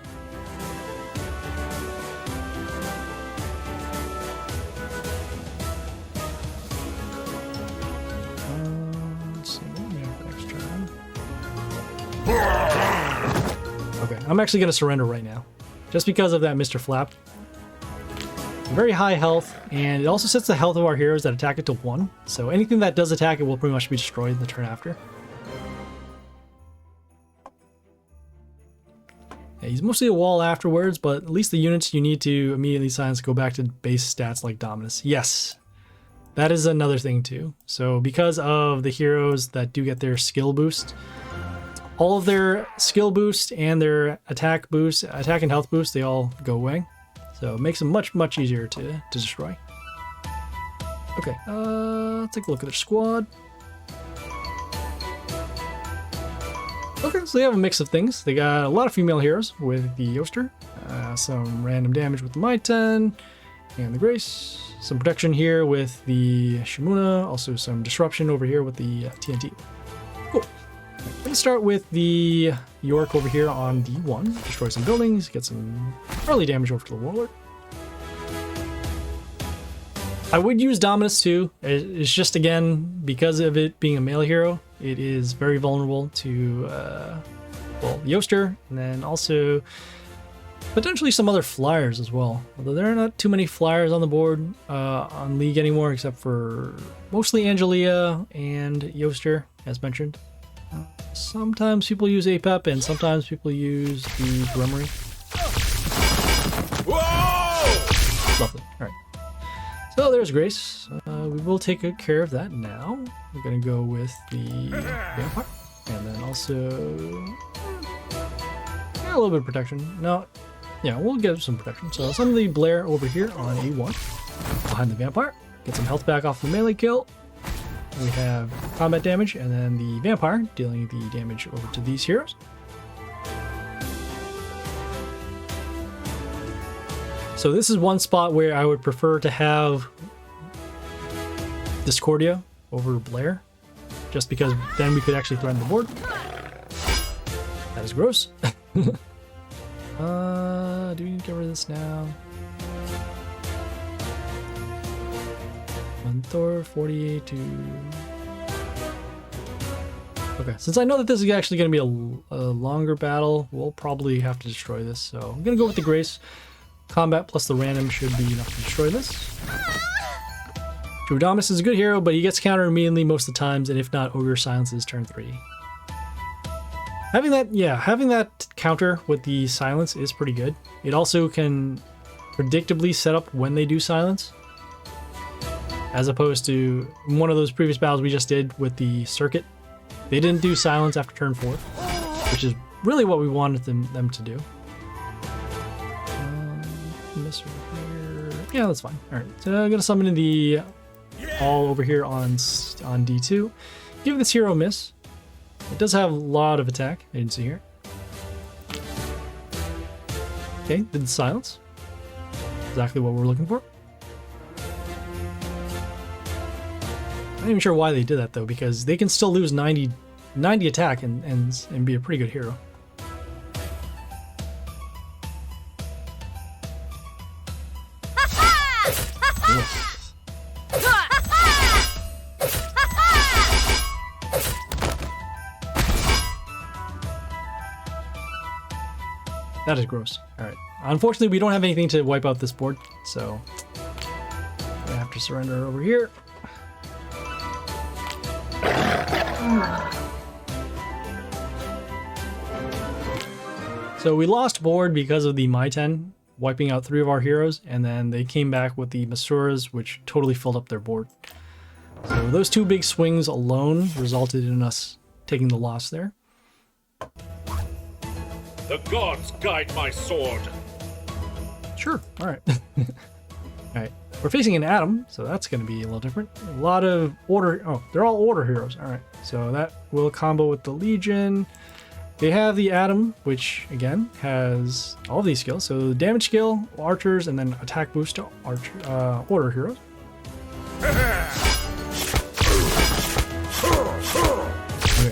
Okay, I'm actually going to surrender right now, just because of that Mr. Flap. Very high health, and it also sets the health of our heroes that attack it to 1, so anything that does attack it will pretty much be destroyed the turn after. Yeah, he's mostly a wall afterwards, but at least the units you need to immediately silence go back to base stats like Dominus. Yes, that is another thing too. So because of the heroes that do get their skill boost, all of their skill boost and their attack boost, attack and health boost, they all go away. So it makes them much easier to destroy. Okay, let's take a look at their squad. Okay, so they have a mix of things. They got a lot of female heroes with the Yoster, some random damage with the Myten and the Grace, some protection here with the Shimuna, also some disruption over here with the TNT. Cool. Let's start with the York over here on D1. Destroy some buildings, get some early damage over to the Warlord. I would use Dominus too. It's just, again, because of it being a male hero, it is very vulnerable to, well, Yoster, and then also potentially some other flyers as well. Although there are not too many flyers on the board on League anymore, except for mostly Angelia and Yoster, as mentioned. Sometimes people use Apep, and sometimes people use the Grummery. Whoa! Lovely. All right. So there's Grace. We will take good care of that now. We're going to go with the Vampire. And then also a little bit of protection. No, yeah, we'll get some protection. So some of the Blair over here on A1 behind the Vampire. Get some health back off the melee kill. We have combat damage, and then the Vampire dealing the damage over to these heroes. So this is one spot where I would prefer to have Discordia over Blair, just because then we could actually threaten the board. That is gross. Do we need to get rid of this now? One Thor, 48 to... Okay, since I know that this is actually going to be a longer battle, we'll probably have to destroy this. So I'm going to go with the Grace. Combat plus the random should be enough to destroy this. Druidamus is a good hero, but he gets countered immediately most of the times, and if not, Ogre silences turn 3. Having that counter with the silence is pretty good. It also can predictably set up when they do silence, as opposed to one of those previous battles we just did with the circuit. They didn't do silence after turn 4, which is really what we wanted them to do. This over here. Yeah, that's fine. All right, so I'm gonna summon in the all over here on D2. Give this hero a miss. It does have a lot of attack. I didn't see here. Okay, did the silence. Exactly what we're looking for. I'm not even sure why they did that though, because they can still lose 90 attack and be a pretty good hero. That is gross. Alright. Unfortunately, we don't have anything to wipe out this board, so I have to surrender over here. So we lost board because of the Myten wiping out 3 of our heroes, and then they came back with the Masuras, which totally filled up their board. So those 2 big swings alone resulted in us taking the loss there. The gods guide my sword. Sure. All right. All right. We're facing an Adamt, so that's going to be a little different. A lot of order. Oh, they're all order heroes. All right. So that will combo with the Legion. They have the Adamt, which again has all these skills. So the damage skill, archers, and then attack boost to order heroes. Okay.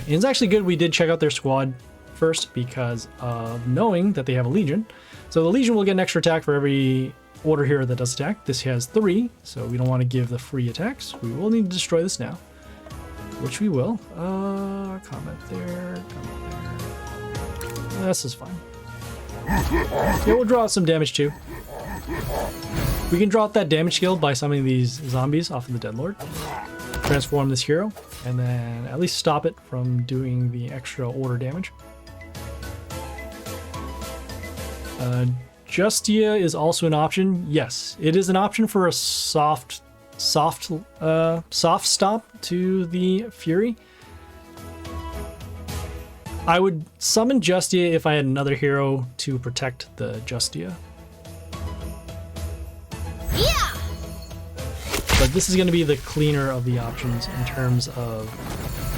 And it's actually good we did check out their squad first because of knowing that they have a Legion. So the Legion will get an extra attack for every order hero that does attack. This has 3, so we don't want to give the free attacks. We will need to destroy this now, which we will. Comment there, comment there. This is fine. Yeah, we'll draw out some damage too. We can draw out that damage skill by summoning these zombies off of the Dead Lord. Transform this hero, and then at least stop it from doing the extra order damage. Justia is also an option. Yes, it is an option for a soft soft stop to the Fury. I would summon Justia if I had another hero to protect the Justia. Yeah. But this is going to be the cleaner of the options in terms of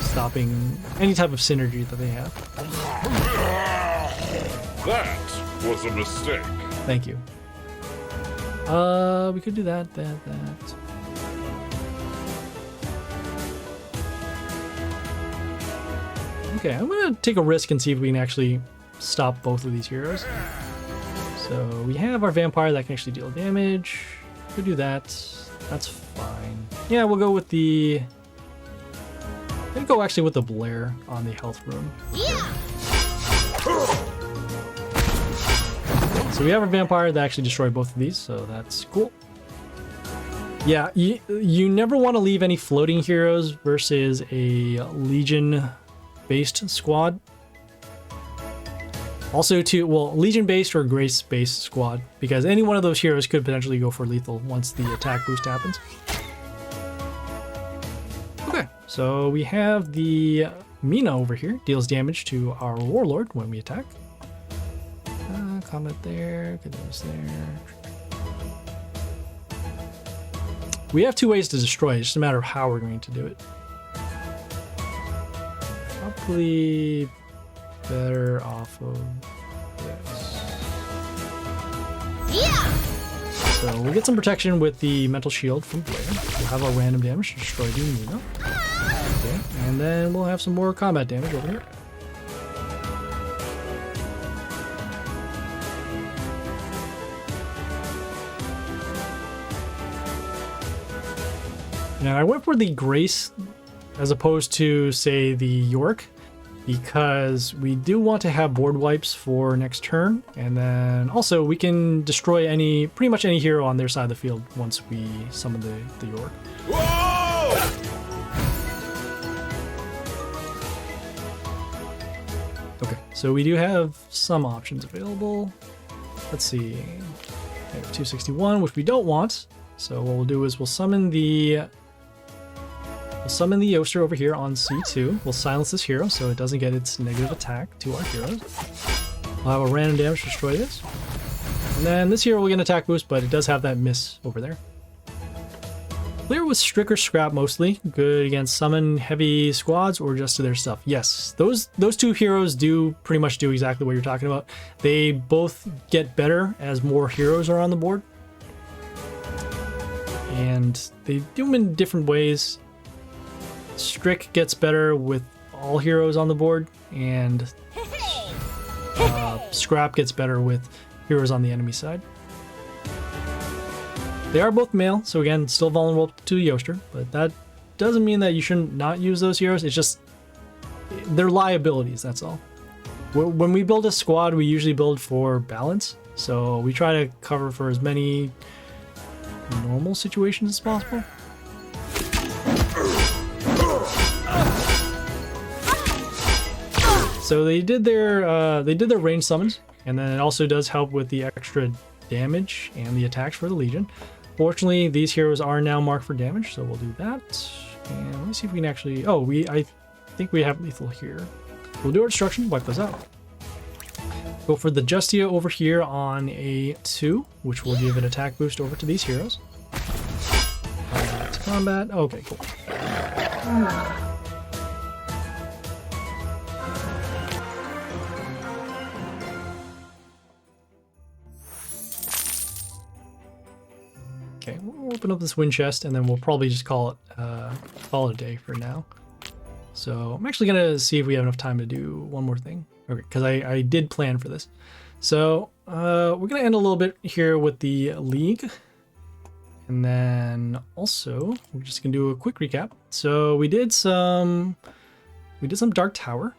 stopping any type of synergy that they have. That was a mistake. Thank you. We could do that. Okay, I'm gonna take a risk and see if we can actually stop both of these heroes. So we have our vampire that can actually deal damage. Could do that. That's fine. Yeah, we'll go with the. I'm gonna go actually with the Blair on the health room. Yeah. So we have a vampire that actually destroyed both of these, so that's cool. Yeah, you never want to leave any floating heroes versus a Legion-based squad. Also, Legion-based or Grace-based squad, because any one of those heroes could potentially go for lethal once the attack boost happens. Okay, so we have the Mina over here, deals damage to our Warlord when we attack. Comment there, continuous there. We have two ways to destroy it, it's just a matter of how we're going to do it. Probably better off of this. Yeah. So we'll get some protection with the mental shield from Blair. We'll have our random damage to destroy the Mina. Okay, and then we'll have some more combat damage over here. And I went for the Grace as opposed to, say, the York, because we do want to have board wipes for next turn, and then also we can destroy pretty much any hero on their side of the field once we summon the York. Whoa! Okay, so we do have some options available. Let's see. We have 261, which we don't want. So what we'll do is we'll summon the Yoster over here on C2. We'll silence this hero so it doesn't get its negative attack to our heroes. We'll have a random damage to destroy this. And then this hero will get an attack boost, but it does have that miss over there. Clear with Strick or Scrap mostly. Good against summon heavy squads or just to their stuff. Yes, those two heroes do pretty much do exactly what you're talking about. They both get better as more heroes are on the board. And they do them in different ways. Strick gets better with all heroes on the board, and Scrap gets better with heroes on the enemy side. They are both male, so again, still vulnerable to Yoster, but that doesn't mean that you shouldn't not use those heroes. It's just they're liabilities, that's all. When we build a squad, we usually build for balance, so we try to cover for as many normal situations as possible. So they did their range summons, and then it also does help with the extra damage and the attacks for the Legion. Fortunately, these heroes are now marked for damage, so we'll do that. And let me see if we can actually. Oh, I think we have lethal here. We'll do our destruction, wipe those out. Go for the Justia over here on a 2, which will give an attack boost over to these heroes. It's combat. Okay, cool. Okay, we'll open up this wind chest and then we'll probably just call it a day for now. So I'm actually gonna see if we have enough time to do one more thing. Okay, because I did plan for this. So we're gonna end a little bit here with the League. And then also we're just gonna do a quick recap. So we did some Dark Tower.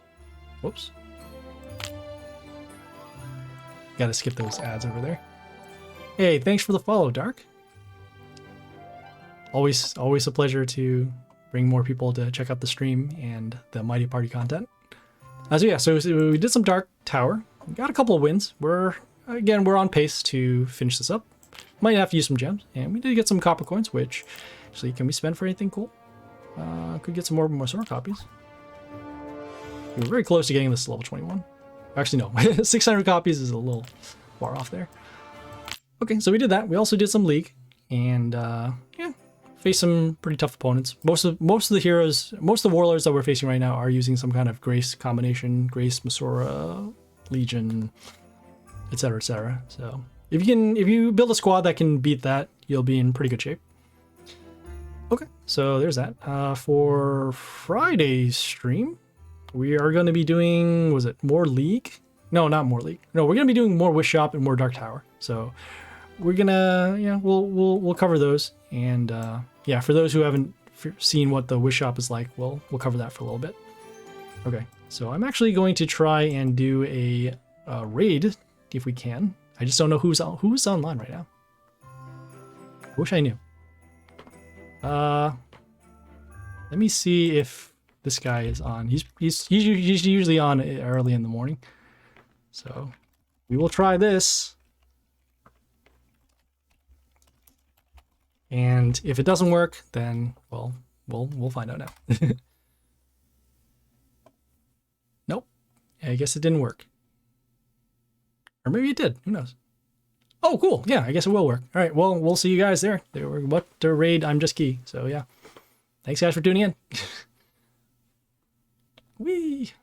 Whoops. Gotta skip those ads over there. Hey, thanks for the follow, Dark. Always a pleasure to bring more people to check out the stream and the Mighty Party content. So we did some Dark Tower. We got a couple of wins. We're on pace to finish this up. Might have to use some gems, and we did get some copper coins, which Actually, can we spend for anything cool? Could get some more Masora copies. We're very close to getting this to level 21. Actually, no. 600 copies is a little far off there. Okay, so we did that. We also did some League. And, yeah, faced some pretty tough opponents. Most of the heroes, most of the warlords that we're facing right now are using some kind of Grace combination. Grace, Masora, Legion, etc., etc. So if you build a squad that can beat that, you'll be in pretty good shape. Okay, so there's that. For Friday's stream, we are going to be doing, was it more League? No, not more League. No, we're going to be doing more Wish Shop and more Dark Tower. So we're gonna, yeah, we'll cover those. And yeah, for those who haven't seen what the Wish Shop is like, we'll cover that for a little bit. Okay, so I'm actually going to try and do a raid if we can. I just don't know who's online right now. I wish I knew. Let me see if this guy is on. He's usually on early in the morning. So we will try this. And if it doesn't work, then well, we'll find out now. Nope. I guess it didn't work. Or maybe it did. Who knows? Oh, cool. Yeah, I guess it will work. All right. Well, we'll see you guys there. What to raid? I'm just key. So yeah. Thanks guys for tuning in. Whee!